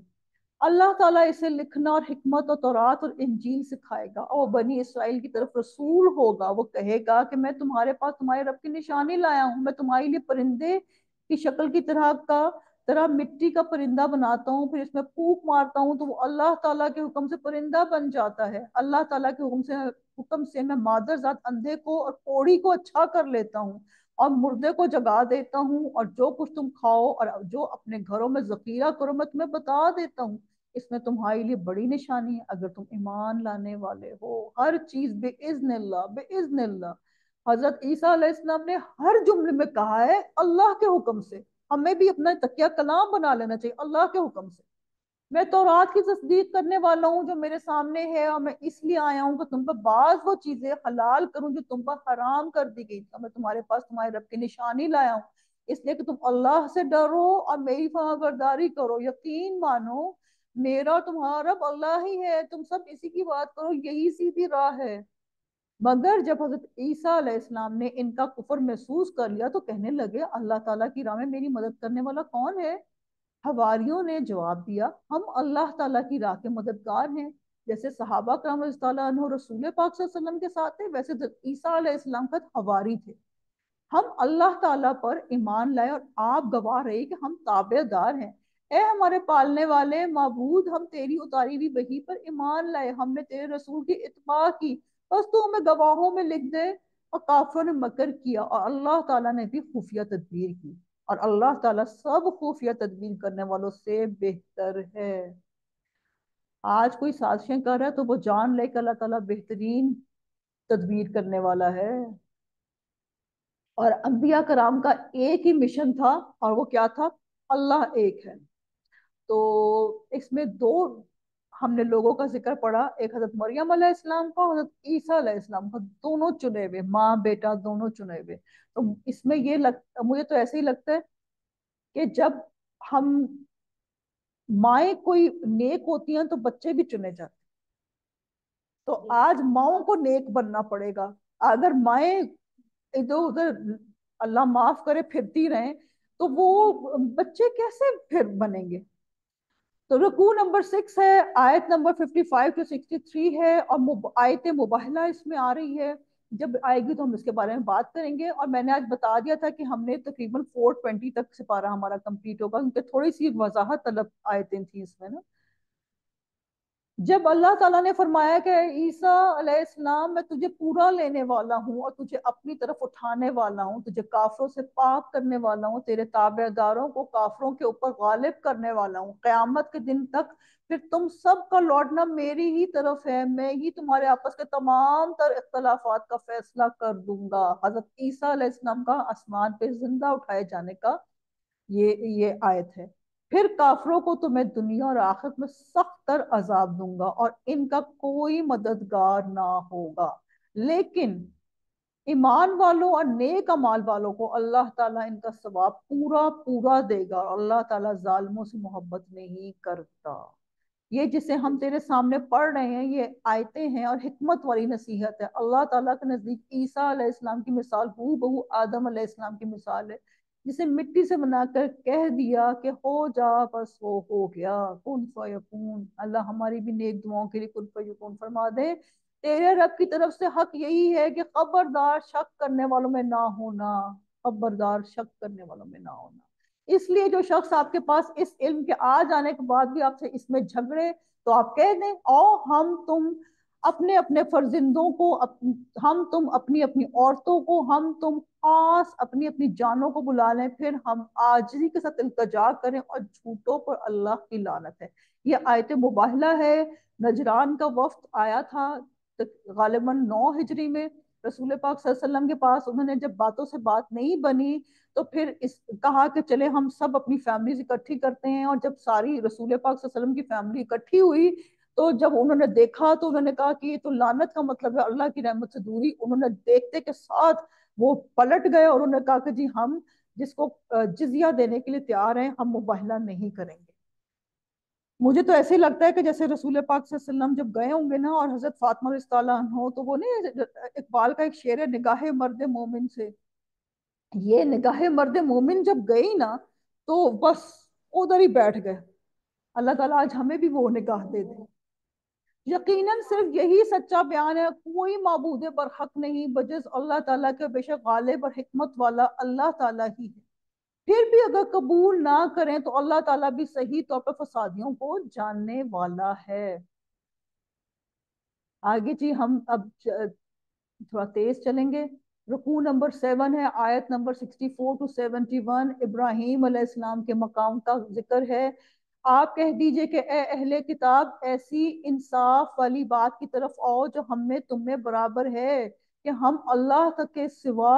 اللہ تعالیٰ اسے لکھنا اور حکمت اور تورات اور انجیل سکھائے گا، اور بنی اسرائیل کی طرف رسول ہوگا۔ وہ کہے گا کہ میں تمہارے پاس تمہارے رب کی نشانی لایا ہوں، میں تمہارے لیے پرندے کی شکل کی طرح مٹی کا پرندہ بناتا ہوں، پھر اس میں پھونک مارتا ہوں تو وہ اللہ تعالیٰ کے حکم سے پرندہ بن جاتا ہے۔ اللہ تعالیٰ کے حکم سے میں مادر ذات اندھے کو اور کوڑی کو اچھا کر لیتا ہوں، اور مردے کو جگا دیتا ہوں، اور جو کچھ تم کھاؤ اور جو اپنے گھروں میں ذخیرہ کرو میں تمہیں بتا دیتا ہوں۔ اس میں تمہارے لیے بڑی نشانی ہے اگر تم ایمان لانے والے ہو۔ ہر چیز بِإِذْنِ اللہ، بِإِذْنِ اللہ۔ حضرت عیسیٰ علیہ السلام نے ہر جملے میں کہا ہے اللہ کے حکم سے، ہمیں بھی اپنا تکیہ کلام بنا لینا چاہیے اللہ کے حکم سے. میں تورات کی تصدیق کرنے والا ہوں جو میرے سامنے ہے، اور میں اس لیے آیا ہوں کہ تم پر بعض وہ چیزیں حلال کروں جو تم پر حرام کر دی گئی تھی. میں تمہارے پاس تمہارے رب کی نشانی لایا ہوں اس لیے کہ تم اللہ سے ڈرو اور میری فرما برداری کرو، یقین مانو میرا تمہارا رب اللہ ہی ہے، تم سب اسی کی بات کرو، یہی سیدھی راہ ہے. مگر جب حضرت عیسیٰ علیہ السلام نے ان کا کفر محسوس کر لیا تو کہنے لگے اللہ تعالیٰ کی راہ میں میری مدد کرنے والا کون ہے؟ حواریوں نے جواب دیا ہم اللہ تعالیٰ کی راہ کے مددگار ہیں. جیسے صحابہ کرام رضی اللہ عنہ رسول پاک صلی اللہ علیہ وسلم کے ساتھ تھے، ویسے عیسیٰ علیہ السلام کا حواری تھے. ہم اللہ تعالیٰ پر ایمان لائے اور آپ گواہ رہے کہ ہم تابع دار ہیں. اے ہمارے پالنے والے معبود، ہم تیری اتاری ہوئی وحی پر ایمان لائے، ہم نے تیرے رسول کی اتباع کی، بس تو ہمیں گواہوں میں لکھ دے. اور کافروں نے مکر کیا اور اللہ تعالیٰ نے بھی خفیہ تدبیر کی، اور اللہ تعالیٰ سب خفیہ تدبیر کرنے والوں سے بہتر ہے. آج کوئی سازشیں کر رہا ہے تو وہ جان لے کہ اللہ تعالیٰ بہترین تدبیر کرنے والا ہے. اور انبیاء کرام کا ایک ہی مشن تھا، اور وہ کیا تھا؟ اللہ ایک ہے. تو اس میں دو ہم نے لوگوں کا ذکر پڑھا، ایک حضرت مریم علیہ السلام کا، حضرت عیسیٰ علیہ السلام کا، دونوں چنے ہوئے، ماں بیٹا دونوں چنے ہوئے. تو اس میں مجھے تو ایسے ہی لگتا ہے کہ جب ہم مائیں کوئی نیک ہوتی ہیں تو بچے بھی چنے جاتے ہیں. تو آج ماؤں کو نیک بننا پڑے گا. اگر مائیں ادھر ادھر اللہ معاف کرے پھرتی رہیں تو وہ بچے کیسے پھر بنیں گے؟ تو رکوع نمبر 6 ہے، آیت نمبر 55 to 63 ہے، اور آیت مباہلہ اس میں آ رہی ہے. جب آئے گی تو ہم اس کے بارے میں بات کریں گے. اور میں نے آج بتا دیا تھا کہ ہم نے تقریباً 420 تک سپارہ ہمارا کمپلیٹ ہوگا، کیونکہ تھوڑی سی وضاحت طلب آیتیں تھیں اس میں نا. جب اللہ تعالیٰ نے فرمایا کہ عیسیٰ علیہ السلام میں تجھے پورا لینے والا ہوں اور تجھے اپنی طرف اٹھانے والا ہوں، تجھے کافروں سے پاک کرنے والا ہوں، تیرے تابع داروں کو کافروں کے اوپر غالب کرنے والا ہوں قیامت کے دن تک، پھر تم سب کا لوٹنا میری ہی طرف ہے، میں ہی تمہارے آپس کے تمام تر اختلافات کا فیصلہ کر دوں گا. حضرت عیسیٰ علیہ السلام کا آسمان پہ زندہ اٹھائے جانے کا یہ آیت ہے. پھر کافروں کو تو میں دنیا اور آخرت میں سخت تر عذاب دوں گا اور ان کا کوئی مددگار نہ ہوگا، لیکن ایمان والوں اور نیک امال والوں کو اللہ تعالیٰ ان کا ثواب پورا پورا دے گا، اور اللہ تعالیٰ ظالموں سے محبت نہیں کرتا. یہ جسے ہم تیرے سامنے پڑھ رہے ہیں یہ آیتیں ہیں اور حکمت والی نصیحت ہے. اللہ تعالیٰ کے نزدیک عیسیٰ علیہ السلام کی مثال ہو بہو آدم علیہ السلام کی مثال ہے، جسے مٹی سے بنا کر کہہ دیا کہ ہو جا، بس وہ ہو گیا. کن فیکون. اللہ ہماری بھی نیک دعاؤں کے لیے کن فیکون فرما دے. تیرے رب کی طرف سے حق یہی ہے کہ خبردار شک کرنے والوں میں نہ ہونا، خبردار شک کرنے والوں میں نہ ہونا. اس لیے جو شخص آپ کے پاس اس علم کے آ جانے کے بعد بھی آپ سے اس میں جھگڑے تو آپ کہہ دیں ہم تم اپنے اپنے فرزندوں کو، ہم تم اپنی اپنی عورتوں کو، ہم تم خاص اپنی اپنی جانوں کو بلا لیں، پھر ہم عاجزی کے ساتھ التجا کریں، اور جھوٹوں پر اللہ کی لعنت ہے. یہ آیت مباہلہ ہے. نجران کا وفد آیا تھا غالباً 9 ہجری میں رسول پاک صلی اللہ علیہ وسلم کے پاس. انہوں نے جب باتوں سے بات نہیں بنی تو پھر کہا کہ چلے ہم سب اپنی فیملیز اکٹھی کرتے ہیں. اور جب ساری رسول پاک صلی اللہ علیہ وسلم کی فیملی اکٹھی ہوئی تو جب انہوں نے دیکھا تو انہوں نے کہا کہ یہ تو لعنت کا مطلب ہے، اللہ کی رحمت سے دوری. انہوں نے دیکھتے کے ساتھ وہ پلٹ گئے اور انہوں نے کہا کہ جی ہم جس کو جزیہ دینے کے لیے تیار ہیں ہم مباہلہ نہیں کریں گے. مجھے تو ایسے ہی لگتا ہے کہ جیسے رسول پاک صلی اللہ علیہ وسلم جب گئے ہوں گے نا، اور حضرت فاطمہ رضی اللہ عنہ، تو وہ نہیں اقبال کا ایک شعر ہے نگاہ مرد مومن سے، یہ نگاہ مرد مومن جب گئی نا تو بس ادھر ہی بیٹھ گئے. اللہ تعالیٰ آج ہمیں بھی وہ نگاہ دے دے. یقیناً صرف یہی سچا بیان ہے، کوئی معبود برحق نہیں بجز اللہ تعالیٰ کے، بے شک غالب اور حکمت والا اللہ تعالیٰ ہی ہے. پھر بھی اگر قبول نہ کریں تو اللہ تعالیٰ بھی صحیح طور پر فسادیوں کو جاننے والا ہے. آگے جی ہم اب تھوڑا تیز چلیں گے. رکوع نمبر 7 ہے، آیت نمبر 64 to 71. ابراہیم علیہ السلام کے مقام کا ذکر ہے. آپ کہہ دیجئے کہ اے اہل کتاب ایسی انصاف والی بات کی طرف آؤ جو ہم میں تم میں برابر ہے، کہ ہم اللہ تک کے سوا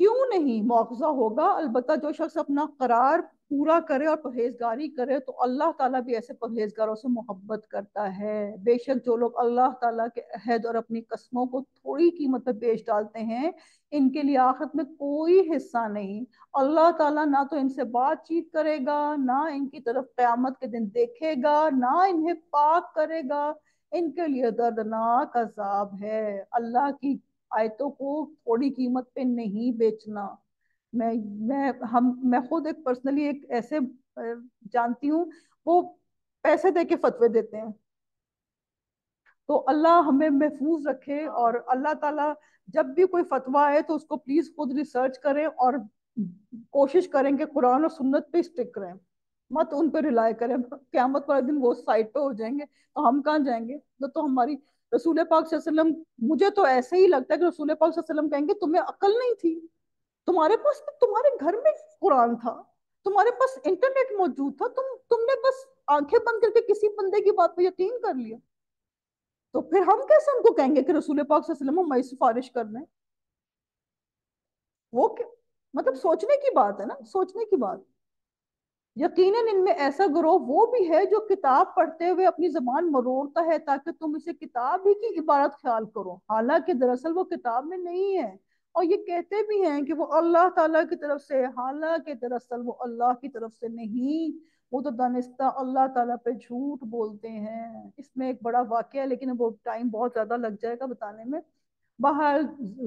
کیوں نہیں مواخذہ ہوگا، البتہ جو شخص اپنا قرار پورا کرے اور پرہیزگاری کرے تو اللہ تعالیٰ بھی ایسے پرہیزگاروں سے محبت کرتا ہے۔ بے شک جو لوگ اللہ تعالیٰ کے عہد اور اپنی قسموں کو تھوڑی قیمت پہ بیچ ڈالتے ہیں، ان کے لیے آخرت میں کوئی حصہ نہیں۔ اللہ تعالیٰ نہ تو ان سے بات چیت کرے گا، نہ ان کی طرف قیامت کے دن دیکھے گا، نہ انہیں پاک کرے گا۔ ان کے لیے دردناک عذاب ہے۔ اللہ کی آیتوں کو تھوڑی قیمت پہ نہیں بیچنا۔ میں میں خود ایک پرسنلی ایک ایسے جانتی ہوں، وہ پیسے دے کے فتوے دیتے ہیں۔ تو اللہ ہمیں محفوظ رکھے، اور اللہ تعالیٰ جب بھی کوئی فتویٰ ہے تو اس کو پلیز خود ریسرچ کریں اور کوشش کریں کہ قرآن اور سنت پہ اسٹک کریں، مت ان پہ ریلائی کریں۔ قیامت والے دن وہ سائٹ پہ ہو جائیں گے تو ہم کہاں جائیں گے؟ تو ہماری رسول پاک صلی اللہ علیہ وسلم، مجھے تو ایسے ہی لگتا ہے کہ رسول پاک صلی اللہ علیہ وسلم کہیں گے تمہیں عقل نہیں تھی؟ تمہارے پاس، تمہارے گھر میں قرآن تھا، تمہارے پاس انٹرنیٹ موجود تھا، تم نے بس آنکھیں بند کر کے کسی بندے کی بات پہ یقین کر لیا، تو پھر ہم کیسے ان کو کہیں گے کہ رسول پاک صلی اللہ علیہ وسلم ہماری سفارش کر رہے ہیں؟ وہ مطلب سوچنے کی بات ہے نا، سوچنے کی بات۔ یقیناً ان میں ایسا گروہ وہ بھی ہے جو کتاب پڑھتے ہوئے اپنی زبان مروڑتا ہے تاکہ تم اسے کتاب ہی کی عبارت خیال کرو، حالانکہ دراصل وہ کتاب میں نہیں ہے، اور یہ کہتے بھی ہیں کہ وہ اللہ تعالیٰ کی طرف سے ہے، حالانکہ دراصل وہ اللہ کی طرف سے نہیں، وہ تو دانستہ اللہ تعالیٰ پہ جھوٹ بولتے ہیں۔ اس میں ایک بڑا واقعہ ہے لیکن وہ ٹائم بہت زیادہ لگ جائے گا بتانے میں۔ باہر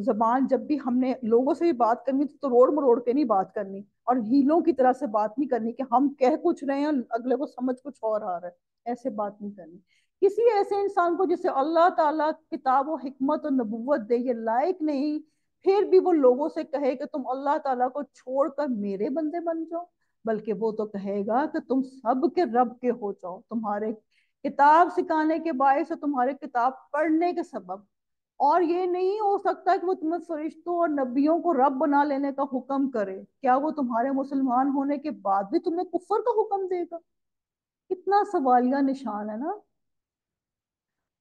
زبان جب بھی ہم نے لوگوں سے بھی بات کرنی تو روڑ مروڑ کے نہیں بات کرنی، اور ہیلوں کی طرح سے بات نہیں کرنی کہ ہم کہہ کچھ رہے ہیں اگلے کو سمجھ کچھ اور آ رہا ہے، ایسے بات نہیں کرنی۔ کسی ایسے انسان کو جسے اللہ تعالیٰ کتاب و حکمت و نبوت دے، یہ لائق نہیں، پھر بھی وہ لوگوں سے کہے کہ تم اللہ تعالیٰ کو چھوڑ کر میرے بندے بن جاؤ، بلکہ وہ تو کہے گا کہ تم سب کے رب کے ہو جاؤ، تمہارے کتاب سکھانے کے باعث اور تمہارے کتاب پڑھنے کے سبب۔ اور یہ نہیں ہو سکتا کہ وہ تمہیں فرشتوں اور نبیوں کو رب بنا لینے کا حکم کرے، کیا وہ تمہارے مسلمان ہونے کے بعد بھی تمہیں کفر کا حکم دے گا؟ کتنا سوالیہ نشان ہے نا۔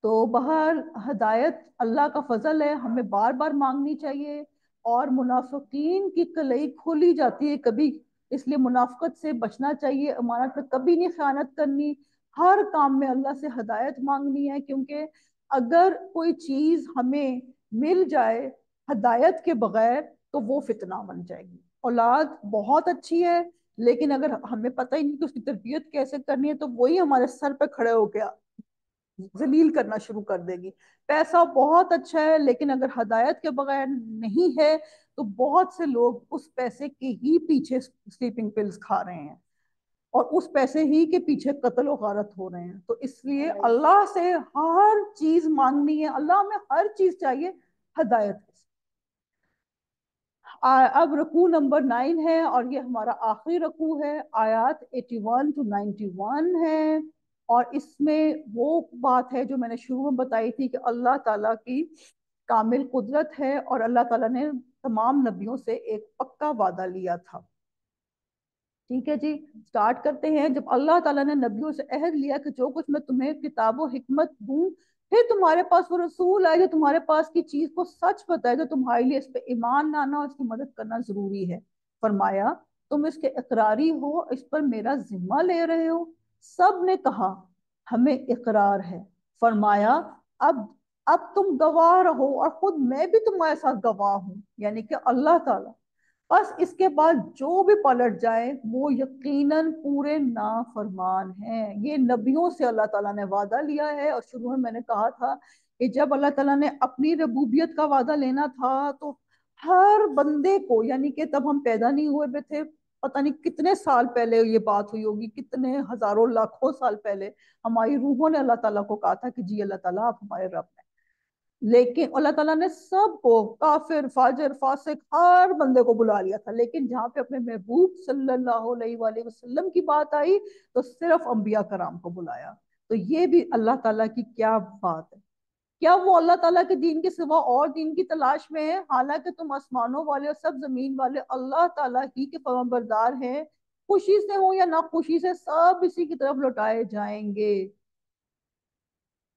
تو بہر ہدایت اللہ کا فضل ہے، ہمیں بار بار مانگنی چاہیے، اور منافقین کی کلئی کھولی جاتی ہے کبھی، اس لیے منافقت سے بچنا چاہیے، امانت میں کبھی نہیں خیانت کرنی، ہر کام میں اللہ سے ہدایت مانگنی ہے، کیونکہ اگر کوئی چیز ہمیں مل جائے ہدایت کے بغیر تو وہ فتنہ بن جائے گی۔ اولاد بہت اچھی ہے لیکن اگر ہمیں پتہ ہی نہیں کہ اس کی تربیت کیسے کرنی ہے تو وہی ہمارے سر پہ کھڑے ہو گیا ذلیل کرنا شروع کر دے گی۔ پیسہ بہت اچھا ہے لیکن اگر ہدایت کے بغیر نہیں ہے تو بہت سے لوگ اس پیسے کے ہی پیچھے سلیپنگ پلز کھا رہے ہیں، اور اس پیسے ہی کے پیچھے قتل و غارت ہو رہے ہیں۔ تو اس لیے اللہ سے ہر چیز مانگنی ہے، اللہ ہمیں ہر چیز چاہیے، ہدایت۔ اب رکوع نمبر 9 ہے اور یہ ہمارا آخری رکوع ہے، آیات 81 to 91 ہے، اور اس میں وہ بات ہے جو میں نے شروع میں بتائی تھی کہ اللہ تعالیٰ کی کامل قدرت ہے، اور اللہ تعالیٰ نے تمام نبیوں سے ایک پکا وعدہ لیا تھا۔ ٹھیک ہے جی، سٹارٹ کرتے ہیں۔ جب اللہ تعالیٰ نے نبیوں سے عہد لیا کہ جو کچھ میں تمہیں کتاب و حکمت دوں، پھر تمہارے پاس وہ رسول آئے جو تمہارے پاس کی چیز کو سچ بتائے، تو تمہارے لیے اس پہ ایمان لانا اور اس کی مدد کرنا ضروری ہے۔ فرمایا تم اس کے اقراری ہو، اس پر میرا ذمہ لے رہے ہو؟ سب نے کہا ہمیں اقرار ہے۔ فرمایا اب اب تم گواہ رہو اور خود میں بھی تمہارے ساتھ گواہ ہوں، یعنی کہ اللہ تعالیٰ، بس اس کے بعد جو بھی پلٹ جائے وہ یقیناً پورے نافرمان ہیں۔ یہ نبیوں سے اللہ تعالیٰ نے وعدہ لیا ہے، اور شروع میں نے کہا تھا کہ جب اللہ تعالیٰ نے اپنی ربوبیت کا وعدہ لینا تھا تو ہر بندے کو، یعنی کہ تب ہم پیدا نہیں ہوئے بھی تھے، پتہ نہیں کتنے سال پہلے یہ بات ہوئی ہوگی، کتنے ہزاروں لاکھوں سال پہلے ہماری روحوں نے اللہ تعالیٰ کو کہا تھا کہ جی اللہ تعالیٰ آپ ہمارے رب ہیں، لیکن اللہ تعالیٰ نے سب کو، کافر فاجر فاسق ہر بندے کو بلا لیا تھا، لیکن جہاں پہ اپنے محبوب صلی اللہ علیہ وآلہ وسلم کی بات آئی تو صرف انبیاء کرام کو بلایا۔ تو یہ بھی اللہ تعالیٰ کی کیا بات ہے، کیا وہ اللہ تعالیٰ کے دین کے سوا اور دین کی تلاش میں ہے؟ حالانکہ تم آسمانوں والے اور سب زمین والے اللہ تعالیٰ ہی کے فرمانبردار ہیں، خوشی سے ہوں یا ناخوشی سے سب اسی کی طرف لوٹائے جائیں گے۔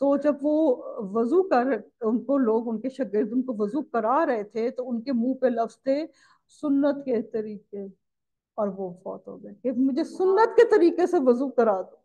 تو جب وہ وضو کر ان کو لوگ ان کے شاگرد ان کو وضو کرا رہے تھے تو ان کے منہ پہ لفظ تھے سنت کے طریقے، اور وہ فوت ہو گئے کہ مجھے سنت کے طریقے سے وضو کرا دو.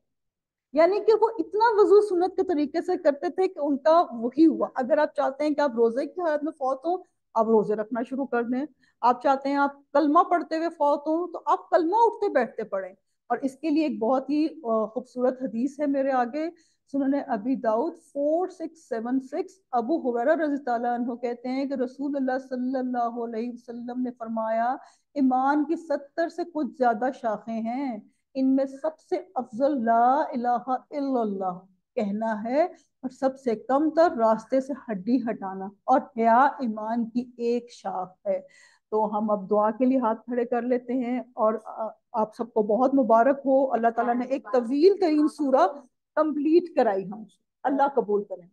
یعنی کہ وہ اتنا وضو سنت کے طریقے سے کرتے تھے کہ ان کا وہی ہوا. اگر آپ چاہتے ہیں کہ آپ روزے کی حالت میں فوت ہوں، آپ روزے رکھنا شروع کر دیں. آپ چاہتے ہیں آپ کلمہ پڑھتے ہوئے فوت ہوں تو آپ کلمہ اٹھتے بیٹھتے پڑھیں. اور اس کے لیے ایک بہت ہی خوبصورت حدیث ہے میرے آگے، سنن ابی داؤد 4676. ابو ہریرہ رضی اللہ عنہ کہتے ہیں کہ رسول اللہ صلی اللہ علیہ وسلم نے فرمایا ایمان کی 70 سے کچھ زیادہ شاخیں ہیں، ان میں سب سے افضل لا الہ الا اللہ کہنا ہے، اور سب سے کم تر راستے سے ہڈی ہٹانا، اور حیا ایمان کی ایک شاخ ہے. تو ہم اب دعا کے لیے ہاتھ کھڑے کر لیتے ہیں. اور آپ سب کو بہت مبارک ہو، اللہ تعالیٰ نے ایک طویل ترین سورہ کمپلیٹ کرائی ہم. اللہ قبول کریں.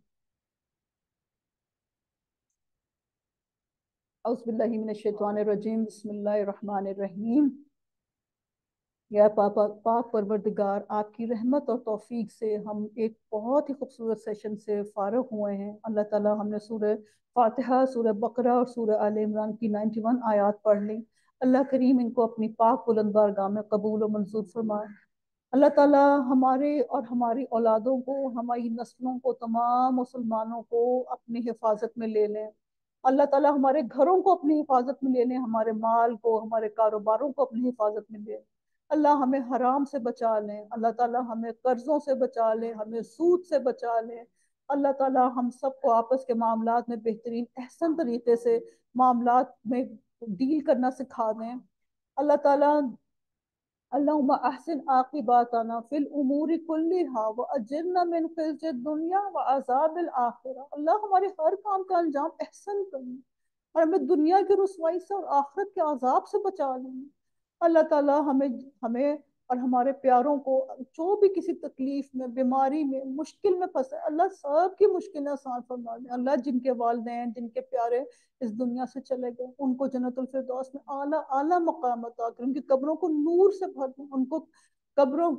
اعوذ باللہ من الشیطان الرجیم، بسم اللہ الرحمن الرحیم. یا پاک پروردگار، آپ کی رحمت اور توفیق سے ہم ایک بہت ہی خوبصورت سیشن سے فارغ ہوئے ہیں. اللہ تعالیٰ ہم نے سورہ فاتحہ، سورہ بقرہ اور سورہ آل عمران کی 91 آیات پڑھ لی. اللہ کریم ان کو اپنی پاک بلند بارگاہ میں قبول و منظور فرمائے. اللہ تعالیٰ ہمارے اور ہماری اولادوں کو، ہماری نسلوں کو، تمام مسلمانوں کو اپنی حفاظت میں لے لیں. اللہ تعالیٰ ہمارے گھروں کو اپنی حفاظت میں لے لیں، ہمارے مال کو، ہمارے کاروباروں کو اپنی حفاظت میں لے. اللہ ہمیں حرام سے بچا لیں. اللہ تعالیٰ ہمیں قرضوں سے بچا لیں، ہمیں سود سے بچا لیں. اللہ تعالیٰ ہم سب کو آپس کے معاملات میں بہترین احسن طریقے سے معاملات میں ڈیل کرنا سکھا دیں. اللہ تعالیٰ اللہم احسن عاقباتنا فی الامور کلہا واجرنا من خزی الدنیا وعذاب الآخرہ. اللہ ہمارے ہر کام کا انجام احسن کریں اور ہمیں دنیا کی رسوائی سے اور آخرت کے عذاب سے بچا لیں. اللہ تعالیٰ ہمیں ہمیں اور ہمارے پیاروں کو جو بھی کسی تکلیف میں، بیماری میں، مشکل میں پھنسے، اللہ سب کی مشکلیں آسان فرما دیں. اللہ جن کے والدین، جن کے پیارے اس دنیا سے چلے گئے، ان کو جنت الفردوس میں اعلیٰ اعلیٰ مقام عطا کریں، ان کی قبروں کو نور سے بھر دیں. ان کو قبروں،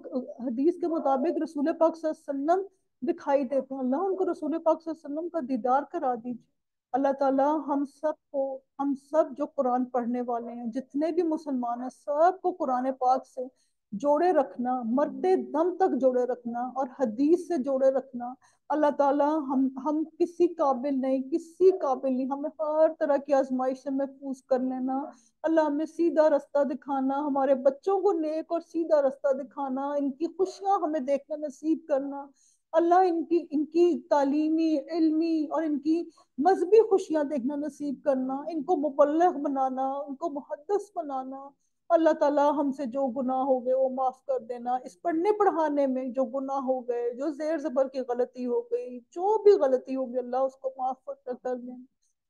حدیث کے مطابق رسول پاک صلی اللہ علیہ وسلم دکھائی دیتے ہیں، اللہ ان کو رسول پاک صلی اللہ علیہ وسلم کا دیدار کرا دیجیے. اللہ تعالیٰ ہم سب کو، ہم سب جو قرآن پڑھنے والے ہیں، جتنے بھی مسلمان ہیں، سب کو قرآن پاک سے جوڑے رکھنا، مرتے دم تک جوڑے رکھنا اور حدیث سے جوڑے رکھنا. اللہ تعالیٰ ہم کسی قابل نہیں، کسی قابل نہیں، ہمیں ہر طرح کی آزمائش سے محفوظ کر لینا. اللہ ہمیں سیدھا رستہ دکھانا، ہمارے بچوں کو نیک اور سیدھا رستہ دکھانا، ان کی خوشیاں ہمیں دیکھنا نصیب کرنا. اللہ ان کی تعلیمی، علمی اور ان کی مذہبی خوشیاں دیکھنا نصیب کرنا، ان کو مبلغ بنانا، ان کو محدث بنانا. اللہ تعالیٰ ہم سے جو گناہ ہو گئے وہ معاف کر دینا. اس پڑھنے پڑھانے میں جو گناہ ہو گئے، جو زیر زبر کی غلطی ہو گئی، جو بھی غلطی ہوگی، اللہ اس کو معاف کر دینا.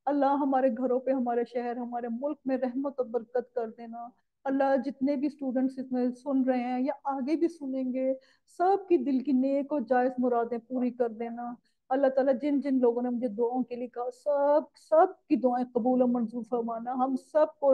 اللہ ہمارے گھروں پہ، ہمارے شہر، ہمارے ملک میں رحمت اور برکت کر دینا. اللہ جتنے بھی اسٹوڈنٹس اس میں سن رہے ہیں یا آگے بھی سنیں گے، سب کی دل کی نیک اور جائز مرادیں پوری کر دینا. اللہ تعالیٰ جن جن لوگوں نے مجھے دعاؤں کے لیے کہا، سب کی دعائیں قبول و منظور فرمانا. ہم سب کو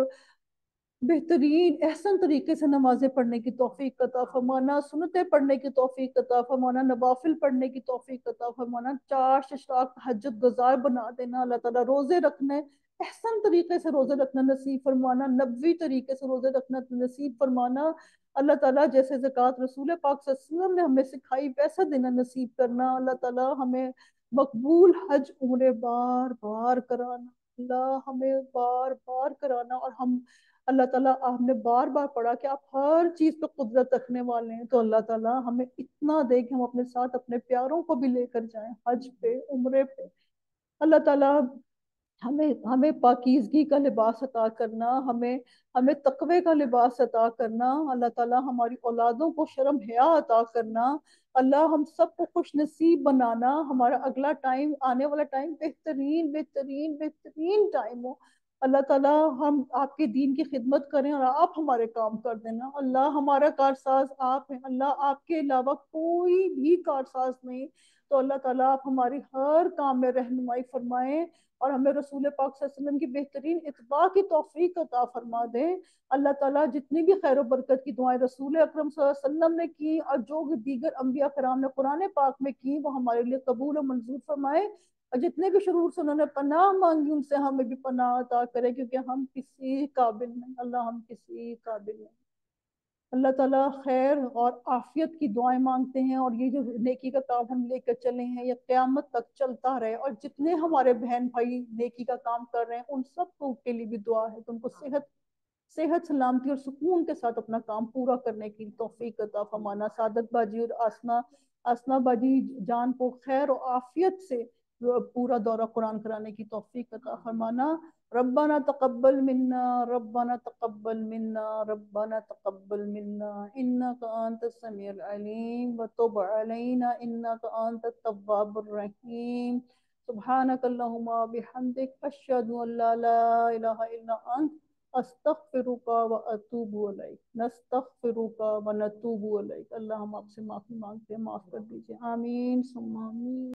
بہترین احسن طریقے سے نمازیں پڑھنے کی توفیق عطا فرمانا، سنتیں پڑھنے کی توفیق عطا فرمانا، نوافل پڑھنے کی توفیق عطا فرمانا، چار اشراق تہجد گزار بنا دینا. اللہ تعالیٰ روزے رکھنے، احسن طریقے سے روزے رکھنا نصیب فرمانا، نبوی طریقے سے روزے رکھنا نصیب فرمانا. اللہ تعالیٰ جیسے زکوٰۃ رسول پاک صلی اللہ علیہ وسلم نے ہمیں سکھائی ویسا دینا نصیب کرنا. اللہ تعالیٰ ہمیں مقبول حج عمرے بار بار کرانا. اللہ ہمیں بار بار کرانا. اور اللہ تعالیٰ آپ نے بار بار پڑھا کہ آپ ہر چیز پہ قدرت رکھنے والے ہیں، تو اللہ تعالیٰ ہمیں اتنا دے کہ ہم اپنے ساتھ اپنے پیاروں کو بھی لے کر جائیں حج پہ، عمرے پہ. اللہ تعالیٰ ہمیں پاکیزگی کا لباس عطا کرنا، ہمیں تقوی کا لباس عطا کرنا. اللہ تعالیٰ ہماری اولادوں کو شرم حیا عطا کرنا. اللہ ہم سب کو خوش نصیب بنانا. ہمارا اگلا ٹائم، آنے والا ٹائم بہترین بہترین بہترین ٹائم ہو. اللہ تعالیٰ ہم آپ کے دین کی خدمت کریں اور آپ ہمارے کام کر دینا. اللہ ہمارا کارساز آپ ہیں، اللہ آپ کے علاوہ کوئی بھی کارساز نہیں. تو اللہ تعالیٰ آپ ہماری ہر کام میں رہنمائی فرمائیں اور ہمیں رسول پاک صلی اللہ علیہ وسلم کی بہترین اتباع کی توفیق عطا فرما دیں۔ اللہ تعالیٰ جتنی بھی خیر و برکت کی دعائیں رسول اکرم صلی اللہ علیہ وسلم نے کی اور جو دیگر انبیاء کرام نے قرآن پاک میں کی وہ ہمارے لیے قبول و منظور فرمائے، اور جتنے بھی شرور سے انہوں نے پناہ مانگی ان سے ہمیں بھی پناہ عطا کرے، کیونکہ ہم کسی قابل نہیں، اللہ ہم کسی قابل نہیں۔ اللہ تعالیٰ خیر اور عافیت کی دعائیں مانگتے ہیں، اور یہ جو نیکی کا کام ہم لے کر چلے ہیں یہ قیامت تک چلتا رہے، اور جتنے ہمارے بہن بھائی نیکی کا کام کر رہے ہیں ان سب کو کے لیے بھی دعا ہے کہ ان کو صحت سلامتی اور سکون کے ساتھ اپنا کام پورا کرنے کی توفیق عطا فرمانا۔ سعادت باجی اور آسنا باجی جان کو خیر و عافیت سے پورا دورہ قرآن کرانے کی توفیق عطا فرمانا۔ ربنا تقبل منا، ربنا تقبل منا، ربنا تقبل منا انك انت السميع العليم وتب علينا انك انت التواب الرحيم۔ سبحانك اللهم وبحمدك اشهد ان لا اله الا انت استغفرک و اتوب الیک، نستغفرک و نتوب الیک۔ اللہ ہم آپ سے معافی مانگتے ہیں، معاف کر دیجیے، آمین ثم آمین۔